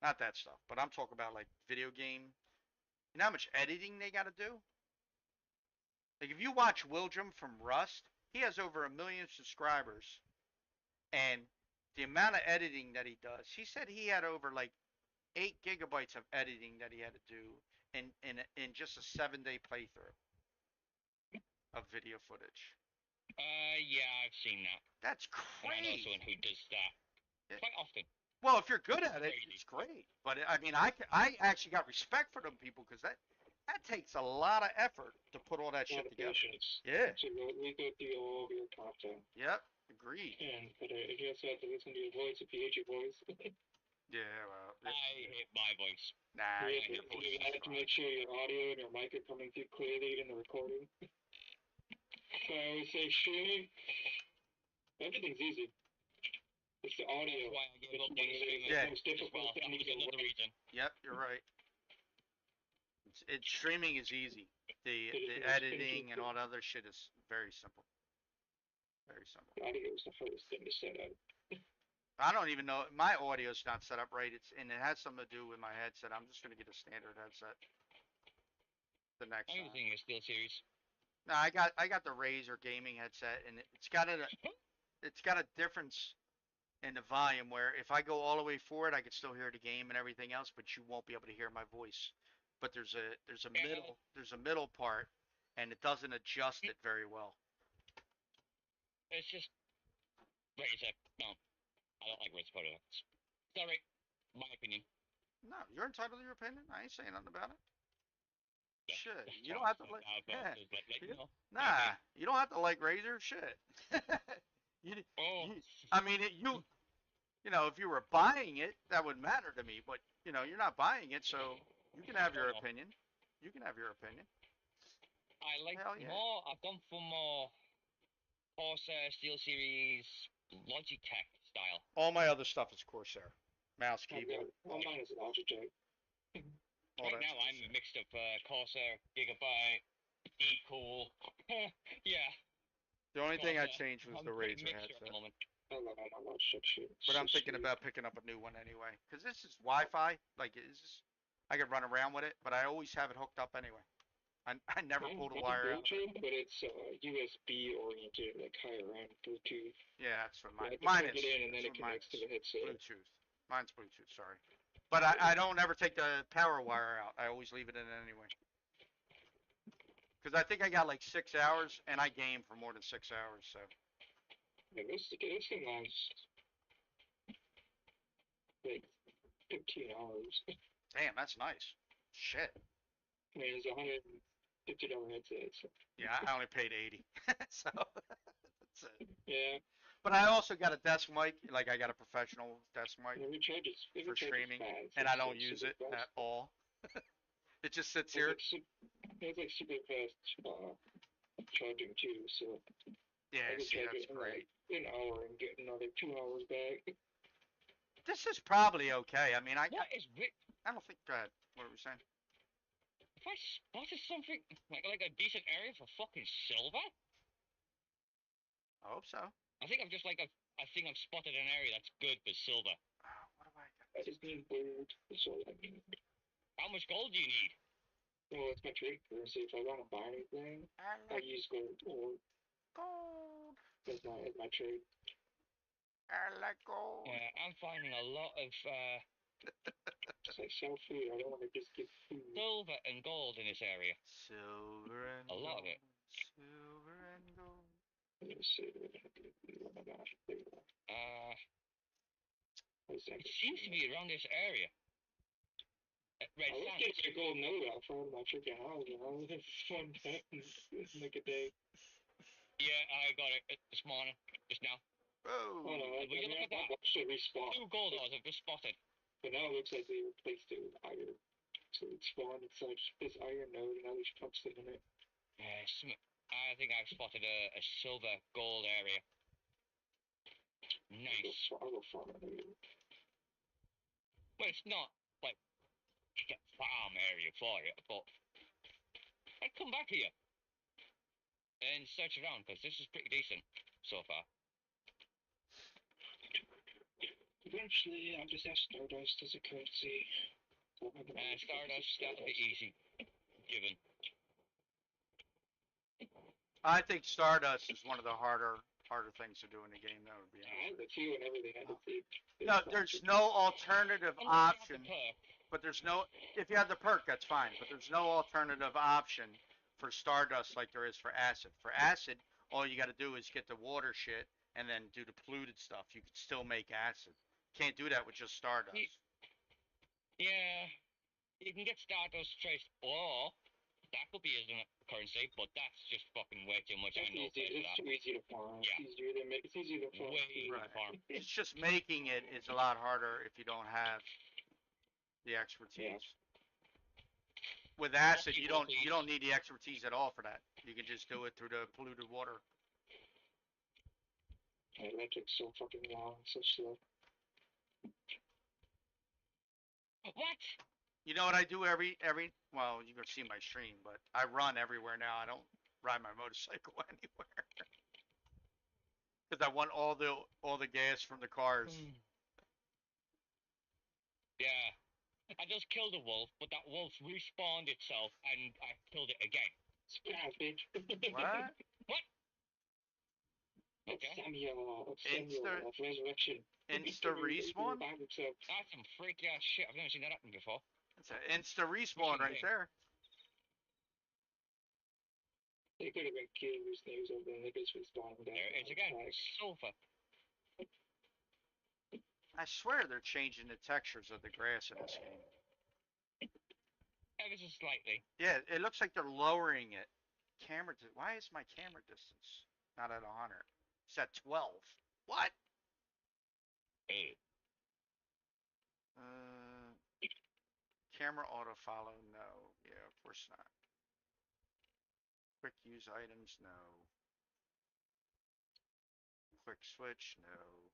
Not that stuff. But I'm talking about like video game. You know how much editing they got to do? Like if you watch Wildrum from Rust, he has over 1 million subscribers, and the amount of editing that he does, he said he had over like 8 gigabytes of editing that he had to do in just a 7 day playthrough of video footage. Yeah, I've seen that. That's And I know crazy. someone who does that quite often. Well, if you're good at it, it's great. But I mean, I actually got respect for them people because that takes a lot of effort to put all that shit together. Patience. Yeah. To really go through all of your content. Yep. Agreed. But you also have to listen to your voice if you hate your voice. Yeah. Well. I hate my voice. Nah. You have to make sure your audio and your mic are coming through clearly in the recording. So I would say streaming, everything's easy. It's the audio. That's why I gave up on streaming. Yeah. The most difficult thing That was another reason. Yep. You're right. Streaming is easy. The editing and all the other shit is very simple. Very simple. Audio is the hardest thing to set up. I don't even know. My audio's not set up right. And it has something to do with my headset. I'm just gonna get a standard headset. The next I'm time. using a Steel Series. No, I got the Razer gaming headset, and it's got a difference in the volume where if I go all the way forward, I can still hear the game and everything else, but you won't be able to hear my voice. But there's a middle part, and it doesn't adjust it very well. It's just Razer. No, I don't like Razer products. Sorry, my opinion. No, you're entitled to your opinion. I ain't saying nothing about it. Yeah, Shit, you don't have to like. Yeah. You know, Nah, you don't have to like Razer. Shit. I mean, you know, if you were buying it, that would matter to me. But you know, you're not buying it, so you can have your opinion. You can have your opinion. I like Hell yeah. more. I've gone for more Corsair Steel Series Logitech style. All my other stuff is Corsair. Mouse, keyboard. All mine is Logitech. Right now, I'm mixed up Corsair, Gigabyte, E-Cool. Yeah. The only thing I changed was the Razer headset. I love all my Logitech shit. But I'm thinking about picking up a new one anyway. Because this is Wi-Fi. Like, I can run around with it, but I always have it hooked up anyway. I never pulled a wire out. But it's USB oriented, like higher end Bluetooth. Yeah, that's what mine. Mine is. It in and then it connects to the headset. Bluetooth. Mine's Bluetooth. Sorry. But I don't ever take the power wire out. I always leave it in anyway. Because I think I got like 6 hours, and I game for more than 6 hours. So Yeah, this thing lasts like 15 hours. damn, that's nice. Shit. I mean, it's $150 headset. So. Yeah, I only paid 80. So that's it. Yeah, But I also got a desk mic. Like I got a professional desk mic every for charge is streaming, fast. and I It's don't like use super it fast. at all. It just sits It's here. like super fast charging too. So Yeah, I can see, charge that's it in like great. an hour and get another 2 hours back. This is probably okay. I mean, What is with? I don't think. Go ahead. What were we saying? If I spotted something like a decent area for fucking silver, I hope so. I think I've just like I think I've spotted an area that's good for silver. What do I got? I just need gold. That's all I need. How much gold do you need? Well, it's my trade currency. If I want to buy anything, I I like use gold or gold. as my trade. I like gold. Yeah, I'm finding a lot of It's like sell food. I don't want to just get food. silver and gold in this area. Silver and A lot gold. of it. Silver and gold. Let me see. Oh my gosh. It seems to be around this area. Red I was sand. getting a gold nugget out front of my freaking house, and I was having fun like a day. Yeah, I got it this morning, just now. Oh. Oh no, Will you look at that? I watched it respawn. 2 gold ores I've just spotted. But now it looks like they replaced it with iron. So it spawned inside this iron node, and now there's tungsten in it. I think I've spotted a silver gold area. Nice. I will farm it. Well, it's not like a farm area for you, but I'd come back here and search around because this is pretty decent so far. Eventually, I'll just have Stardust as a currency. Stardust, that'll be easy. Given. I think Stardust is one of the harder things to do in the game. That would be I had honest. the two and everything. I had to see. No, there's no alternative Unless you have option. the perk. But there's no. If you have the perk, that's fine. But there's no alternative option for Stardust like there is for Acid. For Acid, all you got to do is get the water shit and then do the polluted stuff. You can still make Acid. Can't do that with just Stardust. Yeah, you can get Stardust traced, or that could be as a currency, but that's just fucking way too much. It's I know easy. for It's that. too easy to farm. Yeah. It's easier to farm. Way easier Right. to farm. It's just making it is a lot harder if you don't have the expertise. Yeah. With Acid, you don't need the expertise at all for that. You can just do it through the polluted water. Yeah, that takes so fucking long. So slow. What? You know what I do every well, you can see my stream, but I run everywhere now. I don't ride my motorcycle anywhere. Because I want all the gas from the cars. Yeah. I just killed a wolf, but that wolf respawned itself and I killed it again. Surprise, bitch. What? What? Okay. Okay. Samuel, Insta- of Resurrection. Insta respawn? That's some freaky ass shit. I've never seen that happen before. It's an insta respawn right there. They could have been killed with snails over there. They just respawned down. There it is again. Sulfur. I swear they're changing the textures of the grass in this game. Ever so slightly. Yeah, it looks like they're lowering it. Why is my camera distance not at 100? It's at 12. What? Camera auto follow? No. Yeah, of course not. Quick use items? No. Quick switch? No.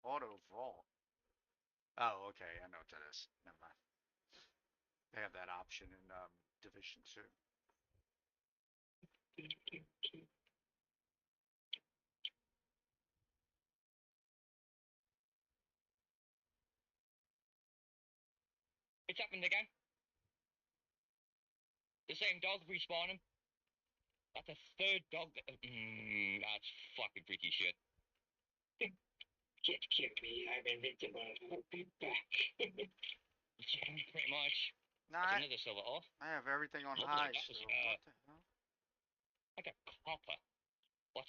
Auto vault. Oh, okay. I know what that is. Never mind. They have that option in Division 2. It's happened again. The same dog respawning. That's a third dog. That's fucking freaky shit. Can't kill me. I'm invincible. I'll be back. Pretty much. Nah, That's another silver ore. I have everything on Lovely, high that was, still. What the hell? like a copper. What?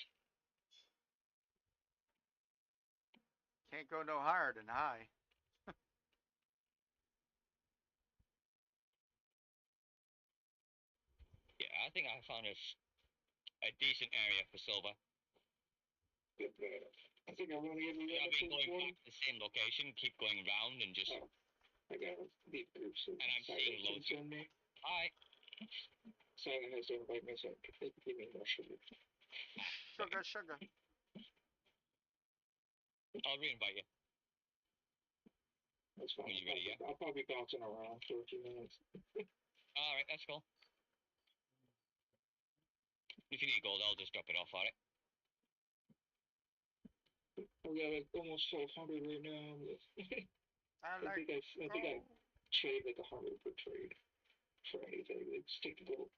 Can't go no higher than high. Yeah, I think I found a decent area for silver. Good, I think I'm only ever I've been going one. back to the same location, keep going round and just. Oh, I got deep groups of And I'm seeing loads on me. Hi. Simon has to invite me, so they can give me more sugar. Sugar, sugar. I'll re-invite you. That's fine. When you're ready, yeah? I'll probably be bouncing around for a few minutes. Alright, that's cool. If you need gold, I'll just drop it off, alright? We got like almost 1200 right now. I I like think I trade like 100 per trade for anything. Like stick to gold.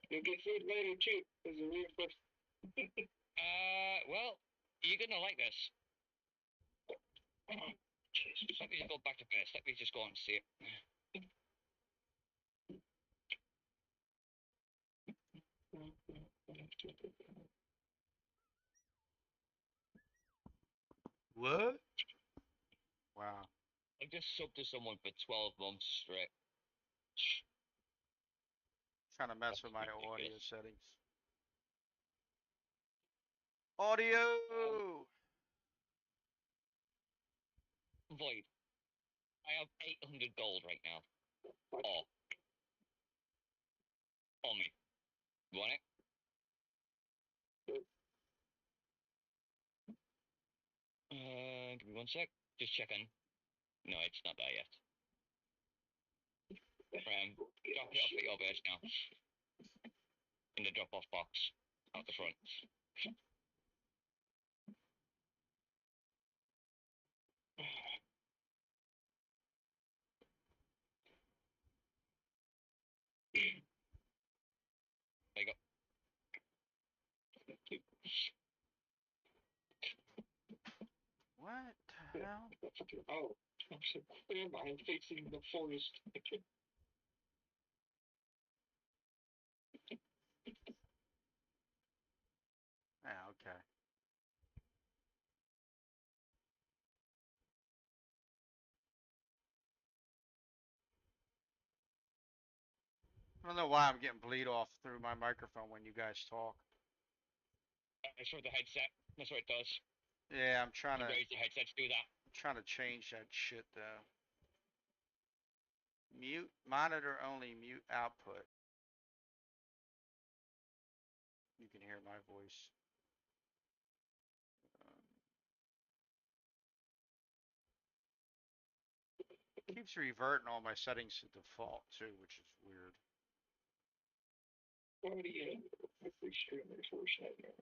You'll get food later too. As a reinforcement. Well, you're gonna like this. Jesus. Let me just go back to base. Let me just go and see it. what? Wow. I just subbed to someone for 12 months straight. Trying to mess That's with my audio ridiculous. settings. Audio. Void. I have 800 gold right now. Oh. On me. You want it? Give me one sec. Just checking. No, it's not there yet. Right, I'm dropping it off at your base now. In the drop-off box. Out the front. There you go. What the hell? Oh, I'm so clear. I'm facing the forest. Yeah, okay. I don't know why I'm getting bleed off through my microphone when you guys talk. It's for the headset. That's what it does. Yeah, I'm trying to Raise the headsets, do that. change that shit though. Mute monitor only mute output. You can hear my voice. Keeps reverting all my settings to default too, which is weird. Already a free streamer first nightmare.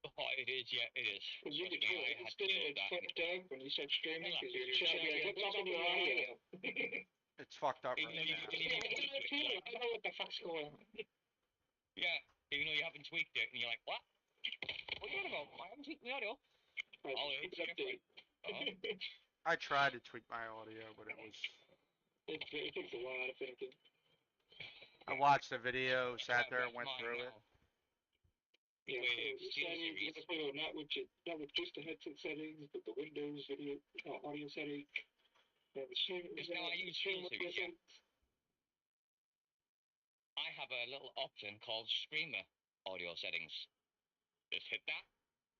Oh, it is, yeah, it is. Because you Trust can me, tell I had it's to still do it's that. fucked up when you start streaming because Hello. you're trying to be like, what's up with your audio? It's fucked up Even right though you now. didn't even tweak it. I don't know what the fuck's going on. Yeah, even though you haven't tweaked it, and you're like, what? What are you on about? I haven't tweaked my audio. Oh, it's update. I tried to tweak my audio, but it was. It takes a lot of thinking. I watched the video, That's sat why I've there, left went mine through it. now. Yeah, With so the Steel settings, you Series. have to put not with just the headset settings, but the Windows video audio settings. And the stream. Because now I use Steel Series, yeah. I have a little option called Streamer Audio Settings. Just hit that,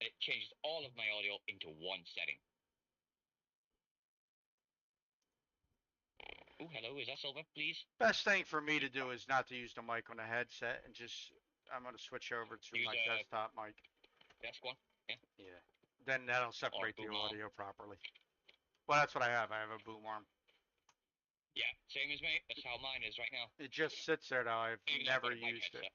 and it changes all of my audio into one setting. Oh, hello, is that Silver, please? Best thing for me to do is not to use the mic on the headset and just. I'm gonna switch over to Use my a desktop mic. desk one. Yeah. Yeah. Then that'll separate the boom arm. audio properly. Well, that's what I have. I have a boom arm. Yeah, same as me. That's how mine is right now. It just sits there though. I've Even though I've never got a mic used it. headset.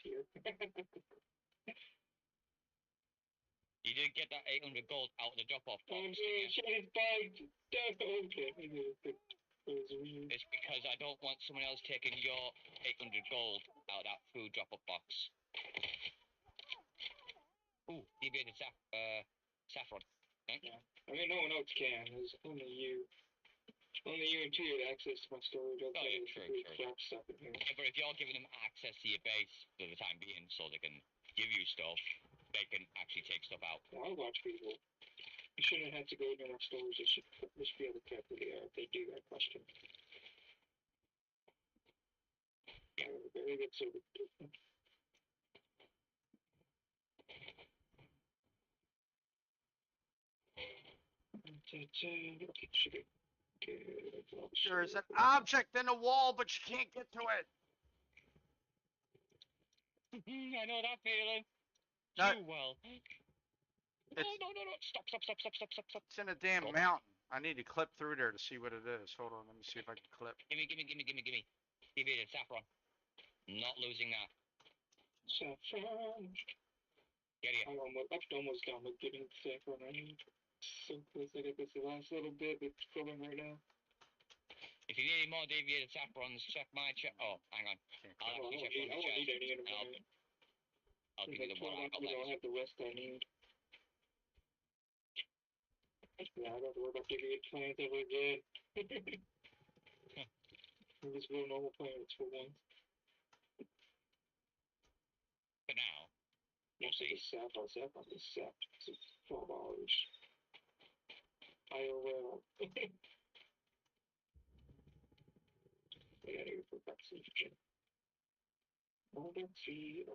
Here. You did get that 800 gold out of the drop-off box, I'm didn't you? shit is bugged. Okay. It was weird. It's because I don't want someone else taking your 800 gold out of that food drop-up box. Ooh, deviated saffron. Yeah. I mean, no one else can. There's only you. Only you and two have access to my storage. Outside yeah, of true, the true. crap stuff in here. Yeah, but if you're giving them access to your base for the time being so they can give you stuff, they can actually take stuff out. Well, I watch people. You shouldn't have to go to my storage. They should be able to check who they are if they do that question. Yeah, very good service. There's an object in the wall, but you can't get to it. I know that feeling. No, Too well. it's No. Stop. it's in a damn Stop. mountain. I need to clip through there to see what it is. Hold on, let me see if I can clip. Gimme. Deviated saffron. Not losing that. Saffron. Get here. I'm almost done with getting the saffron I need. So close. I got this last little bit that's going right now. If you need any more deviated saffrons, check my chest. Oh, hang on. Can't I'll clip. actually check I one of won't the need chests. any in a And minute. I'll give you There's the one like 12 I got hours, I'll left. have the rest I need. Yeah, I don't have to worry about deviated plants ever again. Just real normal plants for once. For now. Most of the saffron is sapped. It's $12. IOL. I gotta go for vaccine. Vaccine,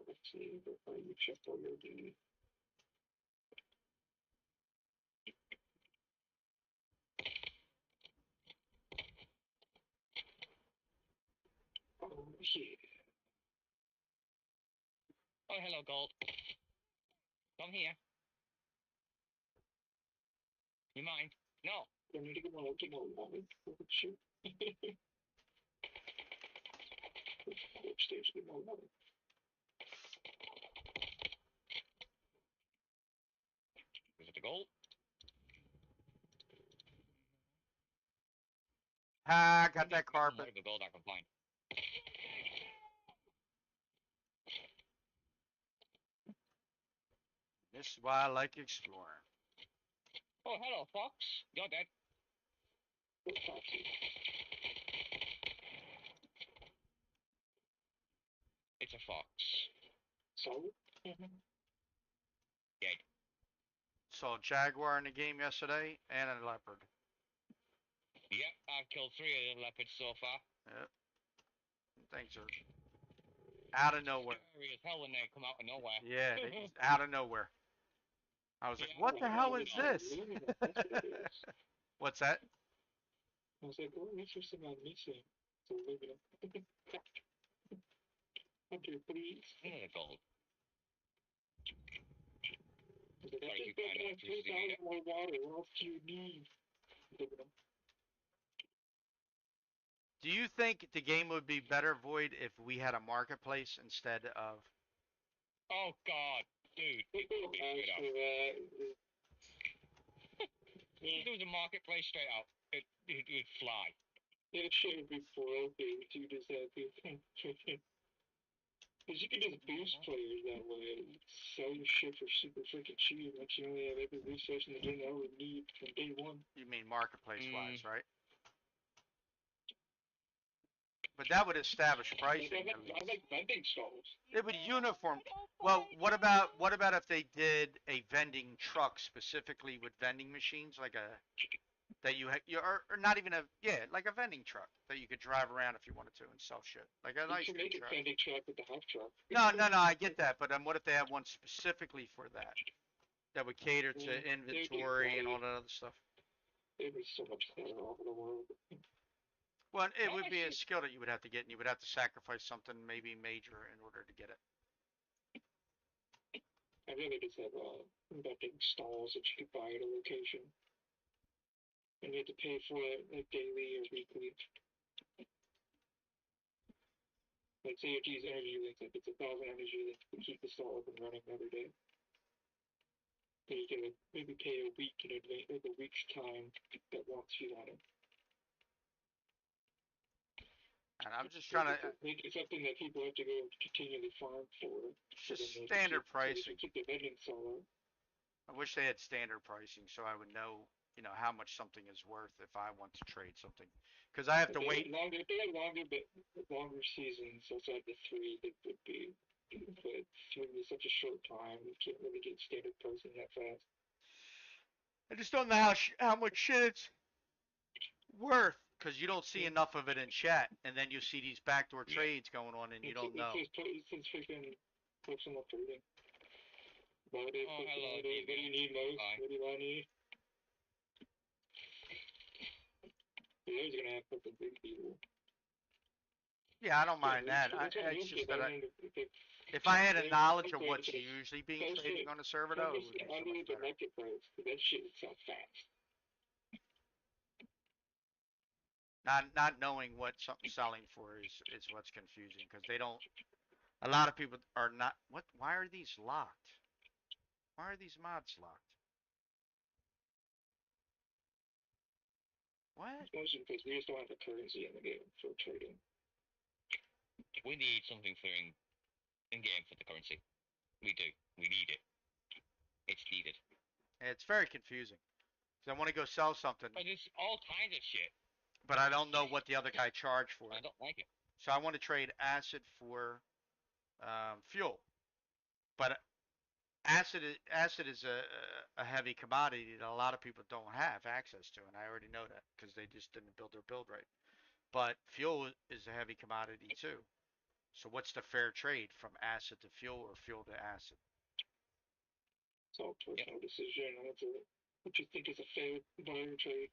before you check for your duty. Oh, yeah. Oh, hello, Gold. Come here. You mind? No. I need to get more woman. Shoot. Upstairs, get more woman. Is it the Gold? Ah, got that carpet. More of the gold I can find. This is why I like exploring. Oh, hello, Fox. You're dead. It's a fox. So? Dead. Saw a jaguar in the game yesterday and a leopard. Yep, I've killed 3 of the leopards so far. Yep. Things are out of nowhere. Scary as hell when they come out of nowhere. Yeah, it's out of nowhere. I was like, Yeah, what the hell is no. this? What's that? I was like, oh, interesting on missing. So leave it up. Hunter, please. Another gold. I was like, I Sorry, just you got kind of like 3,000 more water. What else do you need? Leave it up. Do you think the game would be better, Void, if we had a marketplace instead of? Oh, God. Dude. They go Straight ask up. for that. If there was a marketplace straight up, it would fly. That shit would be broken if you just had to. Because you can just boost players that way. Sell your shit for super freaking cheap. Like you only have every resource in the game that I would need from day one. You mean marketplace-wise, right? But that would establish pricing. I like vending stalls. It would uniform. Well, what about if they did a vending truck specifically with vending machines, like a that or not even like a vending truck that you could drive around if you wanted to and sell shit, like an You ice can cream make a truck. vending truck with the half truck. No, I get that, but what if they have one specifically for that, that would cater to inventory and all that other stuff? It'd be so much better all over the world. Well, it would be a skill that you would have to get, and you would have to sacrifice something maybe major in order to get it. I'd rather just have vending stalls that you could buy at a location. And you have to pay for it like daily or weekly. Like say you use energy links, like it's 1,000 energy links to keep the stall up and running every day. Then you can maybe pay a week in advance, like a week's time at once if you want it. And I'm just trying to. It's something that people have to go continually farm for. It's For them just to standard so they pricing. can keep the vending solar. I wish they had standard pricing so I would know, how much something is worth if I want to trade something. Because I have to wait. If they had longer seasons outside the three, that would be. But three is such a short time, you can't really get standard pricing that fast. I just don't know how much shit it's worth because you don't see enough of it in chat, and then you see these backdoor Yeah. trades going on, and you don't know. It says freaking personal trading. What do hello, you need most? Hi. What do I need? You're always gonna have fucking big people. Yeah, I don't mind that. That's what It's you just get. that I mean, if I had a they knowledge of upgrade what's to the usually being first traded shit. on the server, though, it would be so much Under the better. market price, because that shit would sell fast. Not knowing what something's selling for is what's confusing because they don't. A lot of people are not. What? Why are these locked? Why are these mods locked? What? It's mostly because we just don't have the currency in the game for trading. We need something for in game for the currency. We do. We need it. It's needed. It's very confusing. Because I want to go sell something, But it's all kinds of shit. but I don't know what the other guy charged for I it. don't like it. So I want to trade acid for fuel. But acid is a heavy commodity that a lot of people don't have access to, and I already know that because they just didn't build their build right. But fuel is a heavy commodity too. So what's the fair trade from acid to fuel or fuel to acid? It's all personal decision. What you think is a fair buyer trade.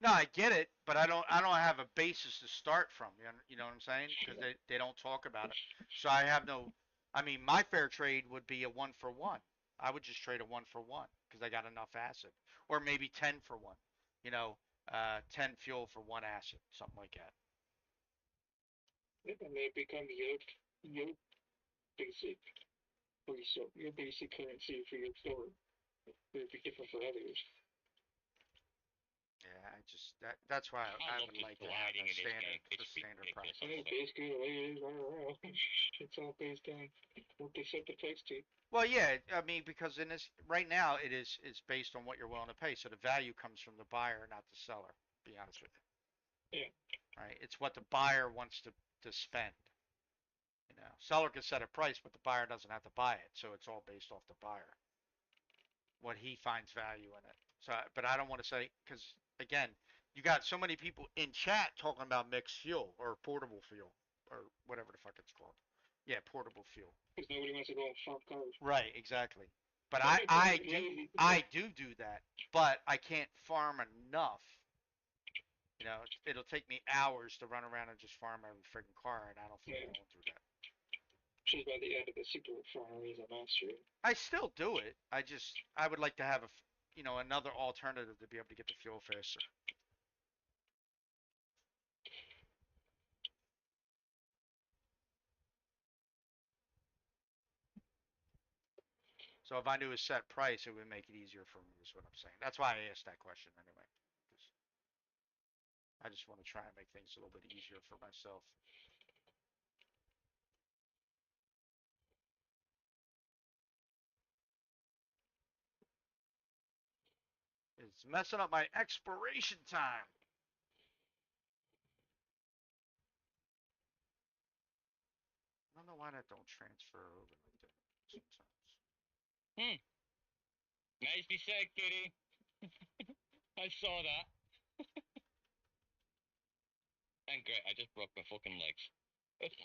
No, I get it, but I don't have a basis to start from. You know what I'm saying? Because they don't talk about it. So I have no. I mean, my fair trade would be a one for one. I would just trade a one for one because I got enough acid, or maybe 10 for one. You know, 10 fuel for one acid, something like that. It may become your basic your basic currency for your store. It would be different for others. Yeah, that's why I I love would this like to have gliding in this game. the It's standard ridiculous. price. I And love it's it. basically the way it is IRL. It's all based on what they set the price to. Well, yeah, I mean because in this right now it's based on what you're willing to pay. So the value comes from the buyer, not the seller. To be honest with Yeah. you, right? It's what the buyer wants to spend. Seller can set a price, but the buyer doesn't have to buy it. So it's all based off the buyer, what he finds value in it. So, but I don't want to say because again, you got so many people in chat talking about mixed fuel or portable fuel or whatever the fuck it's called. Yeah, portable fuel. Because nobody wants to go and farm cars. Right, exactly. But That I makes I sense. do I do that, but I can't farm enough. It'll take me hours to run around and just farm every freaking car, and I don't feel like Yeah. going through that. She's by the end of the super farmer, he's a master. I still do it. I would like to have another alternative to be able to get the fuel faster. So if I knew a set price, it would make it easier for me. Is what I'm saying. That's why I asked that question anyway. 'Cause I just want to try and make things a little bit easier for myself. It's messing up my expiration time. I don't know why that don't transfer over like that sometimes. Nicely said, kitty. I saw that. And great, I just broke my fucking legs. That's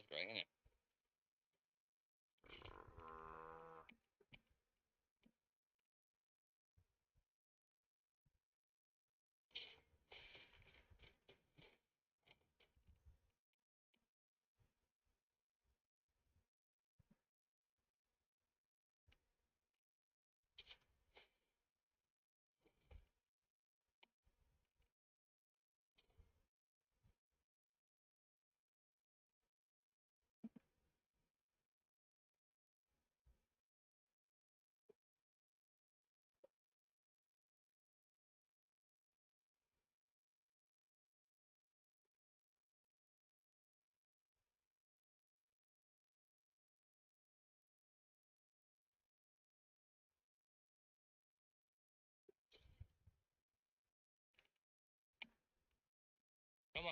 great, isn't it?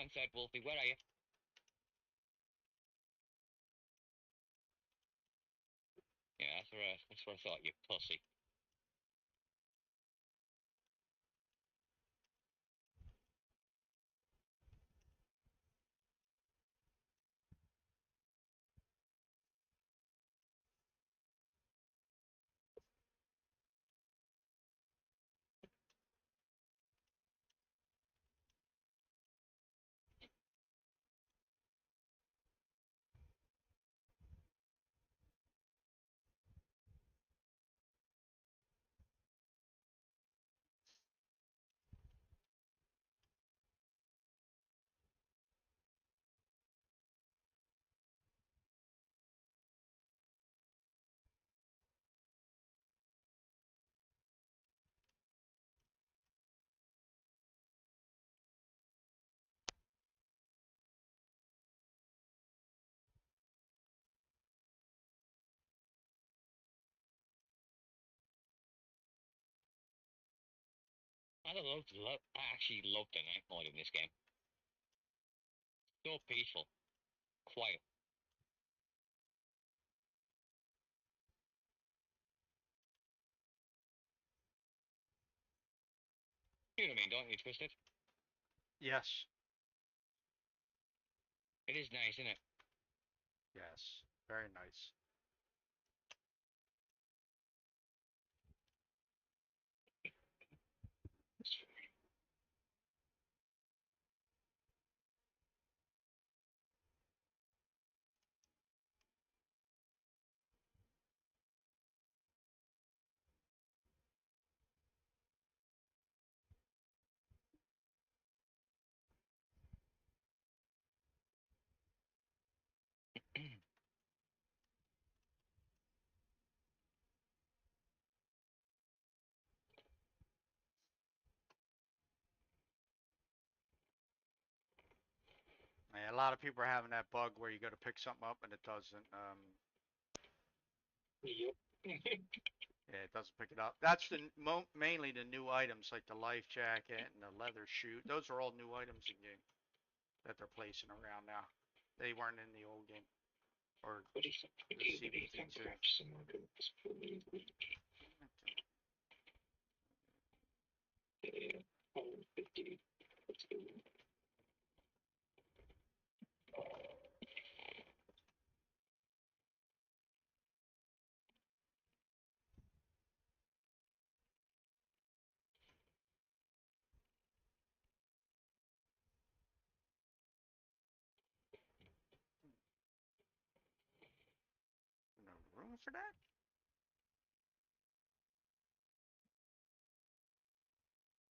on, said Wolfie. Where are you? Yeah, that's what I thought, you pussy. I actually love the night mode in this game. So peaceful, quiet. You know what I mean, don't you, Twisted? Yes. It is nice, isn't it? Yes. Very nice. Yeah, a lot of people are having that bug where you go to pick something up and it doesn't. Yep. Yeah, it doesn't pick it up. That's mainly the new items like the life jacket and the leather shoe. Those are all new items in game that they're placing around now. They weren't in the old game or What is it? the CBT2. Someone could for me. Yeah. 150. Let's go. No room for that?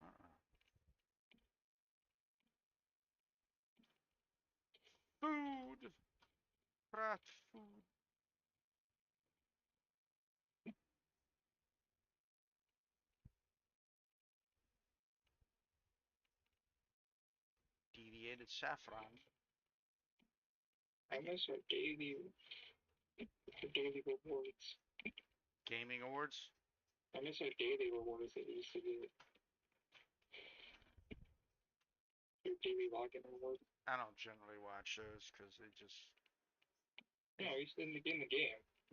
Uh-uh. Food. Brat food. Deviated saffron. I miss our daily, the daily rewards. Gaming awards. I miss our daily rewards that we used to get. Your daily login rewards. I don't generally watch those because they just. No, we used to, in the game.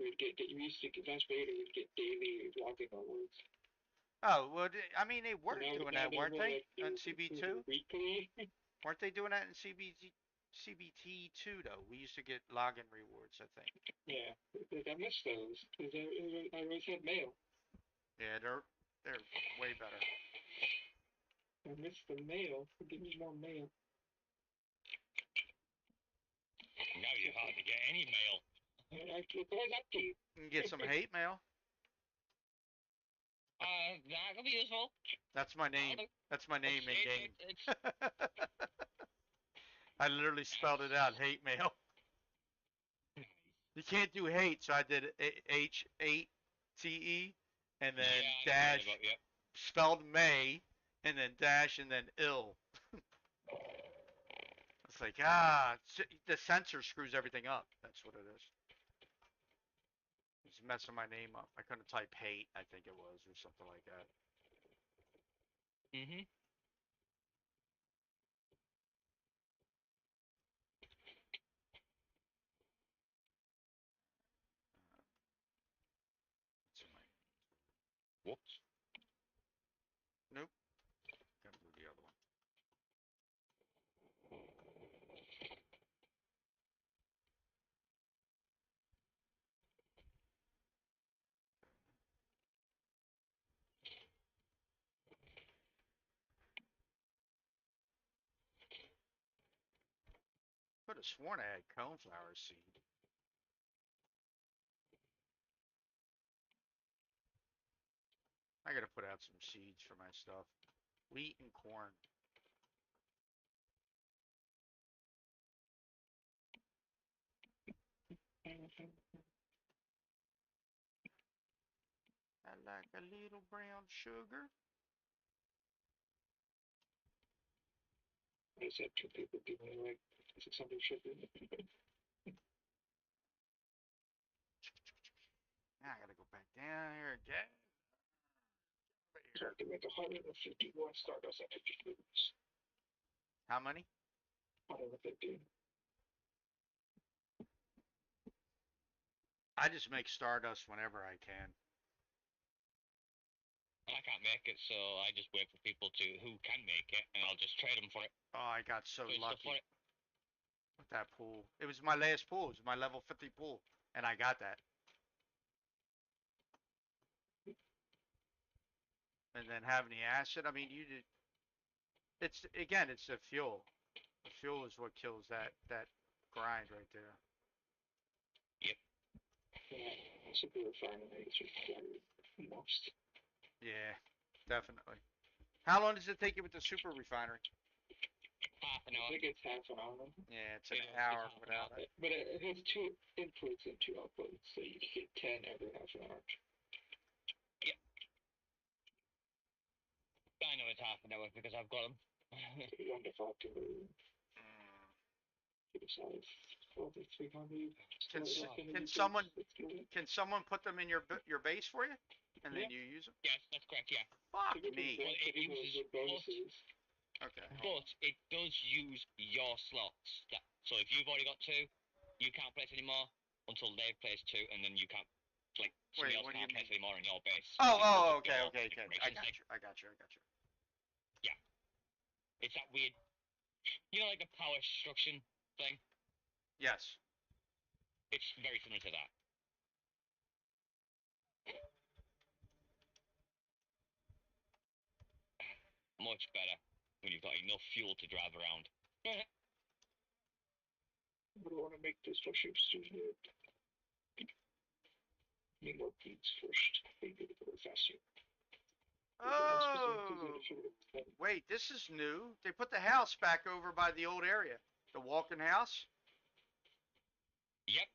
We'd we used to, Advanced Beta, we'd get daily login rewards. Oh well, I mean they were Now, doing now that, they weren't will they? let you On do CB2, them weekly. weren't they doing that in CBT2 though? We used to get login rewards, I think. Yeah, I miss those. Cause I always had mail. Yeah, they're way better. I miss the mail. Give me more mail. Now you hardly get any mail. It's always empty. You can get some hate mail. That could be useful. That's my name. That's my name in game. It's I literally spelled it out. Hate mail. You can't do hate, so I did H8TE, and then yeah, I know what dash about you. spelled May, and then dash, and then ill. It's like the censor screws everything up. That's what it is. It's messing my name up. I couldn't type hate, I think it was, or something like that. Mhm. Whoops. Nope. Gotta do the other one. Could have sworn I had coneflower seed. I gotta put out some seeds for my stuff. Wheat and corn. I like a little brown sugar. I just had two people give me like 600 shipping. Now I gotta go back down here again. So I can make 151 Stardust energy foods. How many? 150. I just make Stardust whenever I can. I can't make it, so I just wait for people who can make it, and I'll just trade them for it. Oh, I got so Trade stuff for lucky it. with that pool. It was my last pool. It was my level 50 pool, and I got that. And then having the acid, I mean, you did. It's again, it's the fuel. The fuel is what kills that grind right there. Yep. Yeah, super refining is required most. Yeah, definitely. How long does it take you with the super refinery? Half an I hour. think it's half an hour. Yeah, it's an It's hour half an without hour. it. But it has 2 inputs and 2 outputs, so you get 10 every half an hour. Yep. I know it's half an hour because I've got them. 1 to 5 to Mm. the size. 12 to 300. Can someone put them in your base for you, and then you use them? Yes, that's correct. Yeah. Fuck me. Well, it uses bonuses. Okay. But it does use your slots. So if you've already got 2, you can't place anymore until they've placed 2, and then you can't. Like somebody Wait, else what do you can't place mean? anymore in your base. Oh, Because of okay, your okay. I information got stick. you. I got you. I got you. Yeah. It's that weird. You know, like the power destruction thing. Yes. It's very similar to that. Much better when you've got enough fuel to drive around. But I want to make this structure super. Need more beats first. Maybe a little faster. Oh. Wait, this is new. They put the house back over by the old area. The walking house. Yep.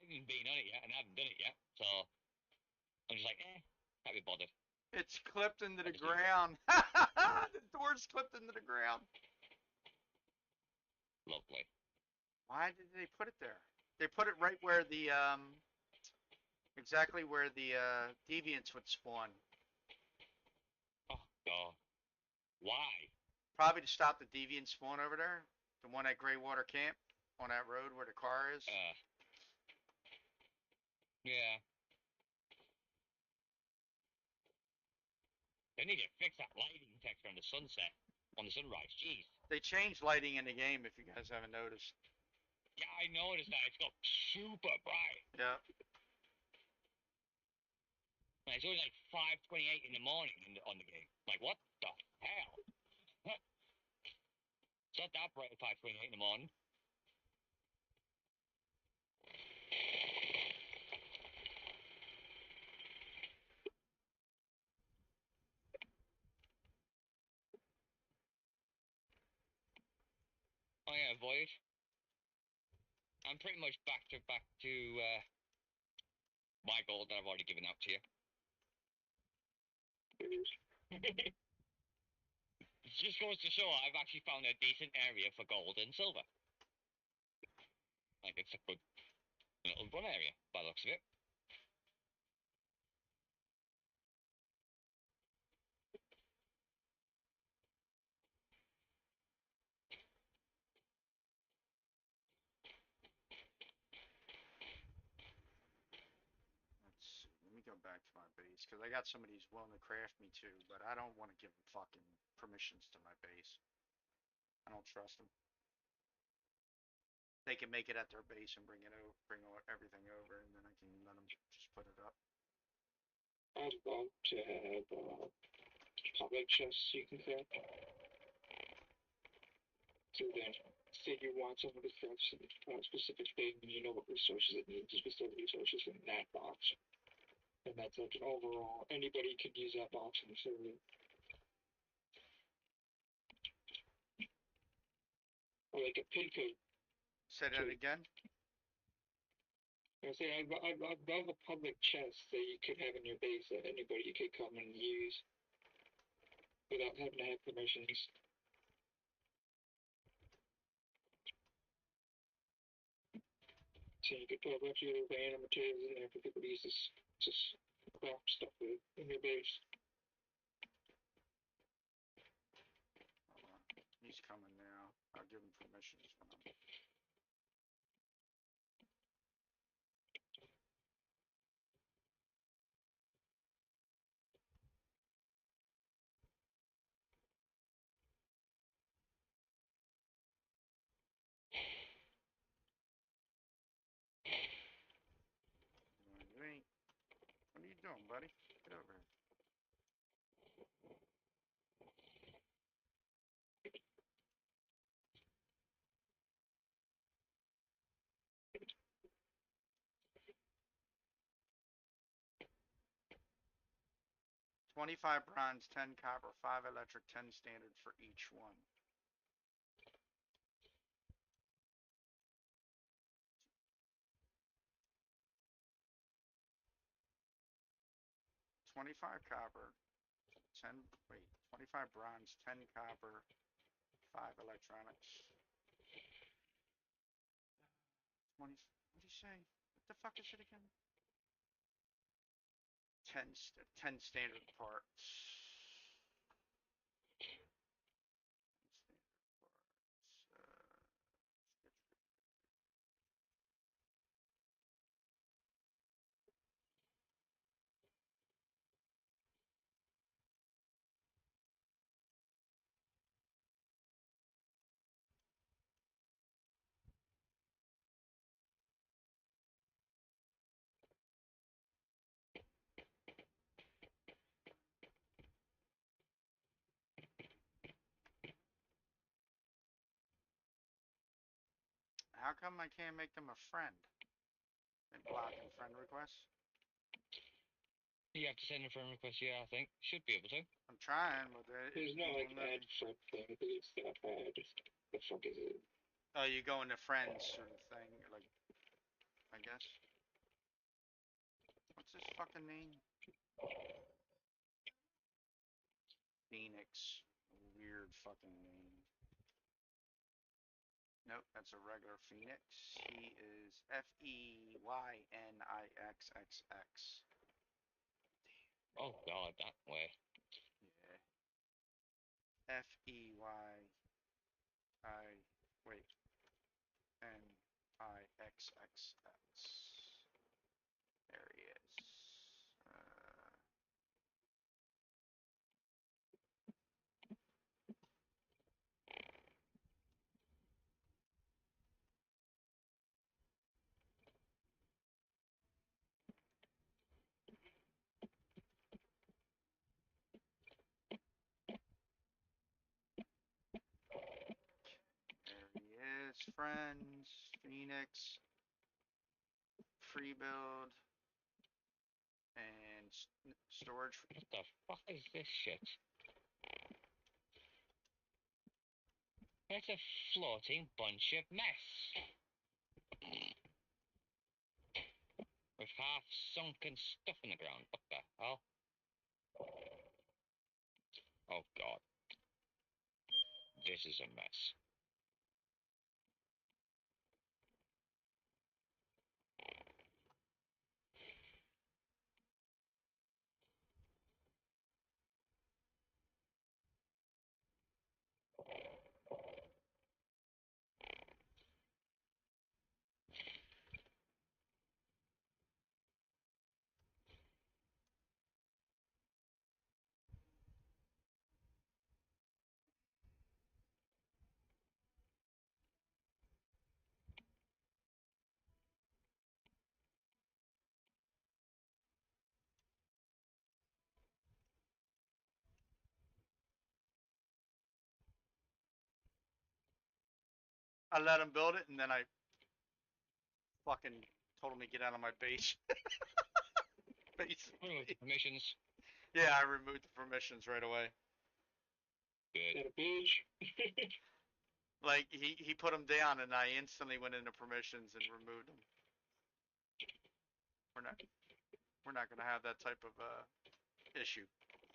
I haven't been on it yet, and I haven't done it yet, so I'm just like, can't be bothered. It's clipped into the I'll just do it. ground. The door's clipped into the ground. Lovely. Why did they put it there? They put it right where the exactly where the deviants would spawn. Oh god. Why? Probably to stop the deviant spawn over there. The one at Greywater Camp on that road where the car is. Yeah. They need to fix that lighting texture on the sunset, on the sunrise. Jeez. They changed lighting in the game if you guys haven't noticed. Yeah, I noticed that. It's got super bright. Yeah. And it's only like 5:28 in the morning on the game. Like, what the hell? It's not that bright at 5:28 in the morning. Oh yeah, Void. I'm pretty much back to my goal that I've already given out to you. It just goes to show I've actually found a decent area for gold and silver. Like, it's a good little run area by the looks of it. to my base because I got somebody's willing to craft me too, but I don't want to give them fucking permissions to my base. I don't trust them. They can make it at their base and bring everything over, and then I can let them just put it up. I'd love to have public chests you can craft. So then, say you want someone to craft a specific thing, and you know what resources it needs, specific resources in that box. And that's like an overall, anybody could use that box in the server. Or like a pin code. Say that again. I say I'd love a public chest that you could have in your base that anybody could come and use without having to have permissions. So you could put a bunch of your random materials in there for people to use this just craft stuff with in your base. Hold on. He's coming now. I'll give him permissions when I'm. 'What are you doing, buddy? Get over here. 25 bronze, 10 copper, 5 electric, 10 standard for each one. 25 copper, 10, wait, 25 bronze, 10 copper, 5 electronics. 20, what did you say? What the fuck is it again? 10 standard parts. How come I can't make them a friend? They blocking friend requests? You have to send a friend request, yeah, I think. Should be able to. I'm trying, but There's no like add friend thing. I think it's that bad. The fuck is it? Oh, you go into friends sort of thing, like, I guess. What's his fucking name? Phoenix. Weird fucking name. Nope, that's a regular Phoenix. He is Feynixx. Oh god, that way. Yeah. Fey wait Nixx. There he is. There he is, friends. Phoenix. Free build. And storage. What the fuck is this shit? It's a floating bunch of mess. With half sunken stuff in the ground. What the hell? Oh god. This is a mess. I let him build it, and then I fucking told him to get out of my base. Basically. Permissions. Yeah, I removed the permissions right away. Good. Got a bitch. Like he put them down, and I instantly went into permissions and removed them. We're not we're not gonna have that type of issue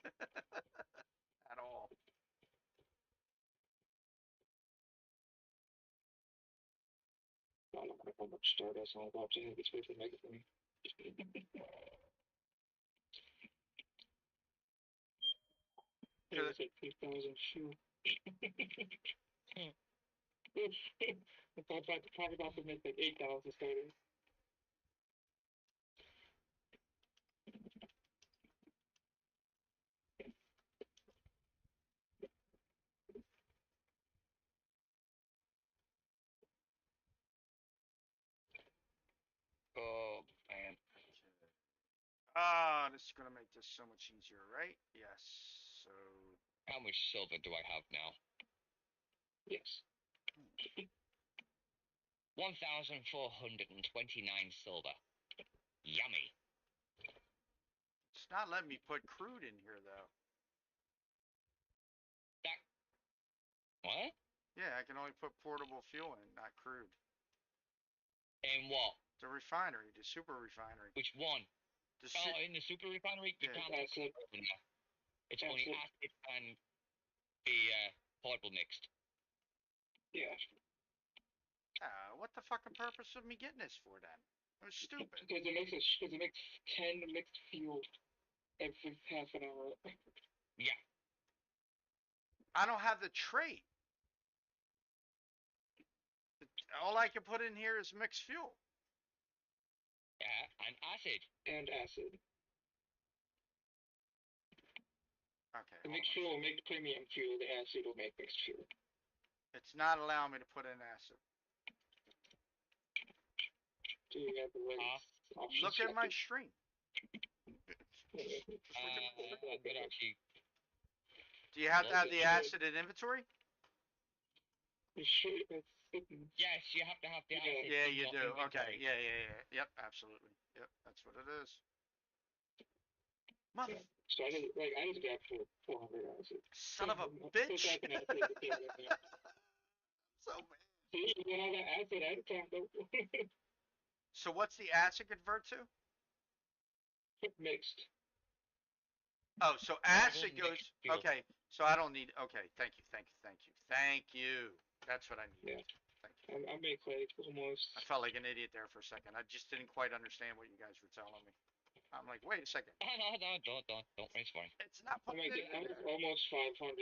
at all. I don't know how much Stardust I'm about to have this way to make it for me. Yeah, it's like 3,000 shoe. I'm probably about to make like 8,000 starters. Oh man. Ah, this is gonna make this so much easier, right? Yes. So How much silver do I have now? Yes. 1,429 silver. Yummy. it's not letting me put crude in here though. That. What? Yeah, I can only put portable fuel in, not crude. In what? The refinery, the super refinery. Which one? The Oh, in the super refinery, you Yeah. can't That's put it. crude in there. It's That's only it. acid and the potable mixed. Yeah. What the fucking purpose of me getting this for then? It was stupid. Because it makes 10 mixed fuel every half an hour. Yeah. I don't have the trait. All I can put in here is mixed fuel. And acid. And acid. Okay. The hold mixed on. fuel will make premium fuel, the acid will make mixed fuel. It's not allowing me to put in acid. So you have the right option. Look at my stream. I'm gonna actually. Do you have to have the acid in inventory? Yes, you have to have the acid. Yeah, in you your do. Okay. inventory. Yeah. Yep, absolutely. Yep, that's what it is. Mother. So I just got 400 acid. Son of a bitch. So mad. See, you get all that acid at a time though. So what's the acid convert to? Mixed. Oh, so acid goes. Okay, so I don't need. Okay, thank you. That's what I need. Yeah. Thank you. I made like almost. I felt like an idiot there for a second. I just didn't quite understand what you guys were telling me. I'm like, wait a second. No, don't. It's fine. It's not I putting made it in there. almost 500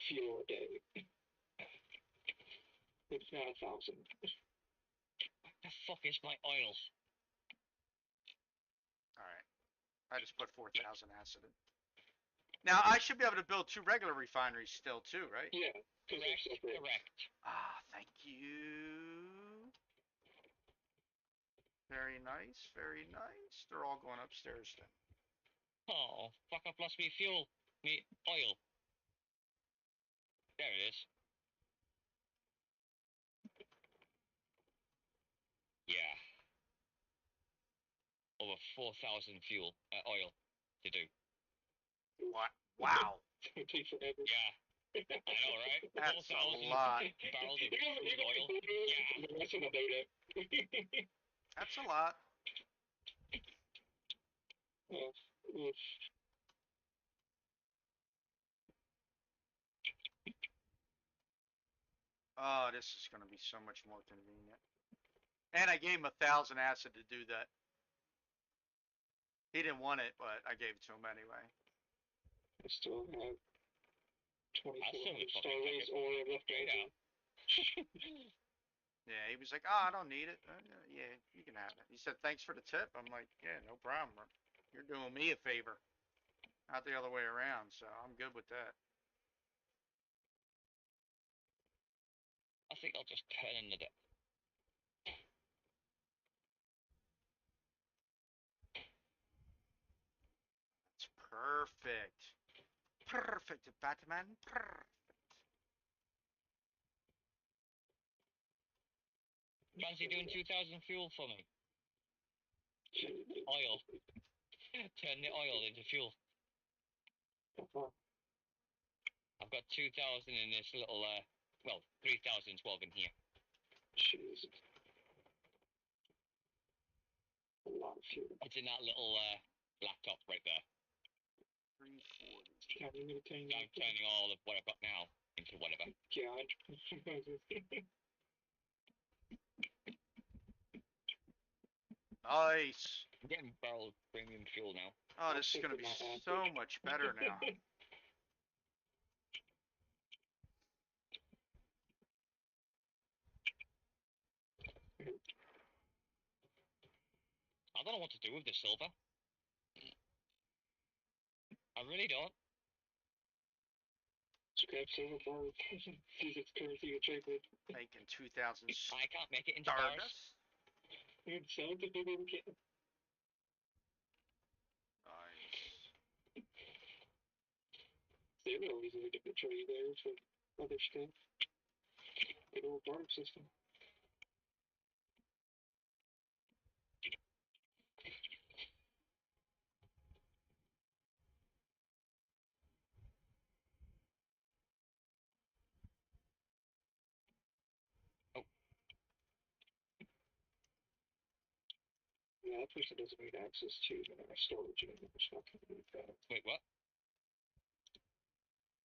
fuel a day. It's not 1,000. What the fuck is my oil? All right. I just put 4,000 acid in. Now I should be able to build 2 regular refineries still too, right? Yeah. Correct. Ah, thank you. Very nice, very nice. They're all going upstairs then. Oh, fuck! I've lost me fuel, me oil. There it is. Yeah. Over 4,000 fuel, oil to do. What? Wow. It takes forever. Yeah. I know, right? That's 4,000 a lot. barrels of crude oil. Yeah. The rest of the data. That's a lot. Oh, this is going to be so much more convenient. And I gave him 1,000 acid to do that. He didn't want it, but I gave it to him anyway. I still have 24 fucking starways or left over. Yeah, he was like, oh, I don't need it. Yeah, you can have it. He said, thanks for the tip. I'm like, yeah, no problem. You're doing me a favor, not the other way around. So I'm good with that. I think I'll just turn into the. It's perfect. Perfect, Batman. Perfect. Fancy doing 2,000 fuel for me? Oil. Turn the oil into fuel. I've got 2,000 in this little, well, 3,012 in here. Jesus. A lot of fuel. It's in that little laptop right there. 340. I'm turning all of what I've got now into whatever. God. Nice. I'm getting barrel premium fuel now. Oh, this is gonna be so much better now. I don't know what to do with the silver. I really don't. Scrap silver bars. Use its currency to trade with. Making 2,000 I can't make it into bars. stardust. Dude, sell it to people who can. Nice. They were always a different trade there for other stuff. Good old barter system. Oh. Yeah, that person doesn't need access to storage anymore. So I can do that. Wait, what?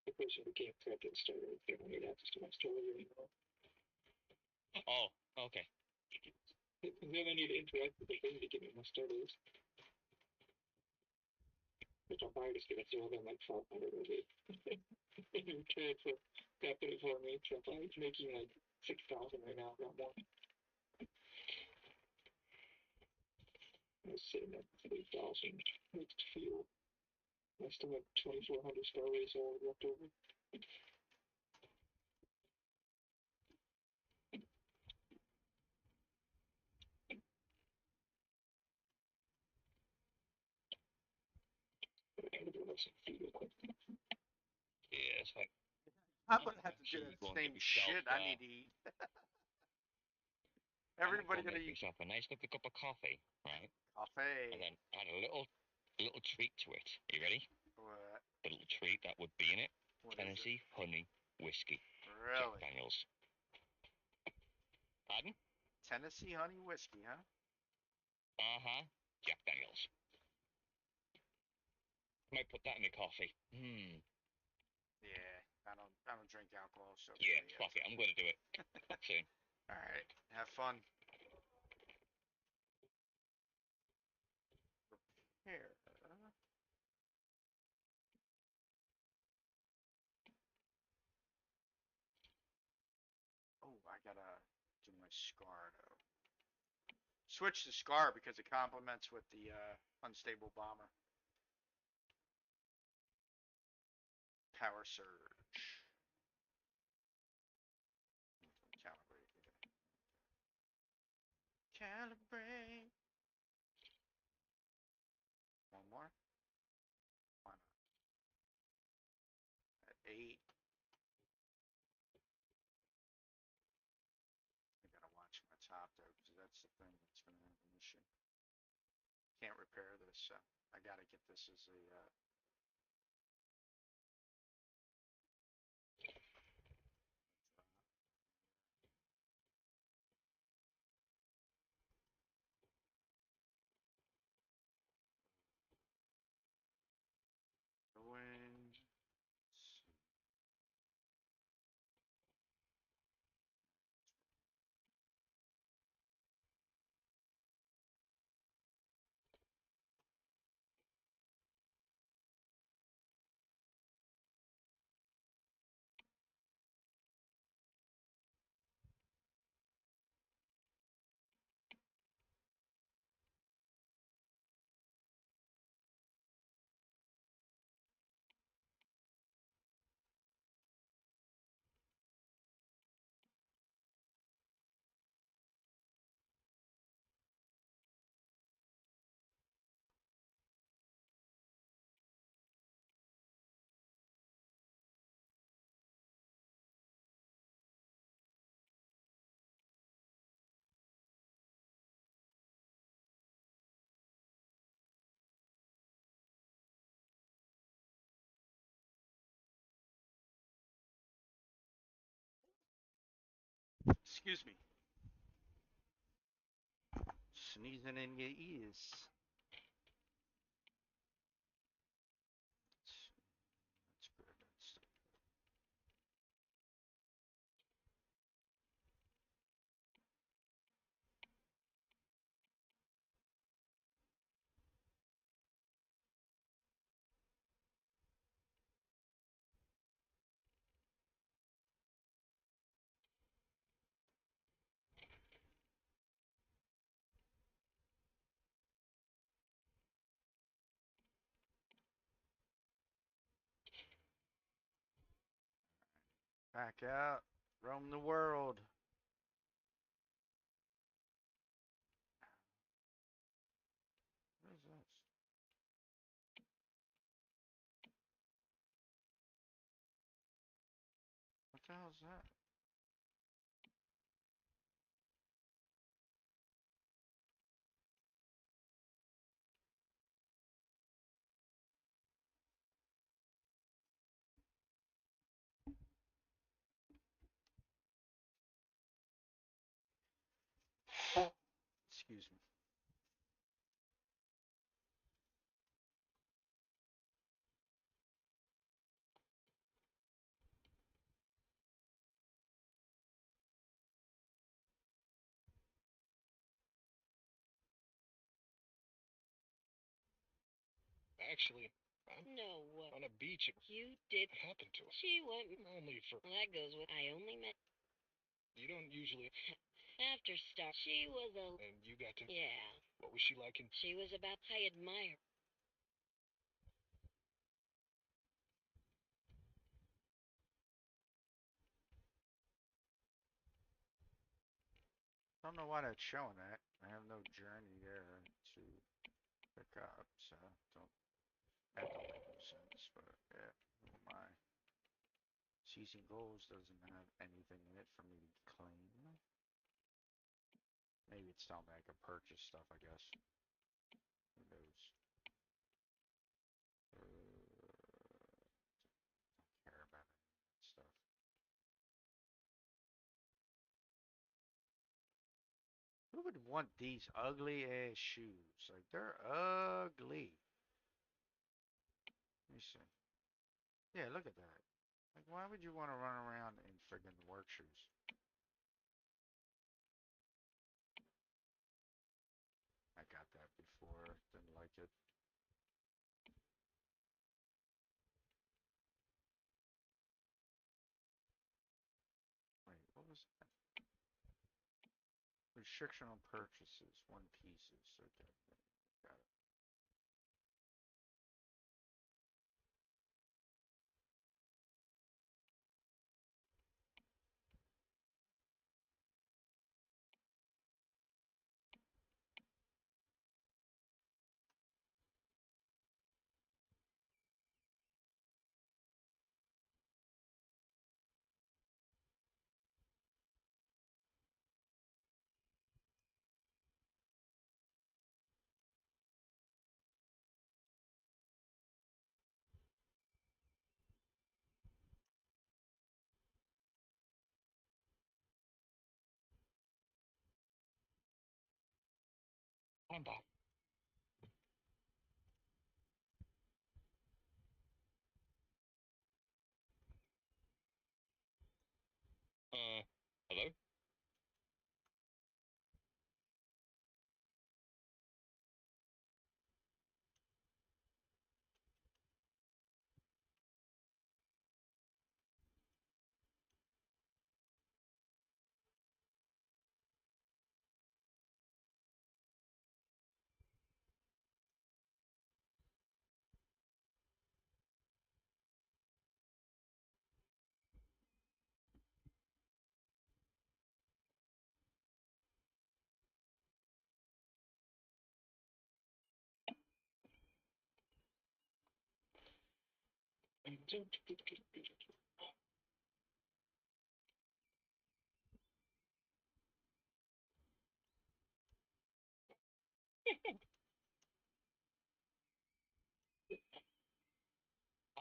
The person who can't connect to the storage, they don't need access to my storage anymore. Oh, okay. And then I need to interact with the thing to give me my storage. Which I'm probably just gonna throw them like 500 of it. In return for tapping it for me. So I'm probably making like 6,000 right now, not more. I was sitting at 3,000 mixed fuel. I still have 2,400 stories all left over. I gotta go have some food real quick. Yeah, it's like I'm gonna have to do actually that go and same get myself, shit. I need to eat. I'm gonna Everybody go gonna make eat myself a nice little cup of coffee, right? coffee. And then add a little treat to it. Are you ready? What? The little treat that would be in it. What is it? Tennessee honey whiskey. Really? Jack Daniels. Pardon? Tennessee honey whiskey, huh? Uh-huh. Jack Daniels. Might put that in my coffee. Yeah. I don't drink alcohol, so Yeah, fuck it. I'm gonna do it. Soon. All right. Have fun. Here. Oh, I gotta do my scar though. Switch to scar because it complements with the unstable bomber. Power surge. Calibrate. Calibrate. One more. Why not? At 8. I gotta watch my top though, because that's the thing that's gonna have an issue. Can't repair this, so I gotta get this as a going. Excuse me. Sneezing in your ears. That's good. That's back out. Roam the world. What is this? What the hell is that? Excuse me. Actually, I'm No way. On a beach. You did. What happened to her? She went. Only for. Well, that goes with. I only met. You don't usually. After stuff. She was a. And you got to. Yeah. What was she like? She was about. I admire. Don't know why that's showing that. I have no journey there to pick up, so don't. That don't make no sense. But yeah, who am I? Season goals doesn't have anything in it for me to claim. Maybe it's telling me I can purchase stuff. I guess. Who knows? Don't care about any of that stuff. Who would want these ugly ass shoes? Like they're ugly. Let me see. Yeah, look at that. Like, why would you want to run around in friggin' work shoes? I got that before. Didn't like it. Wait, what was that? Restriction on purchases, one pieces. Okay, got it. I'm back. Hello?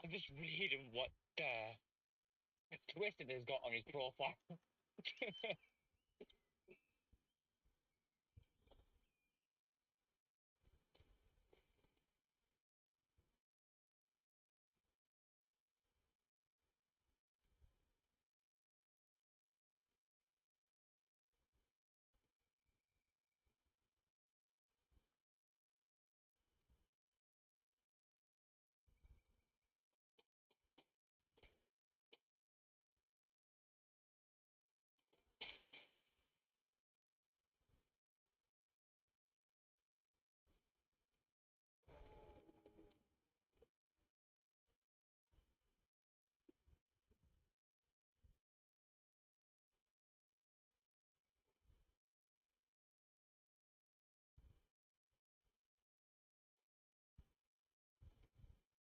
I'm just reading what Twisted has got on his profile.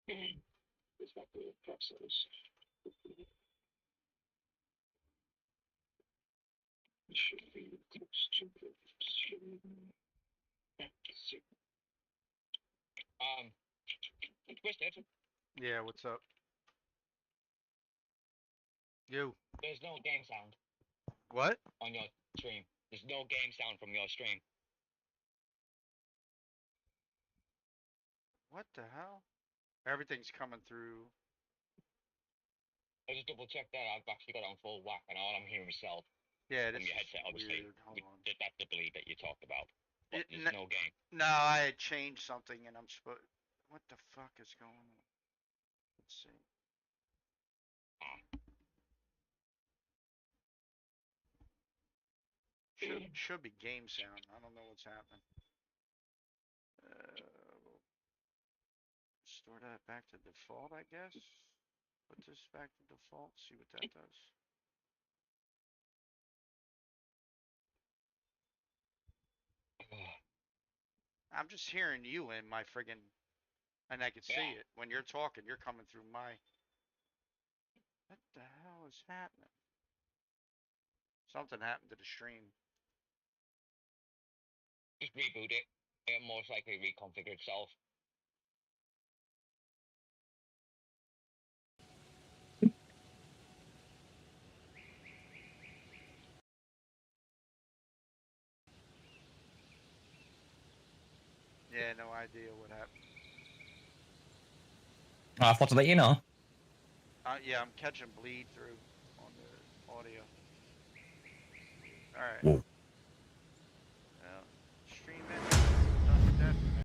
It's not the process. It should be close to the Twisted, Yeah, what's up? You. there's no game sound What? on your stream. There's no game sound from your stream. What the hell? Everything's coming through. I just double checked that. I've actually got it on full whack, and all I'm hearing myself Yeah, from this your is headset, obviously. weird. Hold on. That's the bleed that you talked about. But there's N- no game. no, I had changed something and I'm supposed. What the fuck is going on? Let's see. Should be game sound. I don't know what's happening. We'll store that back to default, I guess. Put this back to default. See what that does. I'm just hearing you in my friggin', and I can see Yeah. it when you're talking. You're coming through my. What the hell is happening? Something happened to the stream. Just reboot it. It'll most likely reconfigure itself. Yeah, no idea what happened. I thought to let you know. Yeah, I'm catching bleed through on the audio. All right. Whoa.